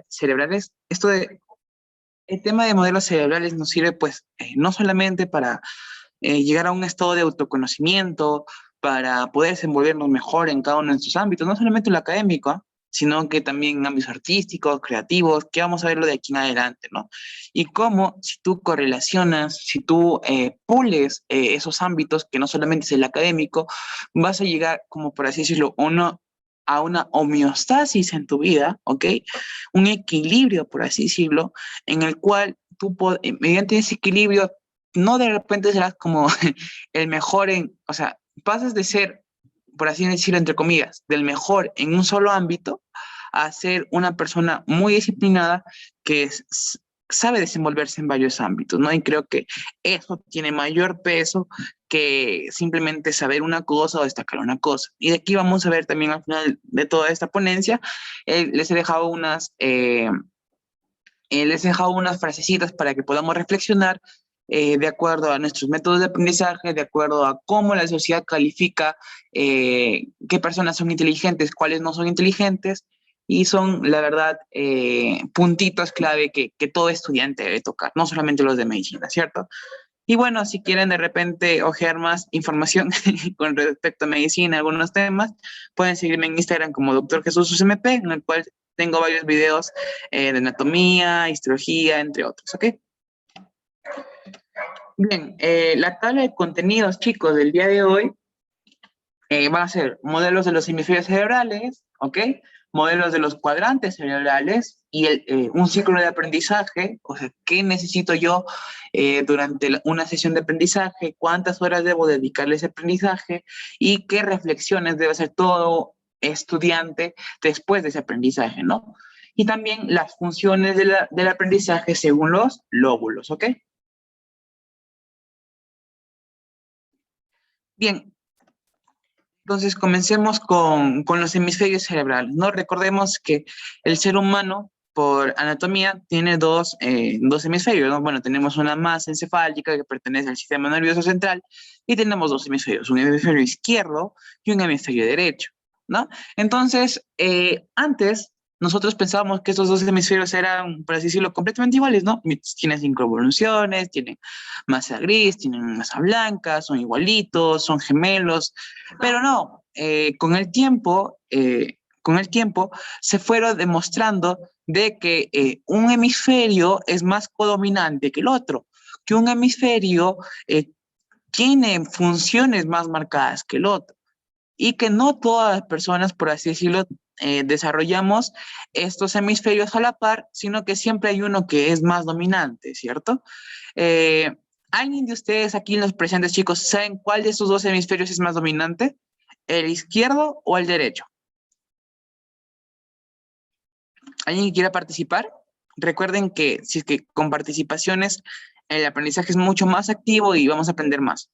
cerebrales, el tema de modelos cerebrales nos sirve pues no solamente para llegar a un estado de autoconocimiento, para poder desenvolvernos mejor en cada uno de nuestros ámbitos, no solamente en lo académico, ¿ah? Sino que también en ámbitos artísticos, creativos, que vamos a verlo de aquí en adelante, ¿no? Y cómo si tú correlacionas, si tú pules esos ámbitos, que no solamente es el académico, vas a llegar, como por así decirlo, a una homeostasis en tu vida, ¿ok? Un equilibrio, por así decirlo, en el cual tú, mediante ese equilibrio, no de repente serás como el mejor o sea, pasas de ser, por así decirlo, entre comillas, del mejor en un solo ámbito a ser una persona muy disciplinada que sabe desenvolverse en varios ámbitos, ¿no? Y creo que eso tiene mayor peso que simplemente saber una cosa o destacar una cosa. Y de aquí vamos a ver también al final de toda esta ponencia, les he dejado unas frasecitas para que podamos reflexionar de acuerdo a nuestros métodos de aprendizaje, de acuerdo a cómo la sociedad califica qué personas son inteligentes, cuáles no son inteligentes, y son, la verdad, puntitos clave que todo estudiante debe tocar, no solamente los de medicina, ¿cierto? Y bueno, si quieren de repente ojear más información con respecto a medicina, algunos temas, pueden seguirme en Instagram como Dr. Jesús UCMP, en el cual tengo varios videos de anatomía, histología, entre otros, ¿ok? Bien, la tabla de contenidos, chicos, del día de hoy van a ser modelos de los hemisferios cerebrales, ¿ok? Modelos de los cuadrantes cerebrales y un ciclo de aprendizaje, o sea, ¿qué necesito yo durante una sesión de aprendizaje? ¿Cuántas horas debo dedicarle a ese aprendizaje? ¿Y qué reflexiones debe hacer todo estudiante después de ese aprendizaje, ¿no? Y también las funciones del aprendizaje según los lóbulos, ¿ok? Bien, entonces, comencemos con los hemisferios cerebrales, ¿no? Recordemos que el ser humano, por anatomía, tiene dos hemisferios, ¿no? Bueno, tenemos una masa encefálica que pertenece al sistema nervioso central y tenemos dos hemisferios, un hemisferio izquierdo y un hemisferio derecho, ¿no? Entonces, antes nosotros pensábamos que estos dos hemisferios eran, por así decirlo, completamente iguales, ¿no? Tienen cinco evoluciones, tienen masa gris, tienen masa blanca, son igualitos, son gemelos, pero no, con el tiempo se fueron demostrando de que un hemisferio es más codominante que el otro, que un hemisferio tiene funciones más marcadas que el otro y que no todas las personas, por así decirlo, desarrollamos estos hemisferios a la par, sino que siempre hay uno que es más dominante, ¿cierto? Eh, ¿Alguien de ustedes aquí en los presentes, chicos, saben cuál de estos dos hemisferios es más dominante? ¿El izquierdo o el derecho? ¿Alguien que quiera participar? Recuerden que si es que con participaciones el aprendizaje es mucho más activo y vamos a aprender más.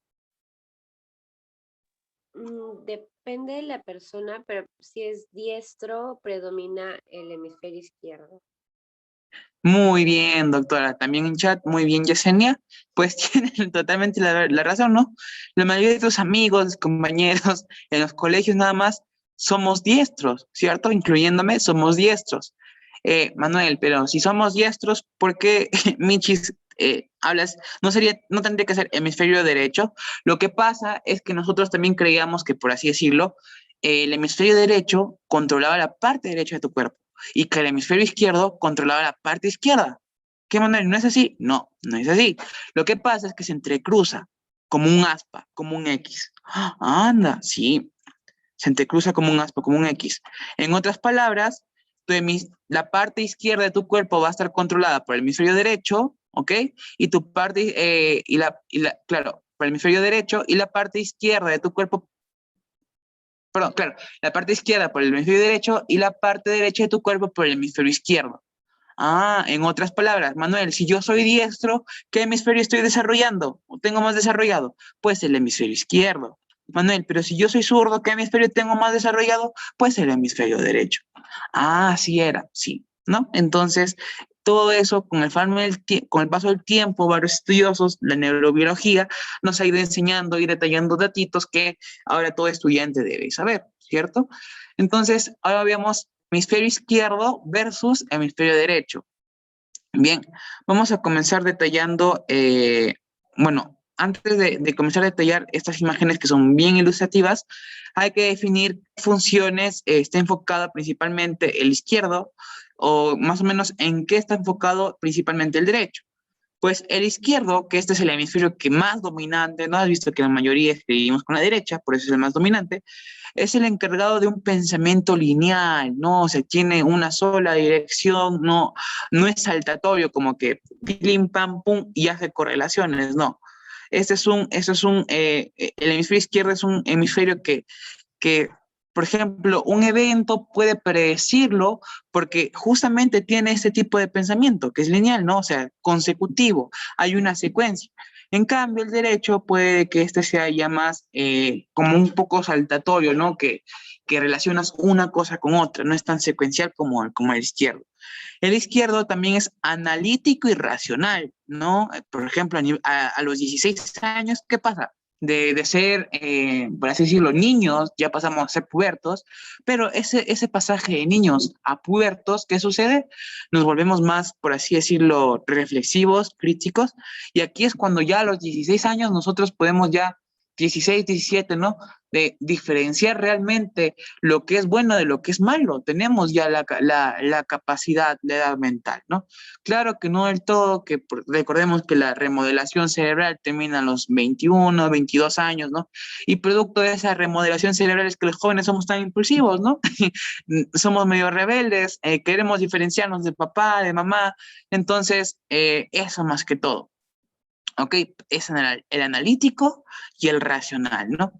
Depende de la persona, pero si es diestro, predomina el hemisferio izquierdo. Muy bien, doctora. También en chat, muy bien, Yesenia. Pues tienen totalmente la razón, ¿no? La mayoría de tus amigos, compañeros, en los colegios nada más, somos diestros, ¿cierto? Incluyéndome, somos diestros. Manuel, pero si somos diestros, ¿por qué, Michis, hablas? No tendría que ser hemisferio derecho. Lo que pasa es que nosotros también creíamos que, por así decirlo, el hemisferio derecho controlaba la parte derecha de tu cuerpo y que el hemisferio izquierdo controlaba la parte izquierda. ¿Qué manera? ¿No es así? No, no es así. Lo que pasa es que se entrecruza como un aspa, como un X. Anda, sí, se entrecruza como un aspa, como un X. En otras palabras, la parte izquierda de tu cuerpo va a estar controlada por el hemisferio derecho, ¿ok? Y tu parte, claro, por el hemisferio derecho y la parte izquierda de tu cuerpo, perdón, claro, la parte izquierda por el hemisferio derecho y la parte derecha de tu cuerpo por el hemisferio izquierdo. Ah, en otras palabras, Manuel, si yo soy diestro, ¿qué hemisferio estoy desarrollando? ¿O tengo más desarrollado? Pues el hemisferio izquierdo. Manuel, pero si yo soy zurdo, ¿qué hemisferio tengo más desarrollado? Pues el hemisferio derecho. Ah, así era, sí, ¿no? Entonces, todo eso, con el paso del tiempo, varios estudiosos, la neurobiología, nos ha ido enseñando y detallando datitos que ahora todo estudiante debe saber, ¿cierto? Entonces, ahora veamos hemisferio izquierdo versus hemisferio derecho. Bien, vamos a comenzar detallando, bueno, antes de comenzar a detallar estas imágenes que son bien ilustrativas, hay que definir qué funciones está enfocado principalmente el izquierdo, o más o menos en qué está enfocado principalmente el derecho. Pues el izquierdo, que este es el hemisferio que más dominante, ¿no? Has visto que la mayoría escribimos con la derecha, por eso es el más dominante, es el encargado de un pensamiento lineal, ¿no? O sea, tiene una sola dirección, no es saltatorio, como que pim, pam, pum, y hace correlaciones, no. El hemisferio izquierdo es un hemisferio que, por ejemplo, un evento puede predecirlo porque justamente tiene este tipo de pensamiento, que es lineal, ¿no? O sea, consecutivo, hay una secuencia. En cambio, el derecho puede que este sea ya más como un poco saltatorio, ¿no? Que relacionas una cosa con otra, no es tan secuencial como el izquierdo. El izquierdo también es analítico y racional, ¿no? Por ejemplo, a los 16 años, ¿qué pasa? De ser, por así decirlo, niños, ya pasamos a ser pubertos, pero ese pasaje de niños a pubertos, ¿qué sucede? Nos volvemos más, por así decirlo, reflexivos, críticos, y aquí es cuando ya a los 16 años nosotros podemos ya, 16, 17, ¿no? De diferenciar realmente lo que es bueno de lo que es malo. Tenemos ya la capacidad, la edad mental, ¿no? Claro que no del todo, que recordemos que la remodelación cerebral termina a los 21, 22 años, ¿no? Y producto de esa remodelación cerebral es que los jóvenes somos tan impulsivos, ¿no? Somos medio rebeldes, queremos diferenciarnos de papá, de mamá, entonces eso más que todo. ¿Ok? Es el analítico y el racional, ¿no?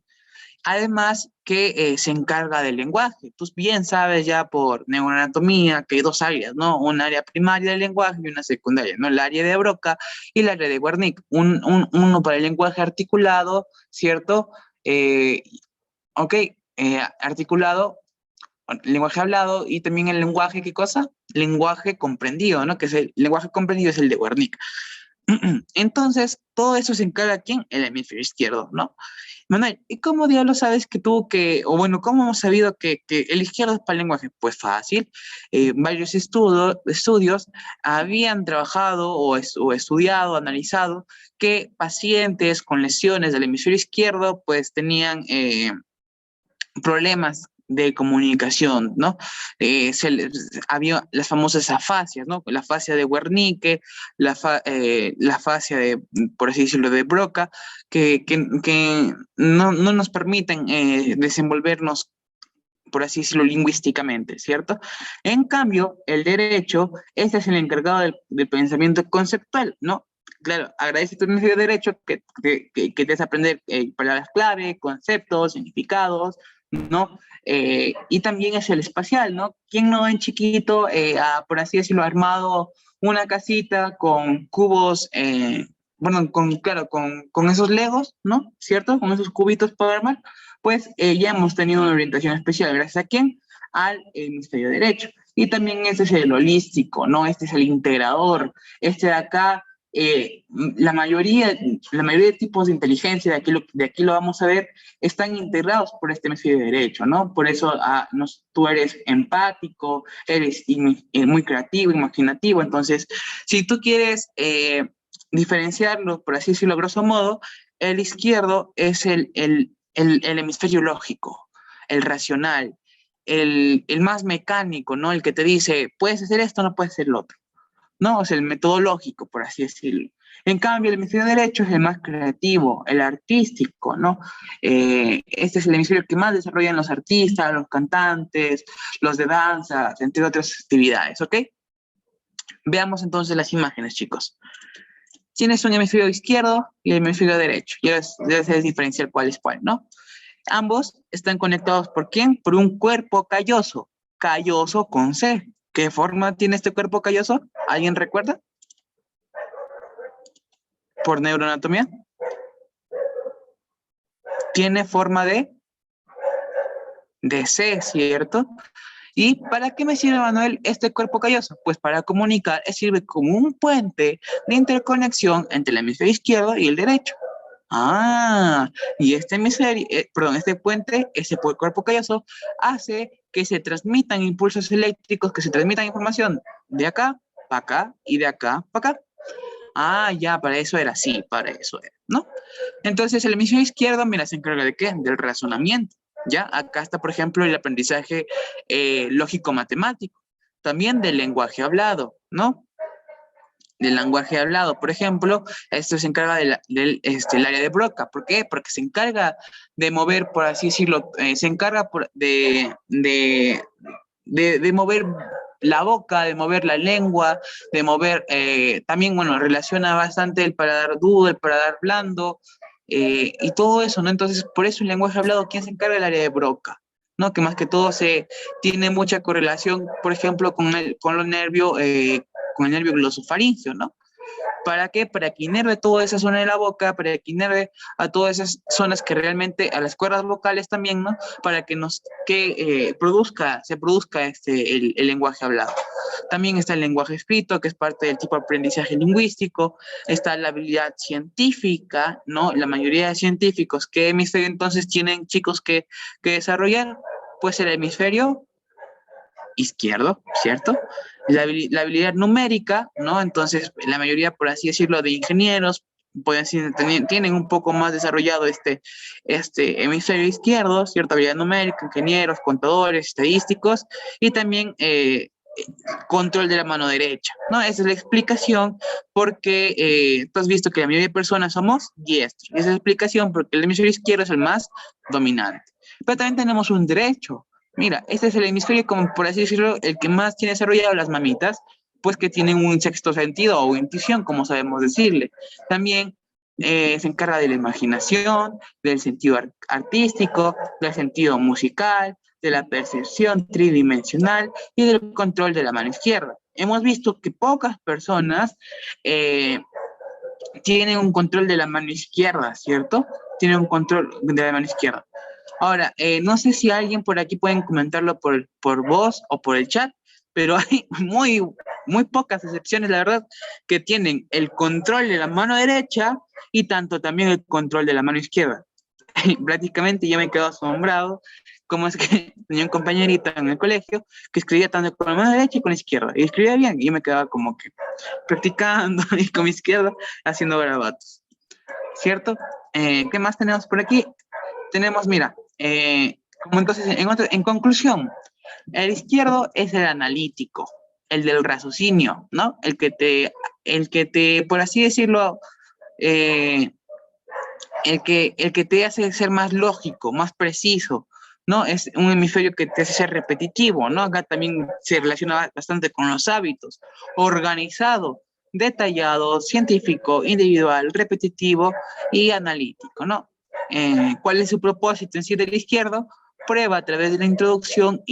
Además que se encarga del lenguaje. Tú bien sabes ya por neuroanatomía que hay dos áreas, ¿no? Un área primaria del lenguaje y una secundaria, ¿no? El área de Broca y el área de Wernicke. Uno para el lenguaje articulado, ¿cierto? Eh, ok, articulado, lenguaje hablado y también el lenguaje, ¿qué cosa? Lenguaje comprendido, ¿no? Que es el lenguaje comprendido es el de Wernicke. Entonces, todo eso se encarga ¿quién? El hemisferio izquierdo, ¿no? Manuel, ¿y cómo diablos sabes que o bueno, cómo hemos sabido que el izquierdo es para el lenguaje? Pues fácil, varios estudios habían trabajado o estudiado, analizado que pacientes con lesiones del hemisferio izquierdo pues tenían problemas de comunicación, ¿no? Había las famosas afasias, ¿no? La fascia de Wernicke, la fascia de, por así decirlo, de Broca, que no nos permiten desenvolvernos, por así decirlo, lingüísticamente, ¿cierto? En cambio, el derecho, este es el encargado del pensamiento conceptual, ¿no? Claro, agradece tu de derecho que te hace aprender palabras clave, conceptos, significados, ¿no? Y también es el espacial, ¿no? ¿Quién no en chiquito, por así decirlo, ha armado una casita con cubos, bueno, claro, con esos legos, ¿no? ¿Cierto? Con esos cubitos para armar, pues ya hemos tenido una orientación especial, ¿gracias a quién? Al hemisferio derecho. Y también este es el holístico, ¿no? Este es el integrador. Este de acá, la mayoría de tipos de inteligencia, de aquí lo vamos a ver, están integrados por este hemisferio derecho, ¿no? Por eso tú eres empático, eres muy creativo, imaginativo. Entonces, si tú quieres diferenciarlo, por así decirlo, grosso modo, el izquierdo es el hemisferio lógico, el racional, el más mecánico, ¿no? El que te dice, puedes hacer esto, no puedes hacer lo otro, ¿no? O sea, el metodológico, por así decirlo. En cambio, el hemisferio derecho es el más creativo, el artístico, ¿no? Este es el hemisferio que más desarrollan los artistas, los cantantes, los de danza, entre otras actividades, ¿ok? Veamos entonces las imágenes, chicos. Tienes un hemisferio izquierdo y el hemisferio derecho. Ya sabes diferenciar cuál es cuál, ¿no? Ambos están conectados ¿por quién? Por un cuerpo calloso. Calloso con C. ¿Qué forma tiene este cuerpo calloso? ¿Alguien recuerda? Por neuroanatomía. Tiene forma de C, ¿cierto? ¿Y para qué me sirve, Manuel, este cuerpo calloso? Pues para comunicar, sirve como un puente de interconexión entre el hemisferio izquierdo y el derecho. Y este hemisferio, perdón, este puente, ese cuerpo calloso, hace que se transmitan impulsos eléctricos, que se transmitan información de acá para acá y de acá para acá. Ya, para eso era, sí, para eso era, ¿no? Entonces, el hemisferio izquierdo, mira, se encarga de qué? Del razonamiento, ¿ya? Acá está, por ejemplo, el aprendizaje lógico-matemático, también del lenguaje hablado, ¿no? Del lenguaje hablado, por ejemplo, esto se encarga del el área de Broca. ¿Por qué? Porque se encarga de mover, por así decirlo, se encarga de mover la boca, de mover la lengua, de mover, también, bueno, relaciona bastante el paladar duro, el paladar blando, y todo eso, ¿no? Entonces, por eso el lenguaje hablado, ¿quién se encarga del área de Broca? ¿No? Que más que todo se tiene mucha correlación, por ejemplo, con el nervio glosofaringeo, ¿no? ¿Para qué? Para que inerve toda esa zona de la boca, para que inerve a todas esas zonas que realmente, a las cuerdas vocales también, ¿no? Para que se produzca el lenguaje hablado. También está el lenguaje escrito, que es parte del tipo de aprendizaje lingüístico. Está la habilidad científica, ¿no? La mayoría de científicos, ¿qué hemisferio entonces tienen chicos que desarrollar? Pues el hemisferio izquierdo, ¿cierto? La habilidad numérica, ¿no? Entonces, la mayoría, por así decirlo, de ingenieros tienen un poco más desarrollado este hemisferio izquierdo, cierta habilidad numérica, ingenieros, contadores, estadísticos, y también control de la mano derecha, ¿no? Esa es la explicación porque tú has visto que la mayoría de personas somos diestros. Esa es la explicación porque el hemisferio izquierdo es el más dominante. Pero también tenemos un derecho. Mira, este es el hemisferio, como por así decirlo, el que más tiene desarrollado las mamitas, pues que tienen un sexto sentido o intuición, como sabemos decirle. También se encarga de la imaginación, del sentido artístico, del sentido musical, de la percepción tridimensional y del control de la mano izquierda. Hemos visto que pocas personas eh, tienen un control de la mano izquierda, ¿cierto? Tienen un control de la mano izquierda. Ahora, no sé si alguien por aquí pueden comentarlo por voz o por el chat, pero hay muy pocas excepciones, la verdad, que tienen el control de la mano derecha y tanto también el control de la mano izquierda. Prácticamente yo me quedo asombrado cómo es que tenía un compañerito en el colegio que escribía tanto con la mano derecha y con la izquierda, y escribía bien, y yo me quedaba como que practicando y con mi izquierda haciendo garabatos, ¿cierto? ¿Qué más tenemos por aquí? Tenemos, mira, como entonces, en conclusión, el izquierdo es el analítico, el del raciocinio, ¿no? El que te, por así decirlo, eh, el que te hace ser más lógico, más preciso, ¿no? Es un hemisferio que te hace ser repetitivo, ¿no? Acá también se relaciona bastante con los hábitos, organizado, detallado, científico, individual, repetitivo y analítico, ¿no? ¿Cuál es su propósito en sí del izquierdo? Prueba a través de la introducción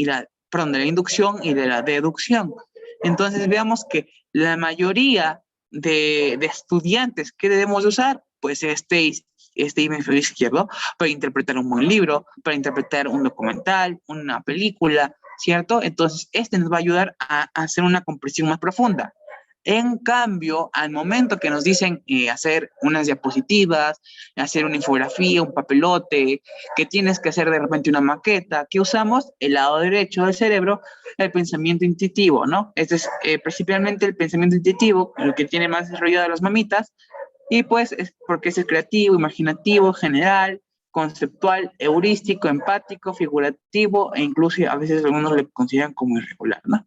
perdón, de la inducción y de la deducción. Entonces veamos que la mayoría de estudiantes que debemos usar, pues este hemisferio izquierdo para interpretar un buen libro, para interpretar un documental, una película, ¿cierto? Entonces, este nos va a ayudar a hacer una comprensión más profunda. En cambio, al momento que nos dicen hacer unas diapositivas, hacer una infografía, un papelote, que tienes que hacer de repente una maqueta, ¿qué usamos? El lado derecho del cerebro, el pensamiento intuitivo, ¿no? Este es principalmente el pensamiento intuitivo, el que tiene más desarrollado las mamitas, y pues es porque es creativo, imaginativo, general, conceptual, heurístico, empático, figurativo, e incluso a veces algunos le consideran como irregular, ¿no?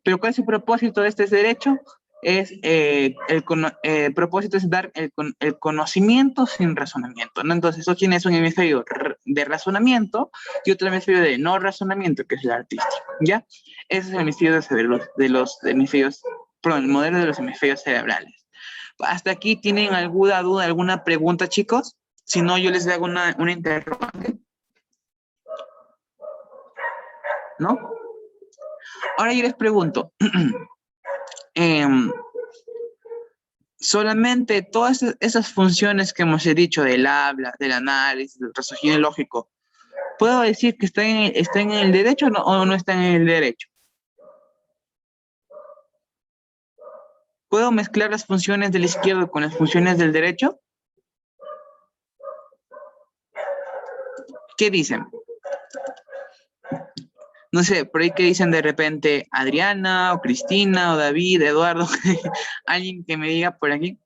Pero ¿cuál es el propósito de este derecho? El propósito es dar el conocimiento sin razonamiento, ¿no? Entonces, eso tiene un hemisferio de razonamiento y otro hemisferio de no razonamiento, que es el artístico, ¿ya? Ese es el hemisferio de los hemisferios, perdón, el modelo de los hemisferios cerebrales. ¿Hasta aquí tienen alguna duda, alguna pregunta, chicos? Si no, yo les hago una interrogante, ¿no? Ahora yo les pregunto, em, solamente todas esas funciones que hemos dicho del habla, del análisis, del raciocinio lógico, ¿puedo decir que están en el derecho o no están en el derecho? ¿Puedo mezclar las funciones del izquierdo con las funciones del derecho? ¿Qué dicen? No sé, por ahí que dicen de repente Adriana, o Cristina, o David, Eduardo, alguien que me diga por aquí.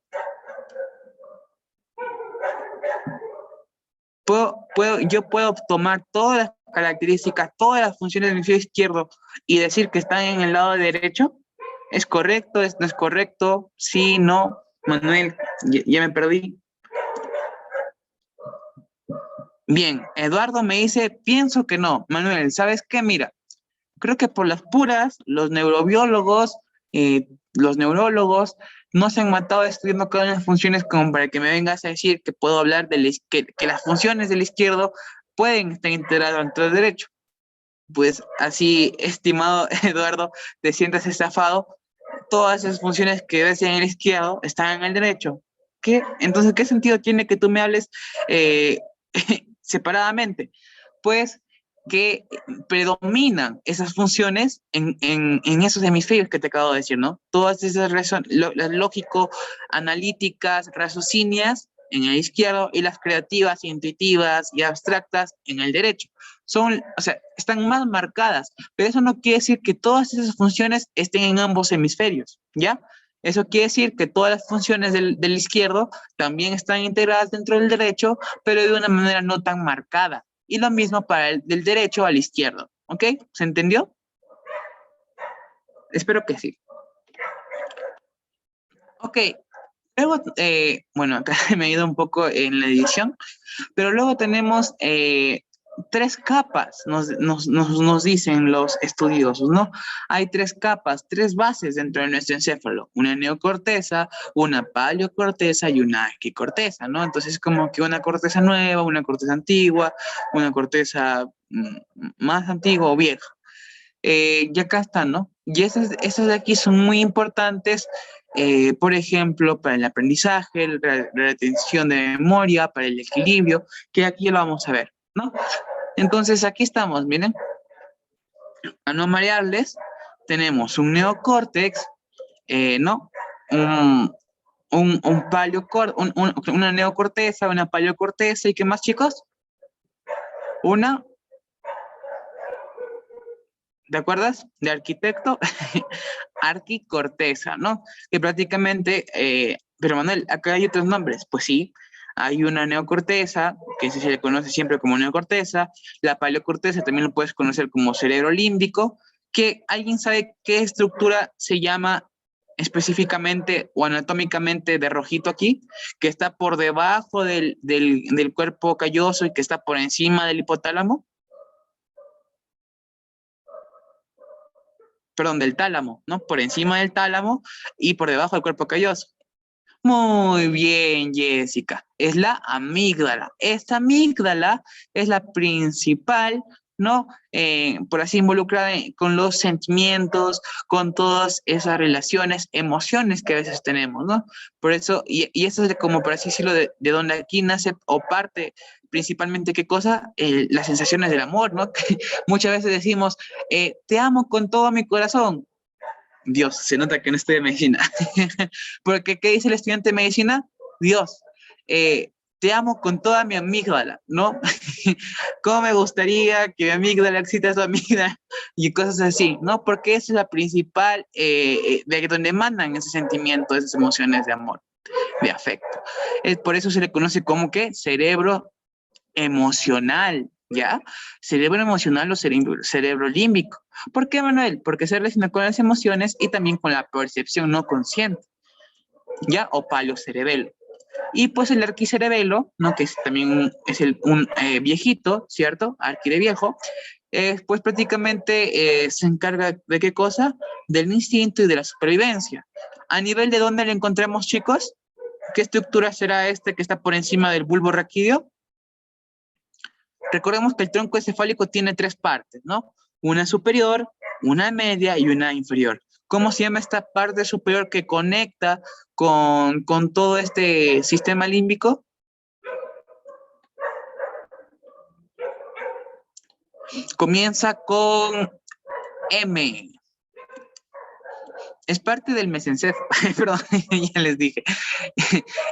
Yo puedo tomar todas las características, todas las funciones del hemisferio izquierdo y decir que están en el lado derecho. ¿Es correcto? ¿No es correcto? Sí, no. Manuel, ya me perdí. Bien, Eduardo me dice, pienso que no. Manuel, ¿sabes qué? Mira, creo que por las puras, los neurobiólogos, los neurólogos, no se han matado estudiando cada una de las funciones como para que me vengas a decir que puedo hablar de que las funciones del izquierdo pueden estar integradas entre el derecho. Pues así, estimado Eduardo, te sientas estafado, todas esas funciones que ves en el izquierdo están en el derecho. ¿Qué? Entonces, ¿qué sentido tiene que tú me hables eh, separadamente? Pues que predominan esas funciones en esos hemisferios que te acabo de decir, ¿no? Todas esas las lógico, analíticas, raciocinias en el izquierdo y las creativas, intuitivas y abstractas en el derecho. Son, o sea, están más marcadas, pero eso no quiere decir que todas esas funciones estén en ambos hemisferios, ¿ya? Eso quiere decir que todas las funciones del izquierdo también están integradas dentro del derecho, pero de una manera no tan marcada. Y lo mismo para el del derecho al izquierdo, ¿ok? ¿Se entendió? Espero que sí. Ok, luego, bueno, acá me he ido un poco en la edición, pero luego tenemos tres capas, nos dicen los estudiosos, ¿no? Hay tres capas, tres bases dentro de nuestro encéfalo, una neocorteza, una paleocorteza y una equicorteza, ¿no? Entonces, como que una corteza nueva, una corteza antigua, una corteza más antigua o vieja. Y acá están, ¿no? Y esas de aquí son muy importantes, por ejemplo, para el aprendizaje, la retención de memoria, para el equilibrio, que aquí lo vamos a ver, ¿no? Entonces, aquí estamos, miren. A no marearles, tenemos un neocórtex, ¿no? Un, una neocorteza, una paleocorteza, ¿y qué más, chicos? Una, ¿te acuerdas? De arquitecto, arquicorteza, ¿no? Que prácticamente, pero Manuel, acá hay otros nombres. Pues sí, hay una neocorteza, que se le conoce siempre como neocorteza, la paleocorteza también lo puedes conocer como cerebro límbico, que alguien sabe qué estructura se llama específicamente o anatómicamente de rojito aquí, que está por debajo del cuerpo calloso y que está por encima del hipotálamo. Perdón, del tálamo, ¿no? Por encima del tálamo y por debajo del cuerpo calloso. Muy bien, Jessica. Es la amígdala. Esta amígdala es la principal, ¿no? Por así involucrada con los sentimientos, con todas esas relaciones, emociones que a veces tenemos, ¿no? Por eso, y eso es como por así decirlo, de donde aquí nace o parte principalmente, ¿qué cosa? Las sensaciones del amor, ¿no? Que muchas veces decimos, te amo con todo mi corazón. Dios, se nota que no estoy de medicina. Porque, ¿qué dice el estudiante de medicina? Dios, te amo con toda mi amígdala, ¿no? ¿Cómo me gustaría que mi amígdala excite su amígdala? Y cosas así, ¿no? Porque esa es la principal, de donde emanan ese sentimiento, esas emociones de amor, de afecto. Por eso se le conoce como que cerebro emocional, ¿ya? Cerebro emocional o cerebro límbico. ¿Por qué, Manuel? Porque se relaciona con las emociones y también con la percepción no consciente, ¿ya? O paleocerebelo. Y pues el arquicerebelo, ¿no? Que también es un viejito, ¿cierto? Arqui de viejo, pues prácticamente se encarga de qué cosa? Del instinto y de la supervivencia. ¿A nivel de dónde le encontramos, chicos? ¿Qué estructura será este que está por encima del bulbo raquídeo? Recordemos que el tronco encefálico tiene tres partes, ¿no? Una superior, una media y una inferior. ¿Cómo se llama esta parte superior que conecta con todo este sistema límbico? Comienza con M. es parte del mesencéfalo, perdón, ya les dije,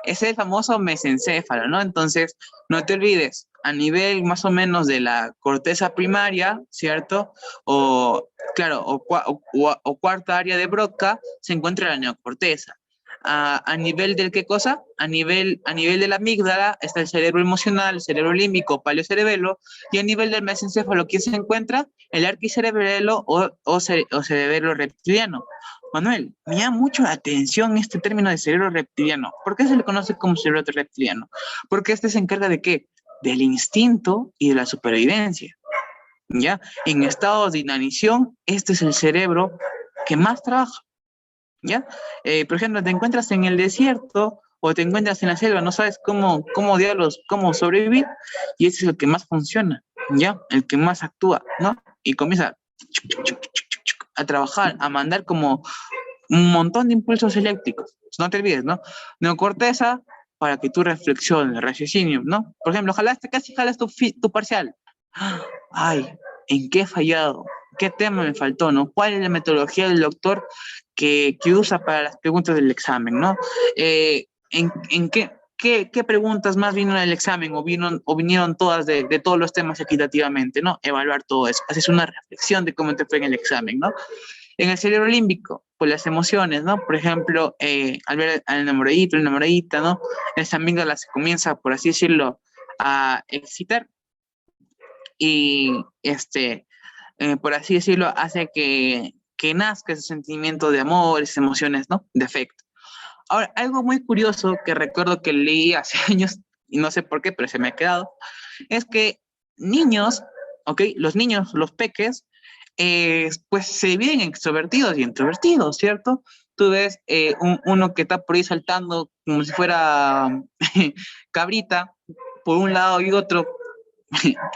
es el famoso mesencéfalo, ¿no? Entonces, no te olvides, a nivel más o menos de la corteza primaria, ¿cierto? O, claro, o cuarta área de Broca, se encuentra la neocorteza. A nivel del qué cosa, a nivel de la amígdala está el cerebro emocional, el cerebro límbico, paleocerebelo, y a nivel del mesencéfalo, ¿quién se encuentra? El arquicerebelo o cerebelo reptiliano. Manuel, me llama mucho la atención este término de cerebro reptiliano. ¿Por qué se le conoce como cerebro reptiliano? Porque este se encarga de qué? Del instinto y de la supervivencia. ¿Ya? En estados de inanición, este es el cerebro que más trabaja. ¿Ya? Por ejemplo, te encuentras en el desierto o te encuentras en la selva, no sabes cómo diablos, cómo sobrevivir, y ese es el que más funciona, ¿ya? El que más actúa, ¿no? Y comienza a trabajar, a mandar como un montón de impulsos eléctricos. No te olvides, ¿no? Neocorteza para que tú reflexiones, raciocinio, ¿no? Por ejemplo, casi jalas tu parcial. Ay, ¿en qué he fallado? ¿Qué tema me faltó, no? ¿Cuál es la metodología del doctor que usa para las preguntas del examen, no? ¿En qué preguntas más vino en el examen o vinieron todas de todos los temas equitativamente, ¿no? Evaluar todo eso. Haces una reflexión de cómo te fue en el examen, ¿no? En el cerebro límbico, pues las emociones, ¿no? Por ejemplo, al ver al enamoradito, la enamoradita, ¿no? Esa amígdala se comienza, por así decirlo, a excitar y, por así decirlo, hace que nazca ese sentimiento de amor, esas emociones, ¿no? De afecto. Ahora, algo muy curioso que recuerdo que leí hace años, y no sé por qué, pero se me ha quedado, es que niños, ¿ok? Los niños, los peques, pues se dividen en extrovertidos y introvertidos, ¿cierto? Tú ves uno que está por ahí saltando como si fuera cabrita por un lado y otro.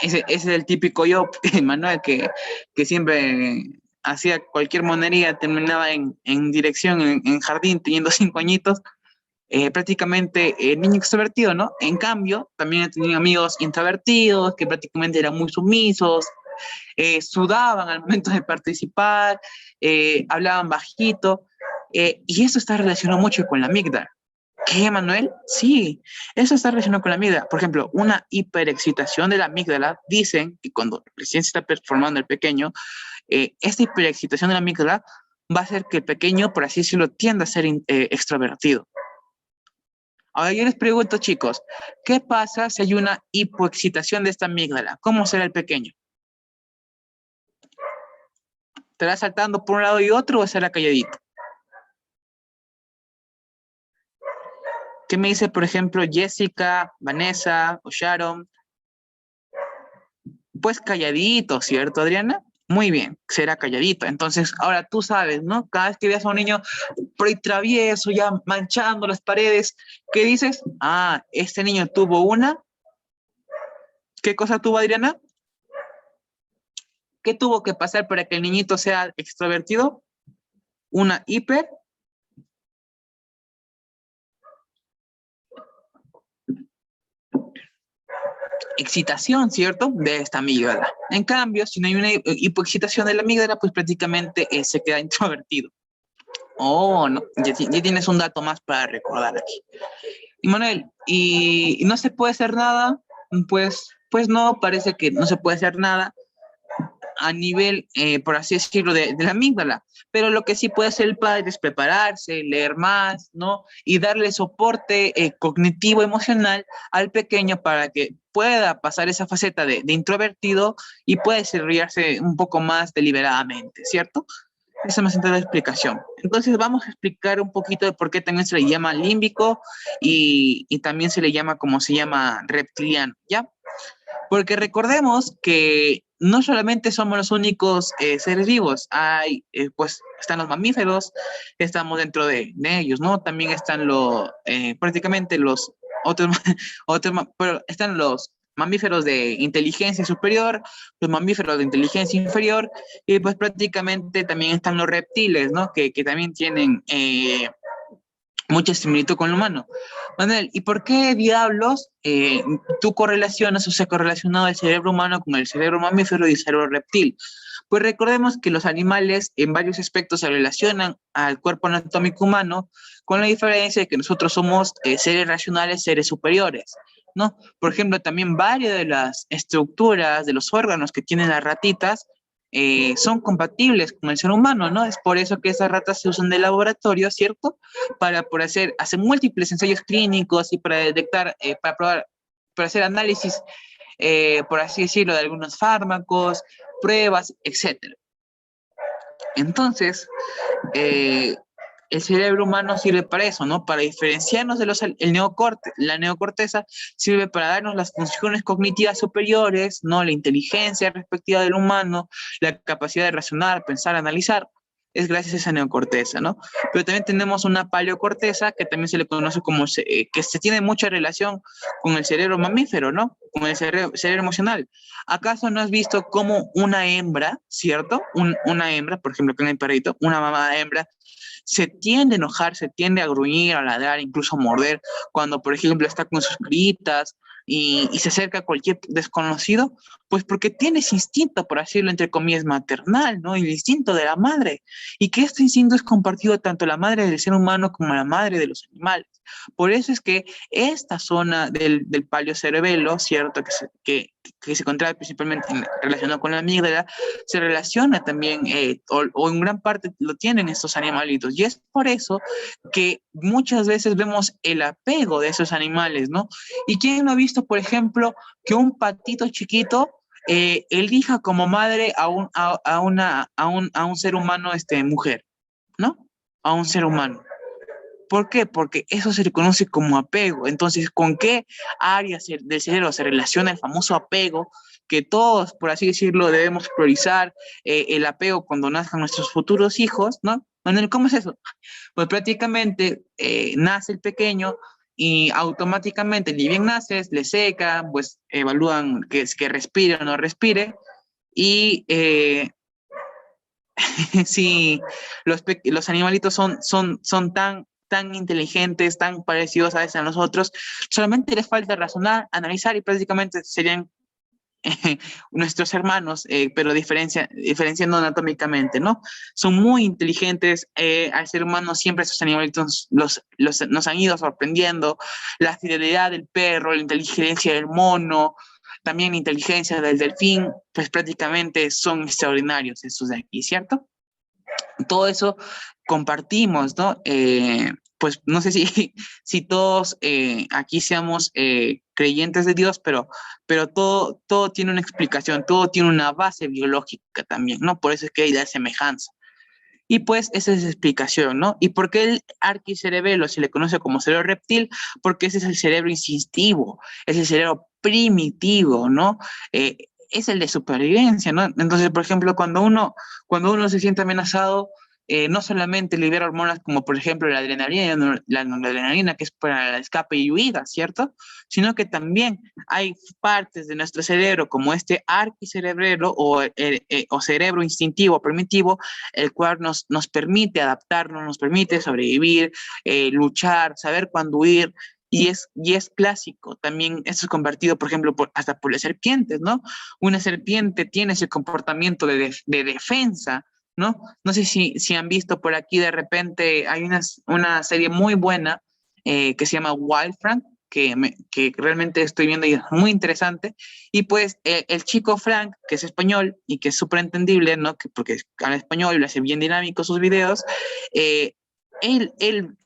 Ese es el típico yo, Manuel, que siempre hacía cualquier monería, terminaba en dirección, en jardín, teniendo 5 añitos, prácticamente niño extrovertido, ¿no? En cambio, también he tenido amigos introvertidos que prácticamente eran muy sumisos, sudaban al momento de participar, hablaban bajito, y eso está relacionado mucho con la amígdala. ¿Qué, Manuel? Sí, eso está relacionado con la amígdala. Por ejemplo, una hiperexcitación de la amígdala, dicen que cuando recién se está formando el pequeño, esta hiperexcitación de la amígdala va a hacer que el pequeño, por así decirlo, tienda a ser extrovertido. Ahora yo les pregunto, chicos, ¿qué pasa si hay una hipoexcitación de esta amígdala? ¿Cómo será el pequeño? ¿Estará saltando por un lado y otro o será calladito? ¿Qué me dice, por ejemplo, Jessica, Vanessa o Sharon? Pues calladito, ¿cierto, Adriana? Muy bien, será calladito. Entonces, ahora tú sabes, ¿no? Cada vez que veas a un niño por ahí travieso, ya manchando las paredes, ¿qué dices? Ah, este niño tuvo una. ¿Qué cosa tuvo, Adriana? ¿Qué tuvo que pasar para que el niñito sea extrovertido? Una hiper excitación, ¿cierto? De esta amígdala. En cambio, si no hay una hipoexcitación de la amígdala, pues prácticamente se queda introvertido. Oh, no, ya tienes un dato más para recordar aquí. Y Manuel, ¿y no se puede hacer nada? Pues no, parece que no se puede hacer nada a nivel, por así decirlo, de la amígdala. Pero lo que sí puede hacer el padre es prepararse, leer más, ¿no? Y darle soporte cognitivo, emocional al pequeño para que pueda pasar esa faceta de introvertido y pueda desarrollarse un poco más deliberadamente, ¿cierto? Esa me siento la explicación. Entonces vamos a explicar un poquito de por qué también se le llama límbico y también se le llama como se llama reptiliano, ¿ya? Porque recordemos que no solamente somos los únicos seres vivos, pues están los mamíferos, estamos dentro de ellos, ¿no? También están prácticamente los otros, pero están los mamíferos de inteligencia superior, los mamíferos de inteligencia inferior, y pues prácticamente también están los reptiles, ¿no? Que también tienen mucha similitud con el humano. Manuel, ¿y por qué diablos tú correlacionas o se ha correlacionado el cerebro humano con el cerebro mamífero y el cerebro reptil? Pues recordemos que los animales en varios aspectos se relacionan al cuerpo anatómico humano, con la diferencia de que nosotros somos seres racionales, seres superiores, ¿no? Por ejemplo, también varias de las estructuras de los órganos que tienen las ratitas son compatibles con el ser humano, ¿no? Es por eso que esas ratas se usan de laboratorio, ¿cierto? Por hacer múltiples ensayos clínicos y para detectar, para probar, para hacer análisis, por así decirlo, de algunos fármacos, pruebas, etcétera. Entonces, eh, el cerebro humano sirve para eso, ¿no? Para diferenciarnos de la neocorteza sirve para darnos las funciones cognitivas superiores, ¿no? La inteligencia respectiva del humano, la capacidad de razonar, pensar, analizar, es gracias a esa neocorteza, ¿no? Pero también tenemos una paleocorteza que también se le conoce como, que se tiene mucha relación con el cerebro mamífero, ¿no? Con el cerebro emocional. ¿Acaso no has visto cómo una hembra, ¿cierto? Una hembra, por ejemplo, con el perrito, una mamá hembra, se tiende a enojar, se tiende a gruñir, a ladrar, incluso a morder, cuando, por ejemplo, está con sus critas y se acerca a cualquier desconocido, pues porque tiene ese instinto, por decirlo entre comillas, maternal, ¿no? El instinto de la madre. Y que este instinto es compartido tanto la madre del ser humano como la madre de los animales. Por eso es que esta zona del paleocerebelo, ¿cierto? Que se encontraba principalmente relacionado con la amígdala, se relaciona también, o en gran parte lo tienen estos animalitos. Y es por eso que muchas veces vemos el apego de esos animales, ¿no? ¿Y quién no ha visto, por ejemplo, que un patito chiquito elija como madre a un ser humano, mujer, ¿no? A un ser humano. ¿Por qué? Porque eso se reconoce como apego. Entonces, ¿con qué áreas del cerebro se relaciona el famoso apego? Que todos, por así decirlo, debemos priorizar el apego cuando nazcan nuestros futuros hijos, ¿no? Manuel, ¿cómo es eso? Pues prácticamente nace el pequeño y automáticamente, ni bien naces, le secan, pues evalúan que respire o no respire, y sí, los animalitos son tan inteligentes, tan parecidos a veces a nosotros, solamente les falta razonar, analizar y prácticamente serían nuestros hermanos, pero diferenciando anatómicamente, ¿no? Son muy inteligentes, al ser humano siempre esos animalitos nos han ido sorprendiendo, la fidelidad del perro, la inteligencia del mono, también la inteligencia del delfín, pues prácticamente son extraordinarios esos de aquí, ¿cierto? Todo eso compartimos, ¿no? Pues no sé si, si todos aquí seamos creyentes de Dios, pero todo tiene una explicación, todo tiene una base biológica también, ¿no? Por eso es que hay la semejanza. Y pues esa es la explicación, ¿no? ¿Y por qué el arquicerebelo se le conoce como cerebro reptil? Porque ese es el cerebro instintivo, es el cerebro primitivo, ¿no? Es el de supervivencia, ¿no? Entonces, por ejemplo, cuando uno se siente amenazado, no solamente libera hormonas como por ejemplo la noradrenalina, que es para el escape y huida, ¿cierto? Sino que también hay partes de nuestro cerebro, como este arquicerebelo o cerebro instintivo primitivo, el cual nos permite adaptarnos, nos permite sobrevivir, luchar, saber cuándo huir. Y es clásico, también esto es compartido, por ejemplo, hasta por las serpientes, ¿no? Una serpiente tiene ese comportamiento de defensa, ¿no? No sé si han visto por aquí de repente, hay una serie muy buena que se llama Wild Frank, que realmente estoy viendo y es muy interesante. Y pues el chico Frank, que es español y que es súper entendible, ¿no? Porque habla español y lo hace bien dinámico sus videos, eh, él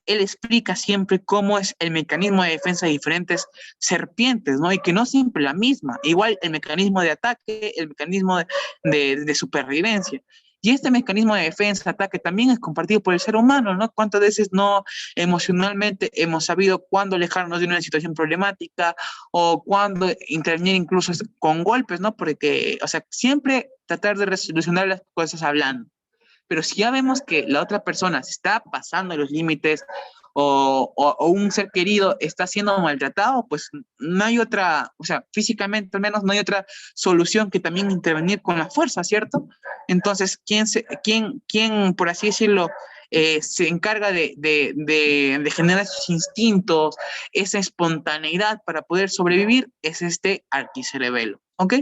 explica siempre cómo es el mecanismo de defensa de diferentes serpientes, ¿no? Y que no siempre la misma. Igual el mecanismo de ataque, el mecanismo de supervivencia. Y este mecanismo de defensa, ataque, también es compartido por el ser humano, ¿no? ¿Cuántas veces no emocionalmente hemos sabido cuándo alejarnos de una situación problemática o cuándo intervenir incluso con golpes, ¿no? Porque, o sea, siempre tratar de resolucionar las cosas hablando. Pero si ya vemos que la otra persona se está pasando los límites o un ser querido está siendo maltratado, pues no hay otra, o sea, físicamente al menos no hay otra solución que también intervenir con la fuerza, ¿cierto? Entonces, ¿quién por así decirlo, se encarga de generar esos instintos, esa espontaneidad para poder sobrevivir? Es este arquicerebelo, ¿ok?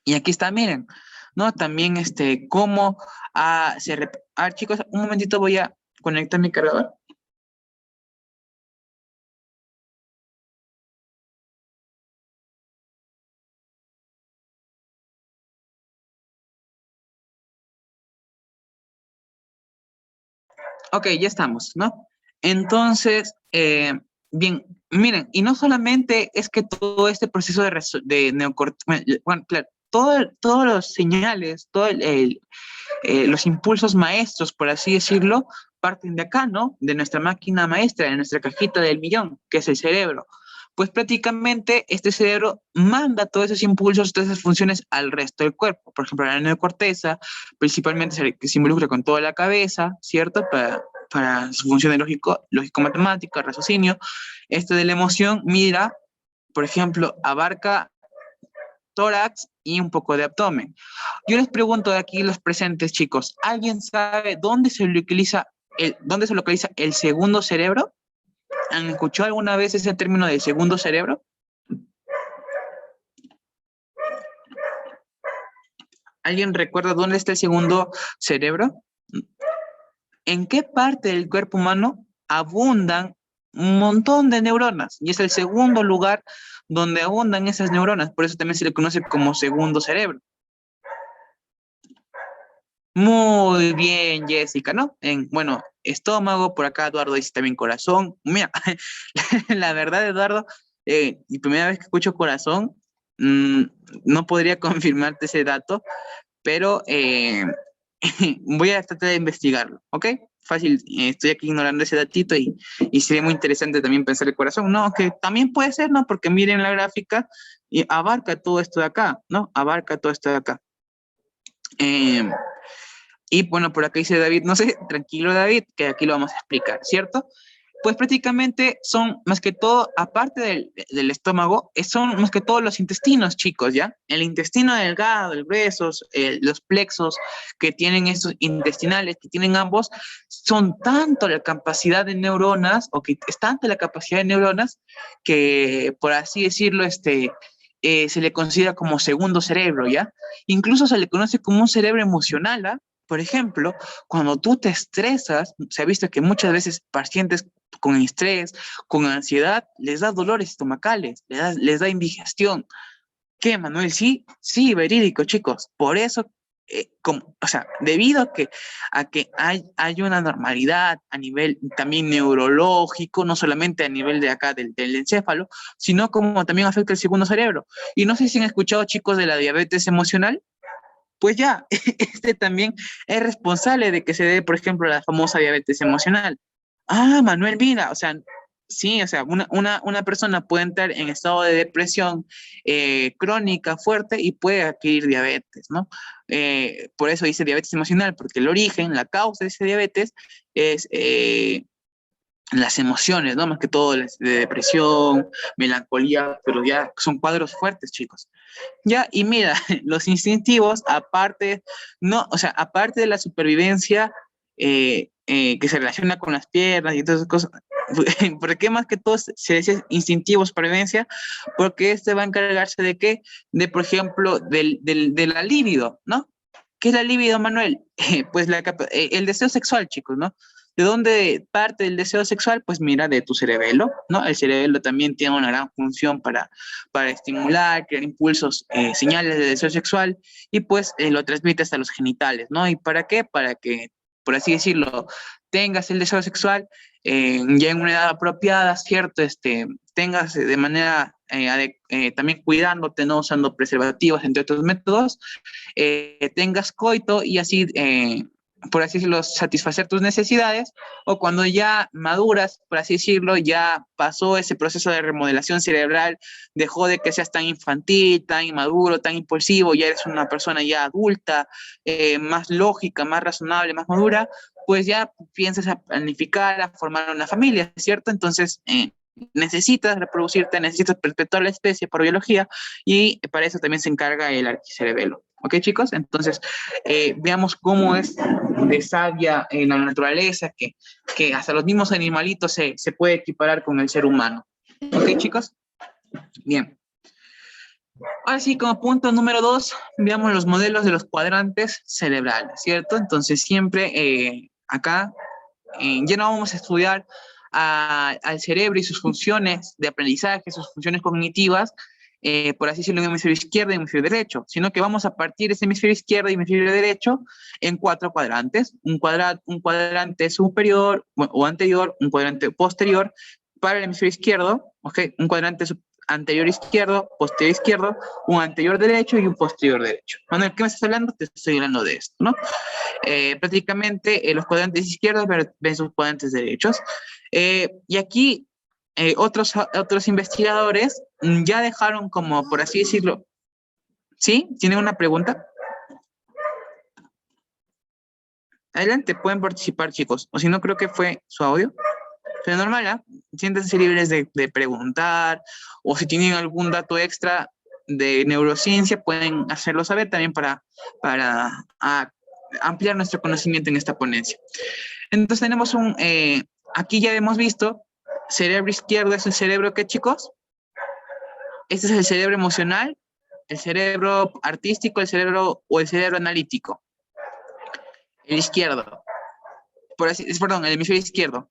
Y aquí está, miren. ¿no? También, cómo a ver, chicos, un momentito voy a conectar mi cargador. Ok, ya estamos, ¿no? Entonces, bien, miren, y no solamente es que todo este proceso de neocorteza, bueno, claro, todos los señales, los impulsos maestros, por así decirlo, parten de acá, ¿no? De nuestra máquina maestra, de nuestra cajita del millón, que es el cerebro. Pues prácticamente este cerebro manda todos esos impulsos, todas esas funciones al resto del cuerpo. Por ejemplo, la neocorteza principalmente se involucra con toda la cabeza, ¿cierto? Para su función de lógico-matemática, raciocinio. Esto de la emoción, mira, por ejemplo, abarca tórax y un poco de abdomen. Yo les pregunto de aquí los presentes, chicos, ¿alguien sabe dónde se localiza el segundo cerebro? ¿Han escuchado alguna vez ese término del segundo cerebro? ¿Alguien recuerda dónde está el segundo cerebro? ¿En qué parte del cuerpo humano abundan un montón de neuronas? Y es el segundo lugar donde abundan esas neuronas, por eso también se le conoce como segundo cerebro. Muy bien, Jessica, ¿no? Bueno, estómago, por acá Eduardo dice también corazón. Mira, la verdad, Eduardo, mi primera vez que escucho corazón, mm, no podría confirmarte ese dato, pero voy a tratar de investigarlo, ¿ok? Fácil, estoy aquí ignorando ese datito y sería muy interesante también pensar el corazón, ¿no? Que también puede ser, ¿no? Porque miren la gráfica y abarca todo esto de acá, ¿no? Abarca todo esto de acá. Eh, y bueno, por acá dice David, no sé, tranquilo David, que aquí lo vamos a explicar, ¿cierto? Pues prácticamente son más que todo, aparte del estómago, son más que todo los intestinos, chicos, ¿ya? El intestino delgado, el grueso, los plexos que tienen estos intestinales, que tienen ambos, son tanto la capacidad de neuronas, o que es tanta la capacidad de neuronas, que por así decirlo, se le considera como segundo cerebro, ¿ya? Incluso se le conoce como un cerebro emocional, ¿ah? Por ejemplo, cuando tú te estresas, se ha visto que muchas veces pacientes con estrés, con ansiedad, les da dolores estomacales, les da indigestión. ¿Qué, Manuel? Sí, sí, verídico, chicos. Por eso, o sea, debido a que hay una normalidad a nivel también neurológico, no solamente a nivel de acá del encéfalo, sino como también afecta el segundo cerebro. Y no sé si han escuchado, chicos, de la diabetes emocional. Pues ya, también es responsable de que se dé, por ejemplo, la famosa diabetes emocional. Ah, Manuel, mira, o sea, sí, o sea, una persona puede entrar en estado de depresión crónica fuerte y puede adquirir diabetes, ¿no? Por eso dice diabetes emocional, porque el origen, la causa de ese diabetes es las emociones, ¿no? Más que todo de depresión, melancolía, pero ya son cuadros fuertes, chicos. Ya, y mira, los instintivos, aparte, no, o sea, aparte de la supervivencia que se relaciona con las piernas y todas esas cosas, ¿por qué más que todo se dice instintivos supervivencia? Porque este va a encargarse de qué? De, por ejemplo, de la libido, ¿no? ¿Qué es la libido, Manuel? Pues el deseo sexual, chicos, ¿no? ¿De dónde parte el deseo sexual? Pues mira, de tu cerebelo, ¿no? El cerebelo también tiene una gran función para estimular, crear impulsos, señales de deseo sexual y pues lo transmite hasta los genitales, ¿no? ¿Y para qué? Para que, por así decirlo, tengas el deseo sexual ya en una edad apropiada, ¿cierto? Tengas de manera también cuidándote, no usando preservativos, entre otros métodos, tengas coito y así por así decirlo, satisfacer tus necesidades, o cuando ya maduras, por así decirlo, ya pasó ese proceso de remodelación cerebral, dejó de que seas tan infantil, tan inmaduro, tan impulsivo, ya eres una persona ya adulta, más lógica, más razonable, más madura, pues ya piensas a planificar, a formar una familia, ¿cierto? Entonces, necesitas reproducirte, necesitas perpetuar la especie por biología y para eso también se encarga el arquicerebelo. ¿Ok, chicos? Entonces, veamos cómo es de sabia en la naturaleza que hasta los mismos animalitos se puede equiparar con el ser humano. ¿Ok, chicos? Bien. Ahora sí, como punto número 2, veamos los modelos de los cuadrantes cerebrales, ¿cierto? Entonces, siempre acá ya no vamos a estudiar al cerebro y sus funciones de aprendizaje, sus funciones cognitivas, por así decirlo, en hemisferio izquierdo y hemisferio derecho, sino que vamos a partir ese hemisferio izquierdo y hemisferio derecho en 4 cuadrantes, un cuadrante superior o anterior, un cuadrante posterior para el hemisferio izquierdo, ¿ok? Un cuadrante anterior izquierdo, posterior izquierdo, un anterior derecho y un posterior derecho. Manuel, ¿qué me estás hablando? Te estoy hablando de esto, ¿no? Prácticamente los cuadrantes izquierdos versus cuadrantes derechos. Y aquí otros investigadores ya dejaron como, por así decirlo, ¿sí? ¿Tienen una pregunta? Adelante, pueden participar, chicos. O si no, creo que fue su audio. Pero normal, ¿ah? Siéntanse libres de preguntar, o si tienen algún dato extra de neurociencia, pueden hacerlo saber también para ampliar nuestro conocimiento en esta ponencia. Entonces tenemos aquí ya hemos visto, cerebro izquierdo es el cerebro, ¿qué, chicos? Este es el cerebro emocional, el cerebro artístico, el cerebro o el cerebro analítico. El izquierdo, perdón, el hemisferio izquierdo.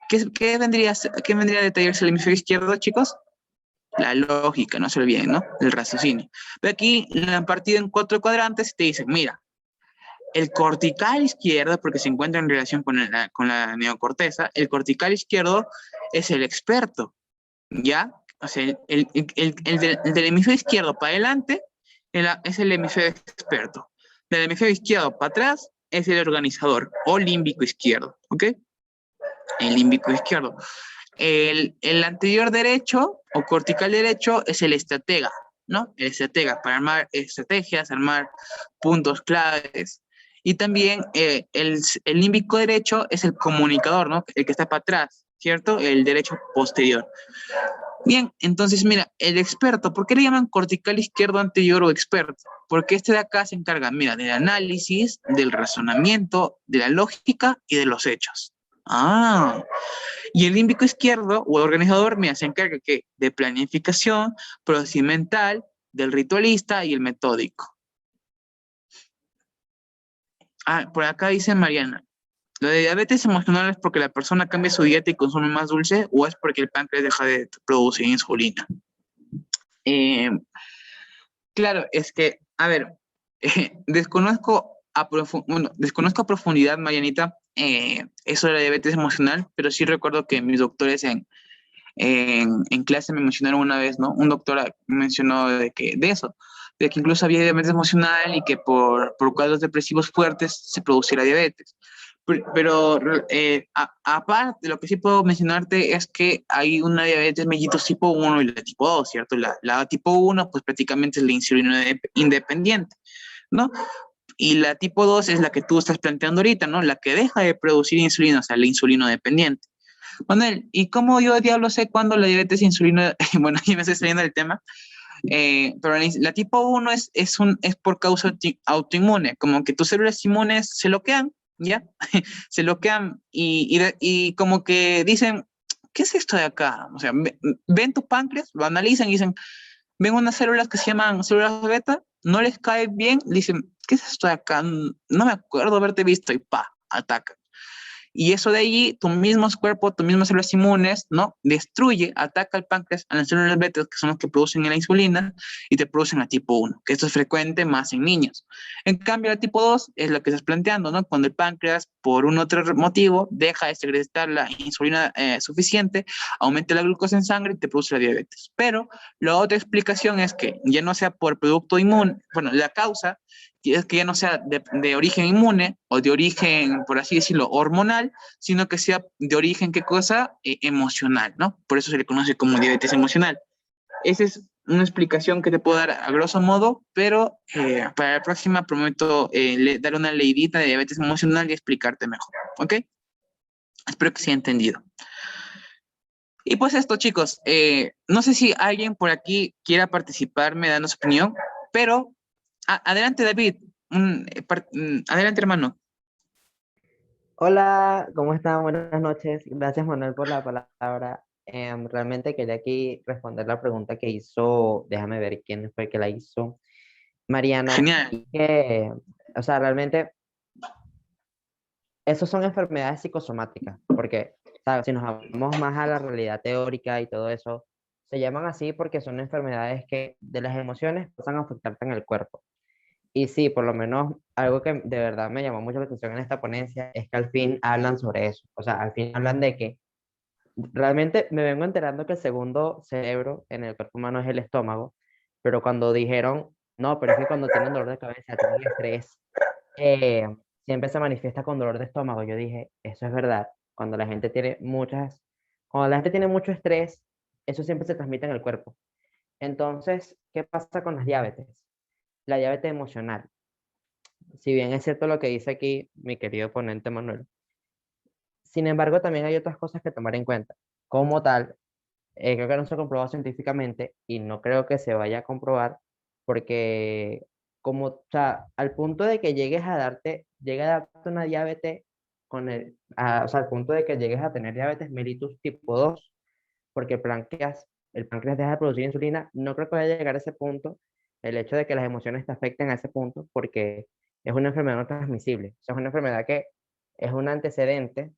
¿Qué vendría a detallarse el hemisferio izquierdo, chicos? La lógica, no se olviden, ¿no? El raciocinio. Pero aquí lo han partido en 4 cuadrantes y te dicen, mira, el cortical izquierdo, porque se encuentra en relación con la neocorteza, el cortical izquierdo es el experto, ¿ya? O sea, el del hemisferio izquierdo para adelante es el hemisferio experto. Del hemisferio izquierdo para atrás es el organizador o límbico izquierdo, ¿ok? El límbico izquierdo. El anterior derecho o cortical derecho es el estratega, ¿no? El estratega para armar estrategias, armar puntos claves. Y también el límbico derecho es el comunicador, ¿no? El que está para atrás, ¿cierto? El derecho posterior. Bien, entonces mira, el experto, ¿por qué le llaman cortical izquierdo anterior o experto? Porque este de acá se encarga, mira, del análisis, del razonamiento, de la lógica y de los hechos. Ah, y el límbico izquierdo o organizador, mira, se encarga que de planificación, procedimental, del ritualista y el metódico. Ah, por acá dice Mariana, ¿lo de diabetes emocional es porque la persona cambia su dieta y consume más dulce o es porque el páncreas deja de producir insulina? Eh, claro, es que, a ver, desconozco a profundidad, Marianita, eso de la diabetes emocional, pero sí recuerdo que mis doctores en clase me mencionaron una vez, ¿no? Un doctor mencionó de que incluso había diabetes emocional y que por cuadros depresivos fuertes se produciera diabetes. Pero aparte, lo que sí puedo mencionarte es que hay una diabetes mellitus tipo 1 y la tipo 2, ¿cierto? La tipo 1, pues prácticamente es la insulina independiente, ¿no? Y la tipo 2 es la que tú estás planteando ahorita, ¿no? La que deja de producir insulina, o sea, la insulino dependiente. Manuel, ¿y cómo yo diablo sé cuándo la diabetes insulina? Bueno, ya me estoy saliendo del tema, pero la tipo 1 es por causa autoinmune, como que tus células inmunes se bloquean, ¿ya? Se bloquean y como que dicen, ¿qué es esto de acá? O sea, ven tu páncreas, lo analizan y dicen, ven unas células que se llaman células beta, no les cae bien, dicen, ¿qué es esto de acá? No me acuerdo haberte visto y pa, atacan. Y eso de allí, tu mismo cuerpo, tus mismas células inmunes, ¿no? Destruye, ataca al páncreas, a las células beta, que son las que producen la insulina, y te producen la tipo 1, que esto es frecuente más en niños. En cambio, la tipo 2 es lo que estás planteando, ¿no? Cuando el páncreas, por un otro motivo, deja de secretar la insulina suficiente, aumenta la glucosa en sangre y te produce la diabetes. Pero la otra explicación es que ya no sea por producto inmune, bueno, la causa es que ya no sea de origen inmune o de origen, por así decirlo, hormonal, sino que sea de origen, ¿qué cosa? Emocional, ¿no? Por eso se le conoce como diabetes emocional. Esa es una explicación que te puedo dar a grosso modo, pero para la próxima prometo dar una leidita de diabetes emocional y explicarte mejor, ¿ok? Espero que sea entendido. Y pues esto, chicos, no sé si alguien por aquí quiera participarme dando su opinión, pero adelante, David. Adelante, hermano. Hola, ¿cómo están? Buenas noches. Gracias, Manuel, por la palabra. Realmente quería aquí responder la pregunta que hizo, déjame ver quién fue que la hizo, Mariana, Genial. y que, o sea, realmente esos son enfermedades psicosomáticas, porque, ¿sabes? Si nos vamos más a la realidad teórica y todo eso, se llaman así porque son enfermedades que de las emociones pasan a afectarte en el cuerpo. Y sí, por lo menos algo que de verdad me llamó mucho la atención en esta ponencia es que al fin hablan sobre eso. O sea, al fin hablan de que realmente me vengo enterando que el segundo cerebro en el cuerpo humano es el estómago, pero cuando dijeron, no, pero es que cuando tienen dolor de cabeza, tienen estrés, eh, siempre se manifiesta con dolor de estómago. Yo dije, eso es verdad. Cuando la gente tiene cuando la gente tiene mucho estrés, eso siempre se transmite en el cuerpo. Entonces, ¿qué pasa con las diabetes? La diabetes emocional. Si bien es cierto lo que dice aquí mi querido ponente Manuel, sin embargo, también hay otras cosas que tomar en cuenta. Como tal, creo que no se ha comprobado científicamente y no creo que se vaya a comprobar porque o sea, al punto de que llegue a darte una diabetes o sea, al punto de que llegues a tener diabetes mellitus tipo 2 porque el páncreas deja de producir insulina, no creo que vaya a llegar a ese punto, el hecho de que las emociones te afecten a ese punto, porque es una enfermedad no transmisible, o sea, es una enfermedad que es un antecedente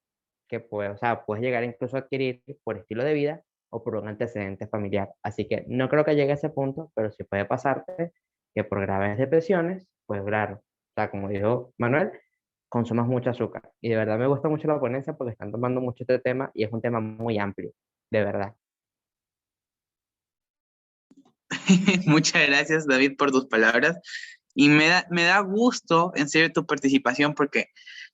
que puede, o sea, puedes llegar incluso a adquirir por estilo de vida o por un antecedente familiar. Así que no creo que llegue a ese punto, pero sí puede pasarte que por graves depresiones, pues claro, o sea, como dijo Manuel, consumas mucho azúcar. Y de verdad me gusta mucho la ponencia porque están tomando mucho este tema y es un tema muy amplio, de verdad. Muchas gracias, David, por tus palabras. Y me da gusto, en serio, tu participación, porque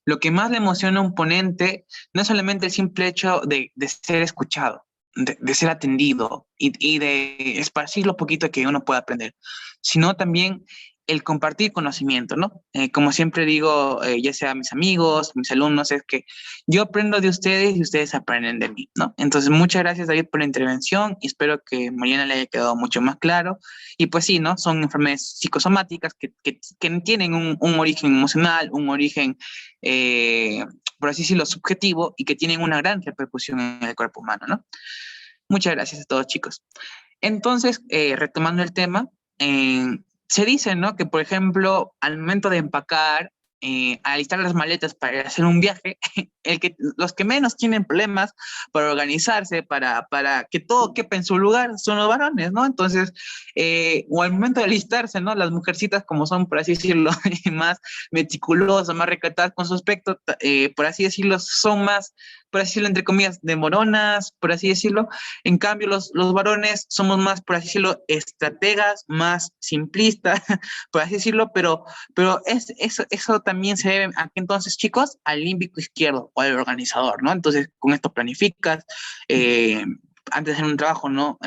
lo que más le emociona a un ponente no es solamente el simple hecho de ser escuchado, de ser atendido y de esparcir lo poquito que uno pueda aprender, sino también el compartir conocimiento, ¿no? Como siempre digo, ya sea a mis amigos, mis alumnos, es que yo aprendo de ustedes y ustedes aprenden de mí, ¿no? Entonces, muchas gracias, David, por la intervención y espero que mañana le haya quedado mucho más claro. Y pues sí, ¿no? Son enfermedades psicosomáticas que tienen un origen emocional, un origen, eh, por así decirlo, subjetivo y que tienen una gran repercusión en el cuerpo humano, ¿no? Muchas gracias a todos, chicos. Entonces, retomando el tema, se dice, ¿no? Que, por ejemplo, al momento de empacar, alistar las maletas para hacer un viaje, los que menos tienen problemas para organizarse, para que todo quepa en su lugar, son los varones, ¿no? Entonces, o al momento de alistarse, ¿no? Las mujercitas, como son, por así decirlo, más meticulosas, más recatadas con su aspecto, por así decirlo, son más, por así decirlo, entre comillas, demoronas, por así decirlo. En cambio, los varones somos más, por así decirlo, estrategas, más simplistas, por así decirlo, pero eso también se debe a que entonces, chicos, al límbico izquierdo o al organizador, ¿no? Entonces, con esto planificas, antes de hacer un trabajo, ¿no?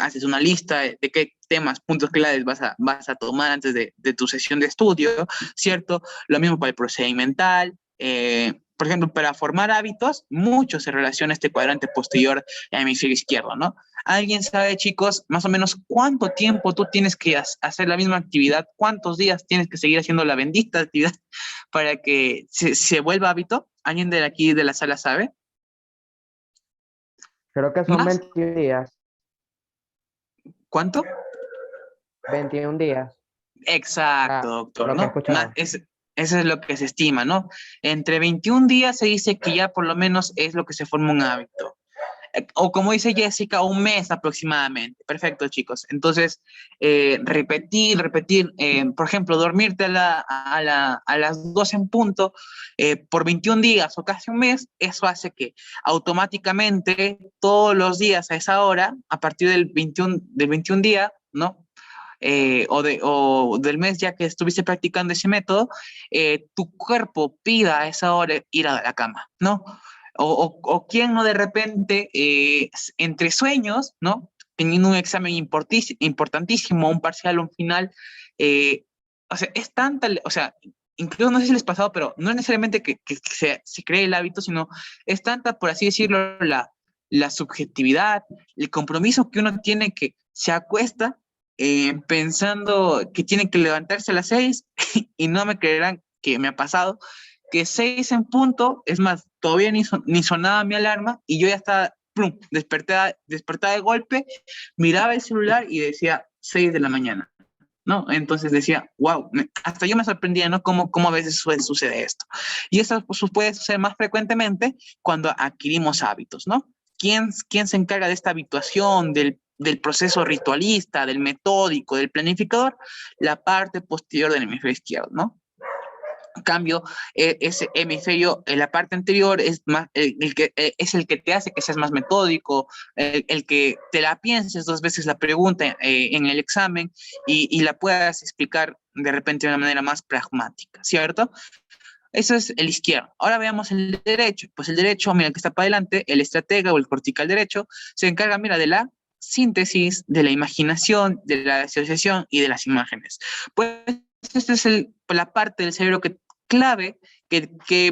Haces una lista de qué temas, puntos claves vas a tomar antes de tu sesión de estudio, ¿cierto? Lo mismo para el procedimental. Por ejemplo, para formar hábitos, mucho se relaciona este cuadrante posterior al hemisferio izquierdo, ¿no? ¿Alguien sabe, chicos, más o menos cuánto tiempo tú tienes que hacer la misma actividad? ¿Cuántos días tienes que seguir haciendo la bendita actividad para que se vuelva hábito? ¿Alguien de aquí de la sala sabe? Creo que son ¿Más? 21 días, ¿Cuánto? 21 días, Exacto, ah, doctor, lo que he ¿no? escuchado. Eso es lo que se estima, ¿no? Entre 21 días se dice que ya por lo menos es lo que se forma un hábito. O como dice Jessica, un mes aproximadamente. Perfecto, chicos. Entonces, repetir, por ejemplo, dormirte a las 12 en punto por 21 días o casi un mes, eso hace que automáticamente todos los días a esa hora, a partir del 21 día, ¿no? O del mes ya que estuviste practicando ese método, tu cuerpo pida a esa hora ir a la cama, ¿no? O quién no de repente, entre sueños, ¿no? Teniendo un examen importantísimo, un parcial, un final, eh, o sea, es tanta, o sea, incluso no sé si les ha pasado, pero no es necesariamente que se cree el hábito, sino es tanta, por así decirlo, la subjetividad, el compromiso que uno tiene que se acuesta pensando que tiene que levantarse a las 6 y no me creerán que me ha pasado, que 6 en punto, es más, todavía ni sonaba mi alarma y yo ya estaba ¡prum! Despertaba de golpe, miraba el celular y decía 6 de la mañana, ¿no? Entonces decía, wow, hasta yo me sorprendía, ¿no? Cómo a veces sucede esto. Y eso pues, puede suceder más frecuentemente cuando adquirimos hábitos, ¿no? ¿Quién se encarga de esta habituación, del proceso ritualista, del metódico, del planificador? La parte posterior del hemisferio izquierdo, ¿no? En cambio, ese hemisferio, en la parte anterior, es, más, es el que te hace que seas más metódico, el que te la pienses 2 veces la pregunta en el examen y la puedas explicar de repente de una manera más pragmática, ¿cierto? Eso es el izquierdo. Ahora veamos el derecho. Pues el derecho, mira, el que está para adelante, el estratega o el cortical derecho, se encarga, mira, de la síntesis, de la imaginación, de la asociación y de las imágenes. Pues esta es la parte del cerebro clave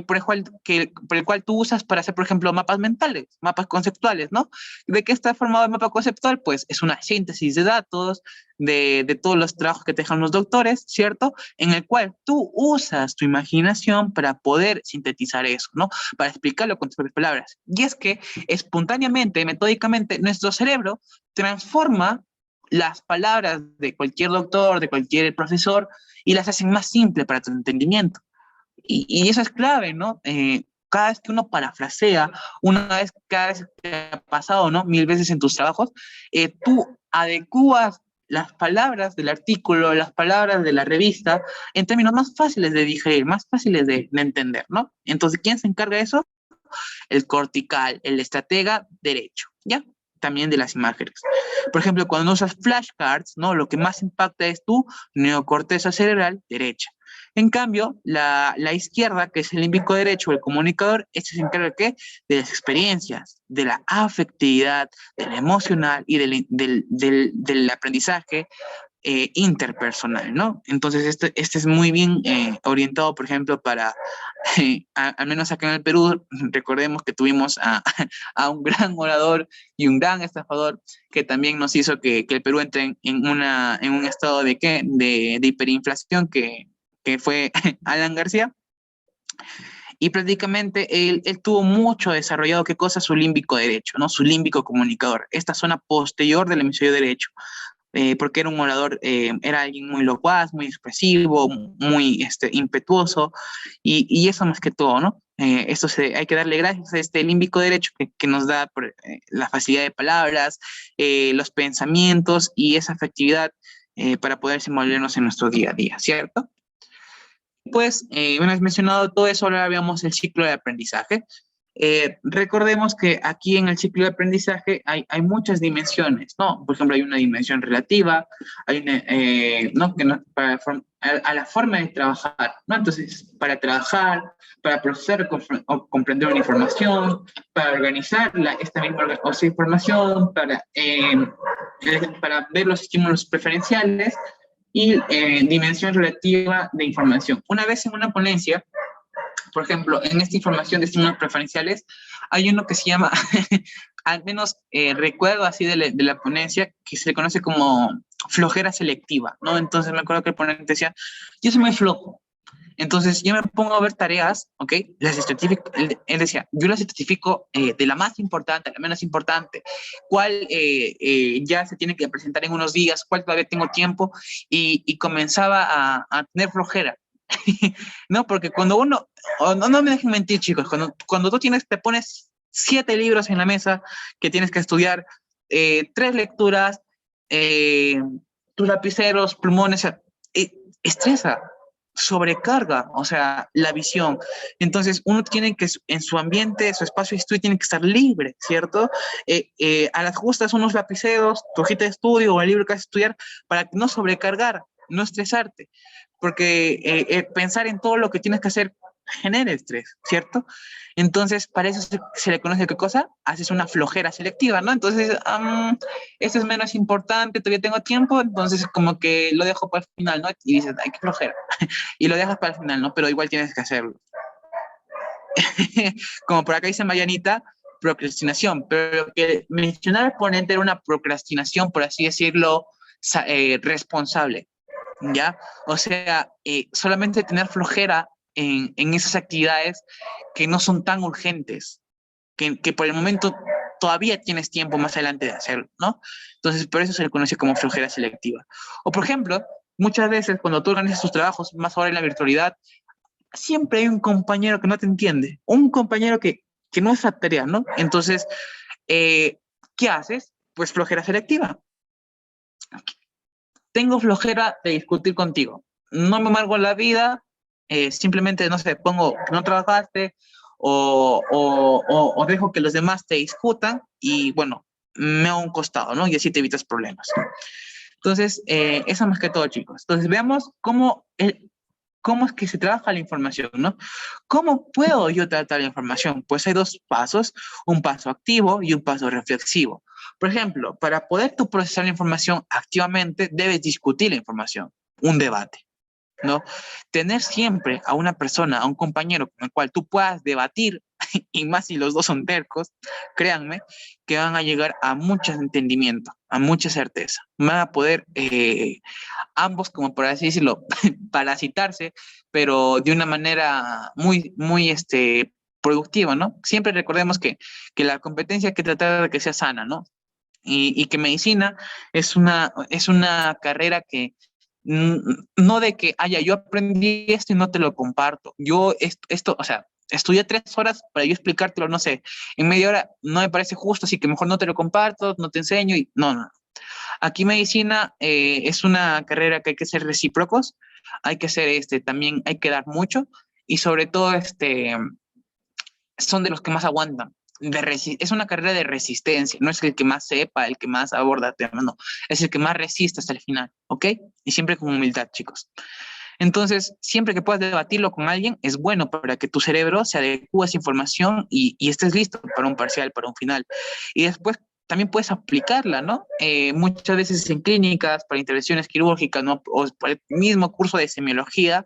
por el cual tú usas para hacer, por ejemplo, mapas mentales, mapas conceptuales, ¿no? ¿De qué está formado el mapa conceptual? Pues es una síntesis de datos, de todos los trabajos que te dejan los doctores, ¿cierto? En el cual tú usas tu imaginación para poder sintetizar eso, ¿no? Para explicarlo con tus propias palabras. Y es que espontáneamente, metódicamente, nuestro cerebro transforma las palabras de cualquier doctor, de cualquier profesor, y las hacen más simples para tu entendimiento. Y eso es clave, ¿no? Cada vez que uno parafrasea, cada vez que ha pasado, ¿no? 1000 veces en tus trabajos, tú adecuas las palabras del artículo, las palabras de la revista, en términos más fáciles de digerir, más fáciles de entender, ¿no? Entonces, ¿quién se encarga de eso? El cortical, el estratega derecho, ¿ya? También de las imágenes. Por ejemplo, cuando usas flashcards, ¿no? Lo que más impacta es tu neocorteza cerebral derecha. En cambio, la izquierda, que es el límbico derecho, el comunicador, este se encarga ¿de qué? De las experiencias, de la afectividad, de la emocional y del aprendizaje interpersonal, ¿no? Entonces, este es muy bien orientado, por ejemplo, para, al menos acá en el Perú, recordemos que tuvimos a un gran orador y un gran estafador que también nos hizo que el Perú entre en un estado de, ¿qué? De hiperinflación que fue Alan García. Y prácticamente él tuvo mucho desarrollado, ¿qué cosa? Su límbico derecho, ¿no? Su límbico comunicador, esta zona posterior del hemisferio derecho. Porque era un orador, era alguien muy locuaz, muy expresivo, muy impetuoso, y eso más que todo, ¿no? Hay que darle gracias a este límbico derecho que nos da la facilidad de palabras, los pensamientos y esa afectividad para poder desenvolvernos en nuestro día a día, ¿cierto? Pues, una vez mencionado todo eso, ahora veamos el ciclo de aprendizaje. Recordemos que aquí en el ciclo de aprendizaje hay muchas dimensiones, ¿no? Por ejemplo, hay una dimensión relativa, hay una, ¿no? A la forma de trabajar, ¿no? Entonces, para trabajar, para procesar o comprender una información, para organizar esta misma información, para ver los estímulos preferenciales y dimensión relativa de información. Una vez en una ponencia, por ejemplo, en esta información de estímulos preferenciales, hay uno que se llama, al menos recuerdo así de la ponencia, que se le conoce como flojera selectiva, ¿no? Entonces me acuerdo que el ponente decía, yo soy muy flojo, entonces yo me pongo a ver tareas, ¿ok? Las estratifico, él decía, yo las estratifico de la más importante a la menos importante, cuál ya se tiene que presentar en unos días, cuál todavía tengo tiempo, y comenzaba a tener flojera. No, porque cuando uno, no me dejen mentir, chicos, cuando tú te pones 7 libros en la mesa que tienes que estudiar, 3 lecturas, tus lapiceros, plumones, estresa, sobrecarga, o sea, la visión. Entonces, uno tiene que, en su ambiente, su espacio de estudio, tiene que estar libre, ¿cierto? A las justas, unos lapiceros, tu hojita de estudio o el libro que vas a estudiar, para no sobrecargar, no estresarte, porque pensar en todo lo que tienes que hacer genera estrés, ¿cierto? Entonces, para eso se le conoce qué cosa, haces una flojera selectiva, ¿no? Entonces, esto es menos importante, todavía tengo tiempo, entonces como que lo dejo para el final, ¿no? Y dices, ay, qué flojera, y lo dejas para el final, ¿no? Pero igual tienes que hacerlo. Como por acá dice Mayanita, procrastinación, pero lo que mencionaba el ponente era una procrastinación, por así decirlo, responsable, ¿ya? O sea, solamente tener flojera en esas actividades que no son tan urgentes, que por el momento todavía tienes tiempo más adelante de hacerlo, ¿no? Entonces, por eso se le conoce como flojera selectiva. O, por ejemplo, muchas veces cuando tú organizas tus trabajos, más ahora en la virtualidad, siempre hay un compañero que no te entiende, un compañero que no es la tarea, ¿no? Entonces, ¿qué haces? Pues flojera selectiva. Tengo flojera de discutir contigo. No me amargo la vida, simplemente, no sé, pongo que no trabajaste o dejo que los demás te discutan y, bueno, me hago un costado, ¿no? Y así te evitas problemas. Entonces, eso más que todo, chicos. Entonces, veamos cómo es que se trabaja la información, ¿no? ¿Cómo puedo yo tratar la información? Pues hay dos pasos, un paso activo y un paso reflexivo. Por ejemplo, para poder tú procesar la información activamente, debes discutir la información, un debate, ¿no? Tener siempre a una persona, a un compañero con el cual tú puedas debatir, y más si los dos son tercos, créanme, que van a llegar a mucho entendimiento, a mucha certeza. Van a poder ambos, como por así decirlo, parasitarse, pero de una manera muy productiva, ¿no? Siempre recordemos que la competencia hay que tratar de que sea sana, ¿no? Y que medicina es una carrera que no de que, yo aprendí esto y no te lo comparto. Yo esto, o sea, estudié 3 horas para yo explicártelo, no sé, en media hora no me parece justo, así que mejor no te lo comparto, no te enseño y no. Aquí medicina es una carrera que hay que ser recíprocos, hay que ser también hay que dar mucho y sobre todo son de los que más aguantan. Es una carrera de resistencia, no es el que más sepa, el que más aborda temas, no, es el que más resiste hasta el final, ¿ok? Y siempre con humildad, chicos. Entonces, siempre que puedas debatirlo con alguien, es bueno para que tu cerebro se adecue a esa información y estés listo para un parcial, para un final. Y después también puedes aplicarla, ¿no? Muchas veces en clínicas, para intervenciones quirúrgicas, ¿no? O para el mismo curso de semiología,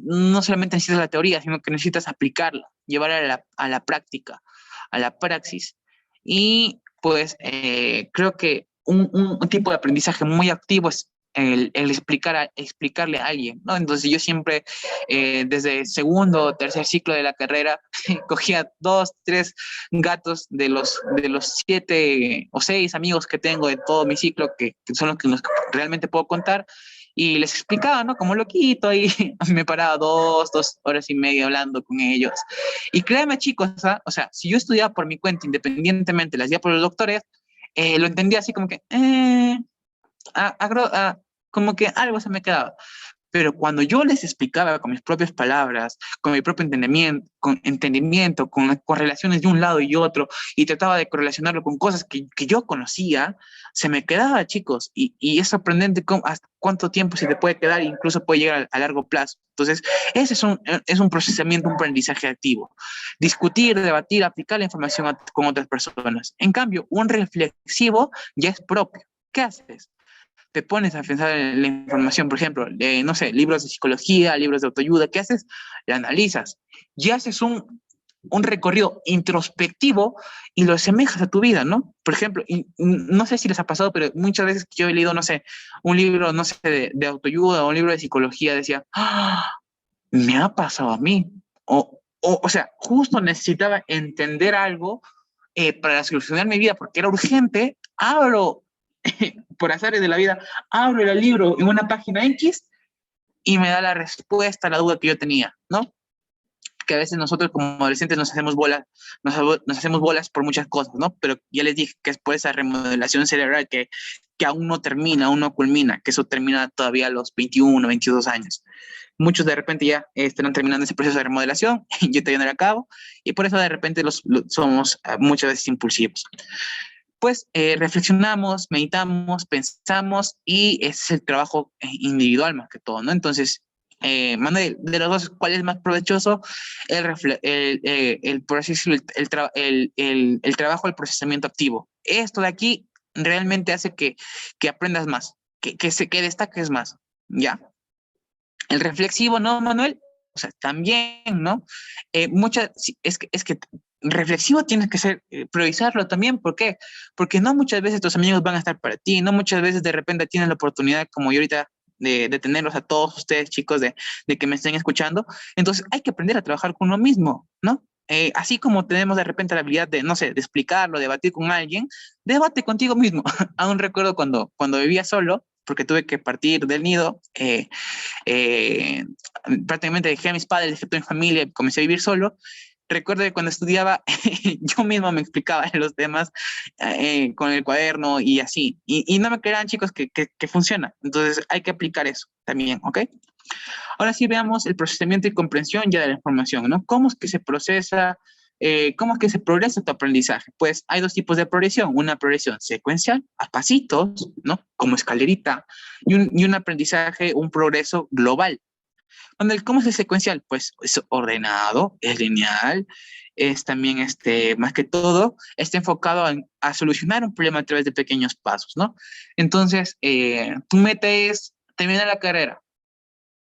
no solamente necesitas la teoría, sino que necesitas aplicarla, llevarla a la práctica, a la praxis. Y pues creo que un tipo de aprendizaje muy activo es el explicarle a alguien, ¿no? Entonces yo siempre, desde segundo o tercer ciclo de la carrera, cogía 2, 3 gatos de los 7 o 6 amigos que tengo de todo mi ciclo, que son los que realmente puedo contar, y les explicaba, ¿no? Como loquito, ahí me paraba 2 horas y media hablando con ellos. Y créanme, chicos, o sea, si yo estudiaba por mi cuenta, independientemente, las hacía por los doctores, lo entendía así como que, como que algo se me quedaba. Pero cuando yo les explicaba con mis propias palabras, con mi propio entendimiento, con las correlaciones de un lado y otro, y trataba de correlacionarlo con cosas que yo conocía, se me quedaba, chicos. Y es sorprendente hasta cuánto tiempo se te puede quedar, incluso puede llegar a largo plazo. Entonces, ese es un procesamiento, un aprendizaje activo. Discutir, debatir, aplicar la información con otras personas. En cambio, un reflexivo ya es propio. ¿Qué haces? Te pones a pensar en la información, por ejemplo, no sé, libros de psicología, libros de autoayuda, ¿qué haces? La analizas y haces un recorrido introspectivo y lo asemejas a tu vida, ¿no? Por ejemplo, no sé si les ha pasado, pero muchas veces que yo he leído, no sé, un libro, no sé, de autoayuda o un libro de psicología, decía, me ha pasado a mí. O sea, justo necesitaba entender algo para solucionar mi vida porque era urgente, abro por azares de la vida, abro el libro en una página X y me da la respuesta a la duda que yo tenía, ¿no? Que a veces nosotros como adolescentes nos hacemos bolas por muchas cosas, ¿no? Pero ya les dije que es por esa remodelación cerebral que aún no termina, aún no culmina, que eso termina todavía a los 21, 22 años. Muchos de repente ya estarán terminando ese proceso de remodelación, yo todavía no lo acabo, y por eso de repente somos muchas veces impulsivos. Pues reflexionamos, meditamos, pensamos y ese es el trabajo individual más que todo, ¿no? Entonces, Manuel, de los dos, ¿cuál es más provechoso? Por así decirlo, el trabajo del procesamiento activo. Esto de aquí realmente hace que aprendas más, que destaques más, ¿ya? El reflexivo, ¿no, Manuel? O sea, también, ¿no? Es que reflexivo tienes que ser, priorizarlo también. ¿Por qué? Porque no muchas veces tus amigos van a estar para ti, no muchas veces de repente tienes la oportunidad, como yo ahorita, de tenerlos a todos ustedes, chicos, de que me estén escuchando. Entonces, hay que aprender a trabajar con uno mismo, ¿no? así como tenemos de repente la habilidad de, no sé, de explicarlo, debatir con alguien, debate contigo mismo. Aún recuerdo cuando vivía solo, porque tuve que partir del nido, eh, prácticamente dejé a mis padres, dejé a toda mi familia, y comencé a vivir solo. Recuerdo que cuando estudiaba, yo mismo me explicaba los temas con el cuaderno y así. Y no me crean, chicos, que funciona. Entonces hay que aplicar eso también, ¿ok? Ahora sí veamos el procesamiento y comprensión ya de la información, ¿no? ¿Cómo es que se procesa, cómo es que se progresa tu aprendizaje? Pues hay dos tipos de progresión, una progresión secuencial, a pasitos, ¿no? Como escalerita, y un aprendizaje, un progreso global. Donde ¿cómo es el secuencial? Pues es ordenado, es lineal, es también, más que todo, está enfocado a solucionar un problema a través de pequeños pasos, ¿no? Entonces, tu meta es terminar la carrera.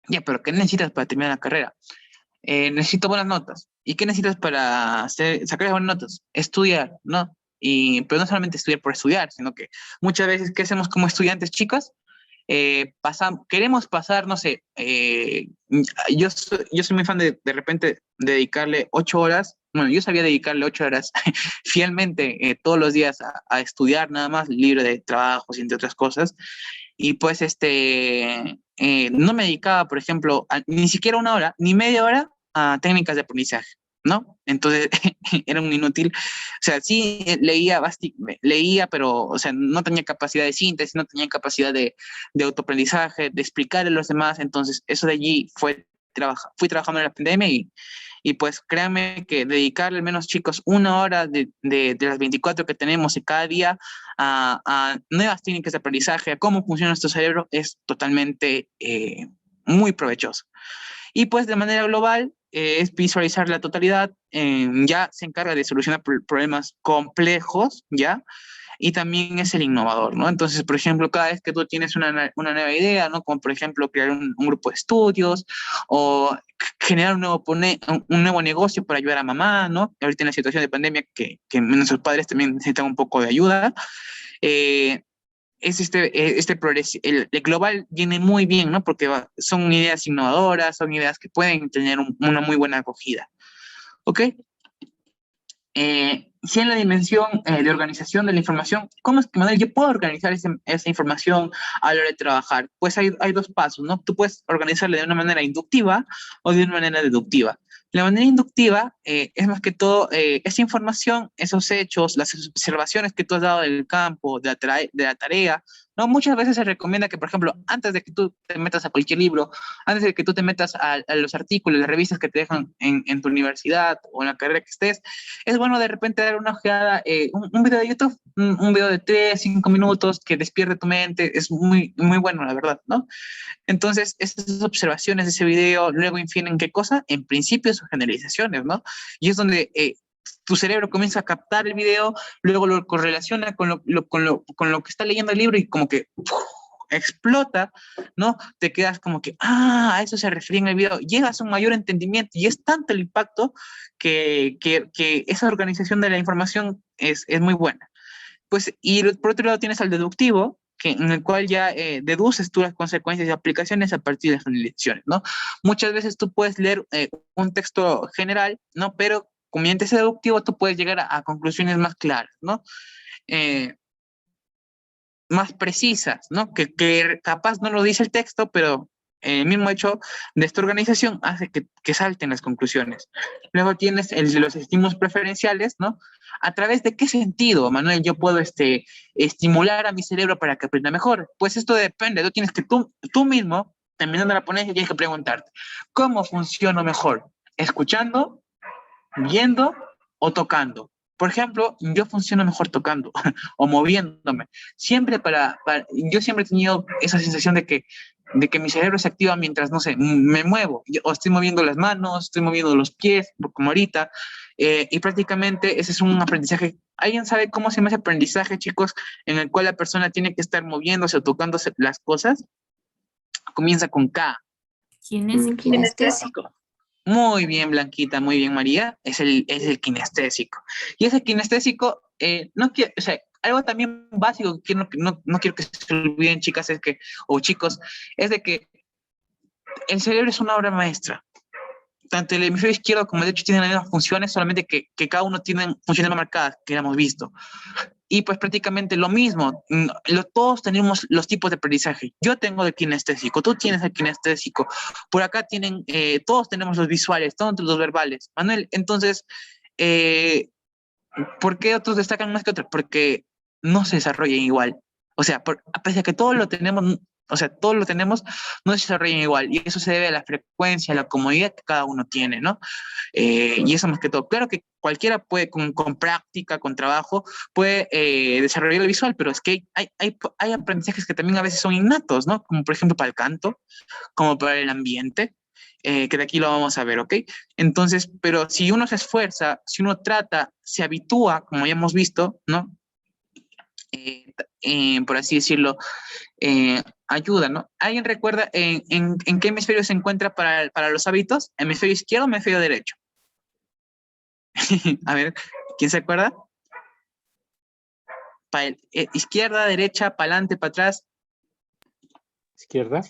Ya, pero ¿qué necesitas para terminar la carrera? Necesito buenas notas. ¿Y qué necesitas para sacar buenas notas? Estudiar, ¿no? Pero no solamente estudiar por estudiar, sino que muchas veces, ¿qué hacemos como estudiantes, chicas? Queremos pasar, no sé, yo soy muy fan de repente dedicarle 8 horas, bueno, yo sabía dedicarle 8 horas fielmente todos los días a estudiar nada más, libre de trabajos y entre otras cosas, y pues no me dedicaba, por ejemplo, ni siquiera una hora, ni media hora a técnicas de aprendizaje, ¿no? Entonces era un inútil. O sea, sí leía, pero, o sea, no tenía capacidad de síntesis, no tenía capacidad de autoaprendizaje, de explicarle a los demás. Entonces, eso de allí fui trabajando en la pandemia y pues créanme que dedicarle al menos, chicos, una hora de las 24 que tenemos y cada día a nuevas técnicas de aprendizaje, a cómo funciona nuestro cerebro, es totalmente muy provechoso. Y pues de manera global es visualizar la totalidad, ya se encarga de solucionar problemas complejos, ¿ya? Y también es el innovador, ¿no? Entonces, por ejemplo, cada vez que tú tienes una nueva idea, ¿no? Como por ejemplo crear un grupo de estudios o generar un nuevo negocio para ayudar a mamá, ¿no? Ahorita en la situación de pandemia que nuestros padres también necesitan un poco de ayuda. Eh, es el global viene muy bien, ¿no? Porque son ideas innovadoras, son ideas que pueden tener una muy buena acogida, ¿ok? Si en la dimensión de organización de la información, ¿cómo es que, Manuel, yo puedo organizar esa información a la hora de trabajar? Pues hay dos pasos, ¿no? Tú puedes organizarla de una manera inductiva o de una manera deductiva. La manera inductiva es más que todo esa información, esos hechos, las observaciones que tú has dado del campo, de la tarea, ¿no? Muchas veces se recomienda que, por ejemplo, antes de que tú te metas a cualquier libro, antes de que tú te metas a los artículos, las revistas que te dejan en tu universidad o en la carrera que estés, es bueno de repente dar una ojeada, un video de YouTube, un video de 3, 5 minutos que despierte tu mente, es muy, muy bueno, la verdad, ¿no? Entonces, esas observaciones de ese video luego infieren ¿qué cosa? En principios o generalizaciones, ¿no? Y es donde tu cerebro comienza a captar el video, luego lo correlaciona con lo que está leyendo el libro y como que explota, ¿no? Te quedas como que, a eso se refería en el video, llegas a un mayor entendimiento y es tanto el impacto que esa organización de la información es muy buena. Pues, y por otro lado tienes al deductivo, en el cual ya deduces tú las consecuencias y aplicaciones a partir de las lecciones, ¿no? Muchas veces tú puedes leer un texto general, ¿no? Pero mediante ese deductivo tú puedes llegar a conclusiones más claras, ¿no? Más precisas, ¿no? Que capaz no lo dice el texto, pero el mismo hecho de esta organización hace que salten las conclusiones. Luego tienes el de los estímulos preferenciales, ¿no? ¿A través de qué sentido, Manuel, yo puedo estimular a mi cerebro para que aprenda mejor? Pues esto depende, tú tienes que tú mismo, terminando la ponencia, tienes que preguntarte, ¿cómo funciono mejor? ¿Escuchando, viendo o tocando? Por ejemplo, yo funciono mejor tocando o moviéndome. Yo siempre he tenido esa sensación de que mi cerebro se activa mientras, no sé, me muevo, o estoy moviendo las manos, estoy moviendo los pies, como ahorita, y prácticamente ese es un aprendizaje. ¿Alguien sabe cómo se llama ese aprendizaje, chicos, en el cual la persona tiene que estar moviéndose o tocándose las cosas? Comienza con K. Kinestésico. Muy bien, Blanquita, muy bien, María. Es el kinestésico. Y ese kinestésico, no quiero, o sea, algo también básico que no quiero que se olviden, chicas, o chicos, es de que el cerebro es una obra maestra. tanto el hemisferio izquierdo como el derecho tienen las mismas funciones, solamente que cada uno tiene funciones más marcadas, que ya hemos visto. Y pues prácticamente lo mismo, todos tenemos los tipos de aprendizaje. Yo tengo el kinestésico, tú tienes el kinestésico, por acá tienen, todos tenemos los visuales, todos los verbales. Manuel, entonces, ¿por qué otros destacan más que otros? Porque no se desarrollan igual. O sea, a pesar de que todos lo tenemos, o sea, todos lo tenemos, no se desarrollan igual. Y eso se debe a la frecuencia, a la comodidad que cada uno tiene, ¿no? Y eso más que todo. Claro que cualquiera puede, con práctica, con trabajo, puede desarrollar el visual, pero es que hay aprendizajes que también a veces son innatos, ¿no? Como por ejemplo para el canto, como para el ambiente, que de aquí lo vamos a ver, ¿ok? Entonces, pero si uno se esfuerza, si uno trata, se habitúa, como ya hemos visto, ¿no? Por así decirlo, ayuda, ¿no? ¿Alguien recuerda en qué hemisferio se encuentra para los hábitos? ¿Hemisferio izquierdo o hemisferio derecho? A ver, ¿quién se acuerda? Izquierda, derecha, para adelante, para atrás. Izquierda.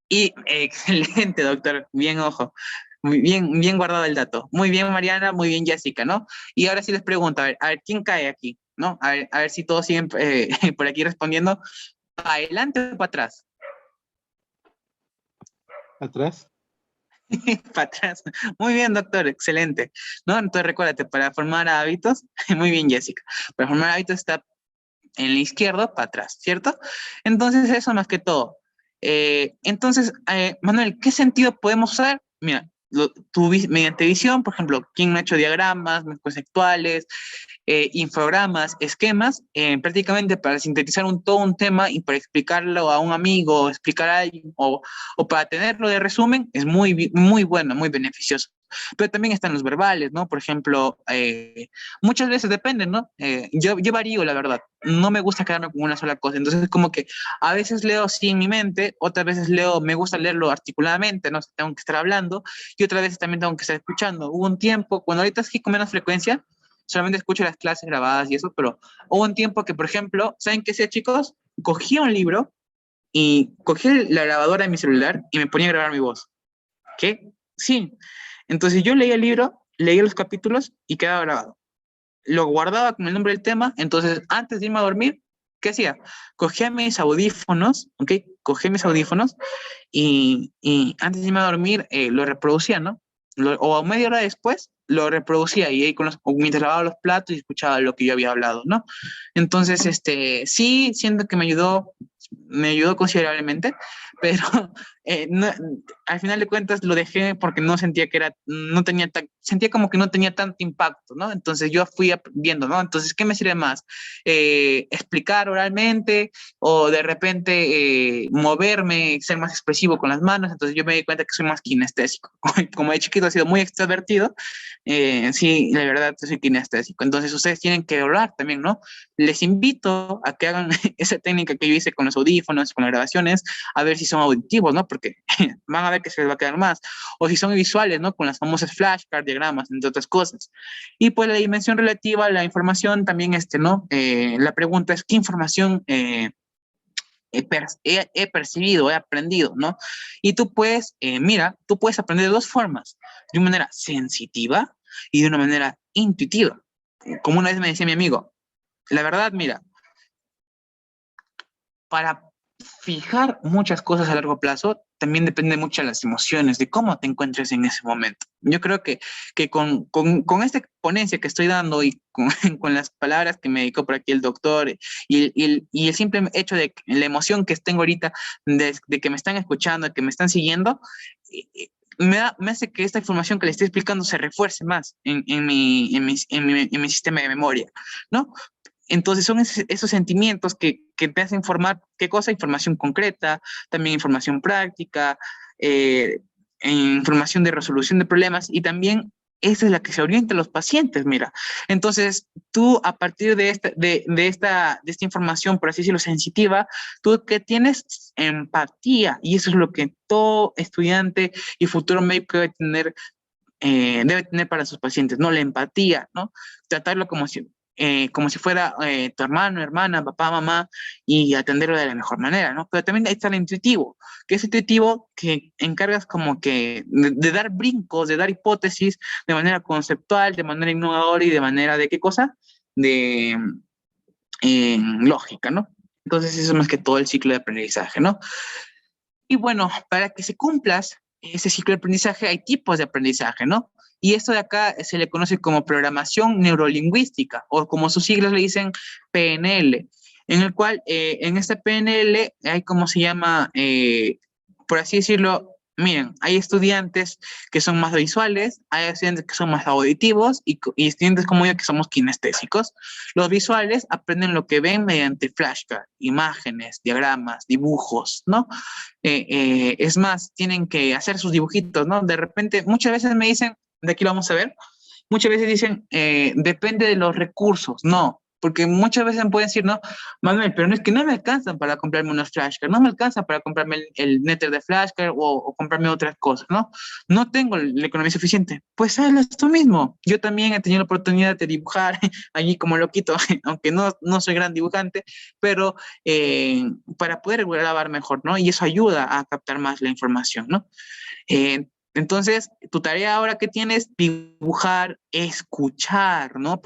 Y excelente, doctor. Bien, ojo. Muy bien, bien guardado el dato. Muy bien, Mariana, muy bien, Jessica, ¿no? Y ahora sí les pregunto, a ver, ¿quién cae aquí? ¿No? A ver si todos siguen por aquí respondiendo. ¿Para adelante o para atrás? Atrás. Para atrás. Muy bien, doctor, excelente. ¿No? Entonces recuérdate, para formar hábitos, muy bien, Jessica. Para formar hábitos está en el izquierdo, para atrás, ¿cierto? Entonces, eso más que todo. Entonces, Manuel, ¿qué sentido podemos usar? Mira, mediante visión, por ejemplo, ¿quién no ha hecho diagramas, conceptuales, infogramas, esquemas, prácticamente para sintetizar todo un tema y para explicarlo a un amigo, explicar a alguien, o para tenerlo de resumen, es muy bueno, muy beneficioso. Pero también están los verbales, ¿no? Por ejemplo, muchas veces depende, ¿no? Yo varío, la verdad. No me gusta quedarme con una sola cosa. Entonces, como que a veces leo así en mi mente, otras veces me gusta leerlo articuladamente, ¿no? Tengo que estar hablando, y otras veces también tengo que estar escuchando. Hubo un tiempo, cuando ahorita es que con menos frecuencia, solamente escucho las clases grabadas y eso, pero hubo un tiempo que, por ejemplo, ¿saben qué hacía, chicos? Cogía un libro y cogía la grabadora de mi celular y me ponía a grabar mi voz. ¿Qué? Sí. Entonces yo leía el libro, leía los capítulos y quedaba grabado. Lo guardaba con el nombre del tema, entonces antes de irme a dormir, ¿qué hacía? Cogía mis audífonos, ¿ok? Cogía mis audífonos y antes de irme a dormir lo reproducía, ¿no? O a media hora después lo reproducía y ahí mientras lavaba los platos y escuchaba lo que yo había hablado, ¿no? Entonces, sí, siento que me ayudó considerablemente, pero no, al final de cuentas lo dejé porque no sentía que sentía como que no tenía tanto impacto, ¿no? Entonces yo fui viendo, ¿no? Entonces, ¿qué me sirve más? ¿Explicar oralmente o de repente moverme, ser más expresivo con las manos? Entonces yo me di cuenta que soy más kinestésico. Como de chiquito he sido muy extrovertido, sí, la verdad soy kinestésico. Entonces ustedes tienen que hablar también, ¿no? Les invito a que hagan esa técnica que yo hice con los audífonos, con las grabaciones, a ver si son auditivos, ¿no? Porque van a ver que se les va a quedar más. O si son visuales, ¿no? Con las famosas flashcards, diagramas, entre otras cosas. Y pues la dimensión relativa a la información también, ¿no? La pregunta es, ¿qué información he percibido, he aprendido, ¿no? Y tú puedes, mira, tú puedes aprender de dos formas, de una manera sensitiva y de una manera intuitiva. Como una vez me decía mi amigo, la verdad, mira, para fijar muchas cosas a largo plazo, también depende mucho de las emociones, de cómo te encuentres en ese momento. Yo creo que con esta ponencia que estoy dando y con las palabras que me dedicó por aquí el doctor y el simple hecho de la emoción que tengo ahorita, de que me están escuchando, de que me están siguiendo, me hace que esta información que le estoy explicando se refuerce más en mi sistema de memoria, ¿no? Entonces son esos sentimientos que te hacen formar, ¿qué cosa? Información concreta, también información práctica, información de resolución de problemas y también esa es la que se orienta a los pacientes, mira. Entonces, tú a partir de esta información, por así decirlo, sensitiva, tú que tienes empatía y eso es lo que todo estudiante y futuro médico debe tener para sus pacientes, ¿no? La empatía, ¿no? Tratarlo como si como si fuera tu hermano, hermana, papá, mamá, y atenderlo de la mejor manera, ¿no? Pero también ahí está el intuitivo, que es intuitivo que encargas como que de dar brincos, de dar hipótesis de manera conceptual, de manera innovadora y de manera de qué cosa, de lógica, ¿no? Entonces eso es más que todo el ciclo de aprendizaje, ¿no? Y bueno, para que se cumplas ese ciclo de aprendizaje hay tipos de aprendizaje, ¿no? Y esto de acá se le conoce como programación neurolingüística, o como sus siglas le dicen, PNL, en el cual en esta PNL hay como se llama, por así decirlo, miren, hay estudiantes que son más visuales, hay estudiantes que son más auditivos y estudiantes como yo que somos kinestésicos. Los visuales aprenden lo que ven mediante flashcards, imágenes, diagramas, dibujos, ¿no? Es más, tienen que hacer sus dibujitos, ¿no? De repente, muchas veces me dicen, de aquí lo vamos a ver, muchas veces dicen, depende de los recursos, no, porque muchas veces me pueden decir, no, Manuel, pero no es que no me alcanzan para comprarme unos flashcards, no me alcanza para comprarme el netter de flashcards o comprarme otras cosas, ¿no? No tengo la economía suficiente. Pues hazlo tú mismo. Yo también he tenido la oportunidad de dibujar allí como loquito, aunque no soy gran dibujante, pero para poder grabar mejor, ¿no? Y eso ayuda a captar más la información, ¿no? Entonces, tu tarea ahora que tienes, dibujar, escuchar, ¿no?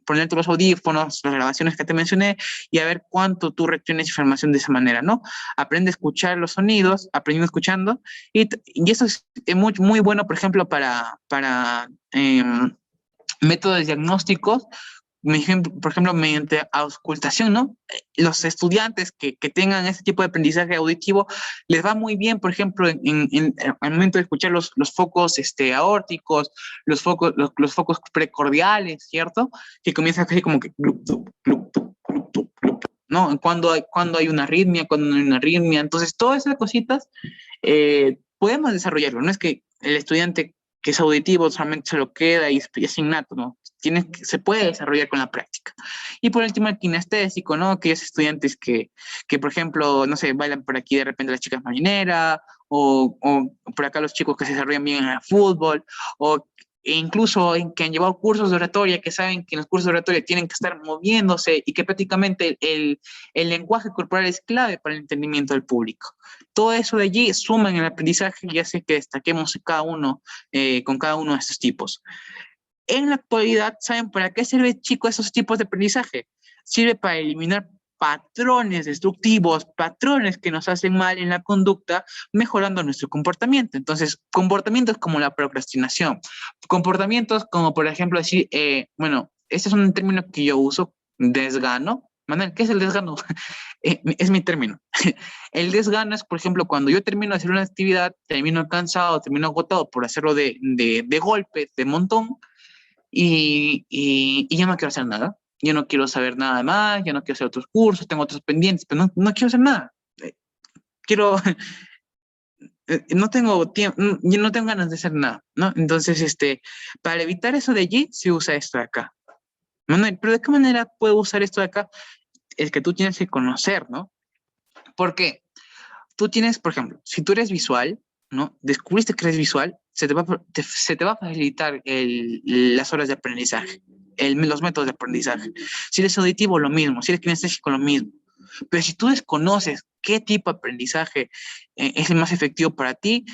Ponerte los audífonos, las grabaciones que te mencioné y a ver cuánto tú retienes información de esa manera, ¿no? Aprende a escuchar los sonidos, aprendiendo escuchando y eso es muy, muy bueno, por ejemplo, para métodos diagnósticos, por ejemplo, mediante auscultación, ¿no? Los estudiantes que tengan ese tipo de aprendizaje auditivo, les va muy bien, por ejemplo, al momento de escuchar los focos aórticos, los focos precordiales, ¿cierto? Que comienzan así como que, glup, glup, glup, glup, glup, glup, ¿no? Cuando hay una arritmia, cuando no hay una arritmia. Entonces, todas esas cositas podemos desarrollarlo. No es que el estudiante que es auditivo solamente se lo queda y es innato, ¿no? Se puede desarrollar con la práctica. Y por último, el kinestésico, ¿no? Aquellos estudiantes por ejemplo, no sé, bailan por aquí de repente las chicas marineras, o por acá los chicos que se desarrollan bien en el fútbol, e incluso que han llevado cursos de oratoria, que saben que en los cursos de oratoria tienen que estar moviéndose y que prácticamente el lenguaje corporal es clave para el entendimiento del público. Todo eso de allí suma en el aprendizaje y hace que destaquemos con cada uno de estos tipos. En la actualidad, ¿saben para qué sirve, chicos, esos tipos de aprendizaje? Sirve para eliminar patrones destructivos, patrones que nos hacen mal en la conducta, mejorando nuestro comportamiento. Entonces, comportamientos como la procrastinación, comportamientos como, por ejemplo, decir, bueno, este es un término que yo uso, desgano. Manuel, ¿qué es el desgano? Es mi término. El desgano es, por ejemplo, cuando yo termino de hacer una actividad, termino cansado, termino agotado por hacerlo de golpe, de montón, y ya no quiero hacer nada. Yo no quiero saber nada más, ya no quiero hacer otros cursos, tengo otros pendientes, pero no quiero hacer nada. Quiero, no tengo tiempo, yo no tengo ganas de hacer nada, ¿no? Entonces, para evitar eso de allí, se usa esto de acá. Manuel, pero ¿de qué manera puedo usar esto de acá? Es que tú tienes que conocer, ¿no? Porque tú tienes, por ejemplo, si tú eres visual, ¿no? Descubriste que eres visual, se te va a facilitar las horas de aprendizaje, los métodos de aprendizaje. Si eres auditivo, lo mismo. Si eres kinestésico, lo mismo. Pero si tú desconoces qué tipo de aprendizaje es el más efectivo para ti,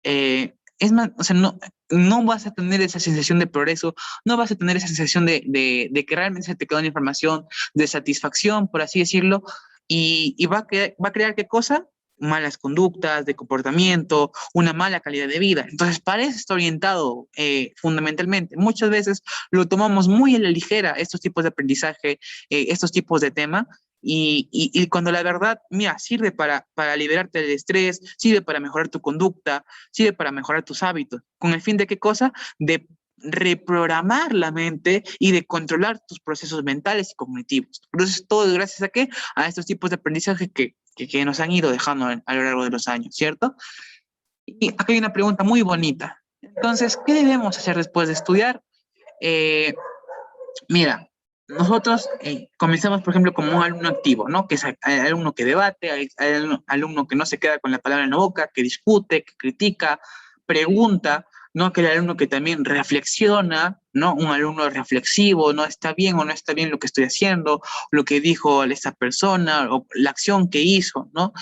es más, o sea, no vas a tener esa sensación de progreso, no vas a tener esa sensación de que realmente se te quedó la información, de satisfacción, por así decirlo, y va a crear qué cosa, malas conductas, de comportamiento, una mala calidad de vida. Entonces, para eso está orientado fundamentalmente. Muchas veces lo tomamos muy a la ligera, estos tipos de aprendizaje, estos tipos de tema, y cuando la verdad, mira, sirve para liberarte del estrés, sirve para mejorar tu conducta, sirve para mejorar tus hábitos. ¿Con el fin de qué cosa? De reprogramar la mente y de controlar tus procesos mentales y cognitivos. Entonces, todo gracias a qué? A estos tipos de aprendizaje que nos han ido dejando a lo largo de los años, ¿cierto? Y acá hay una pregunta muy bonita. Entonces, ¿qué debemos hacer después de estudiar? Mira, nosotros comenzamos, por ejemplo, como un alumno activo, ¿no? Que es el alumno que debate, alumno que no se queda con la palabra en la boca, que discute, que critica, pregunta, ¿no? Aquel alumno que también reflexiona, ¿no? Un alumno reflexivo, ¿no? Está bien o no está bien lo que estoy haciendo, lo que dijo esta persona, o la acción que hizo, ¿no?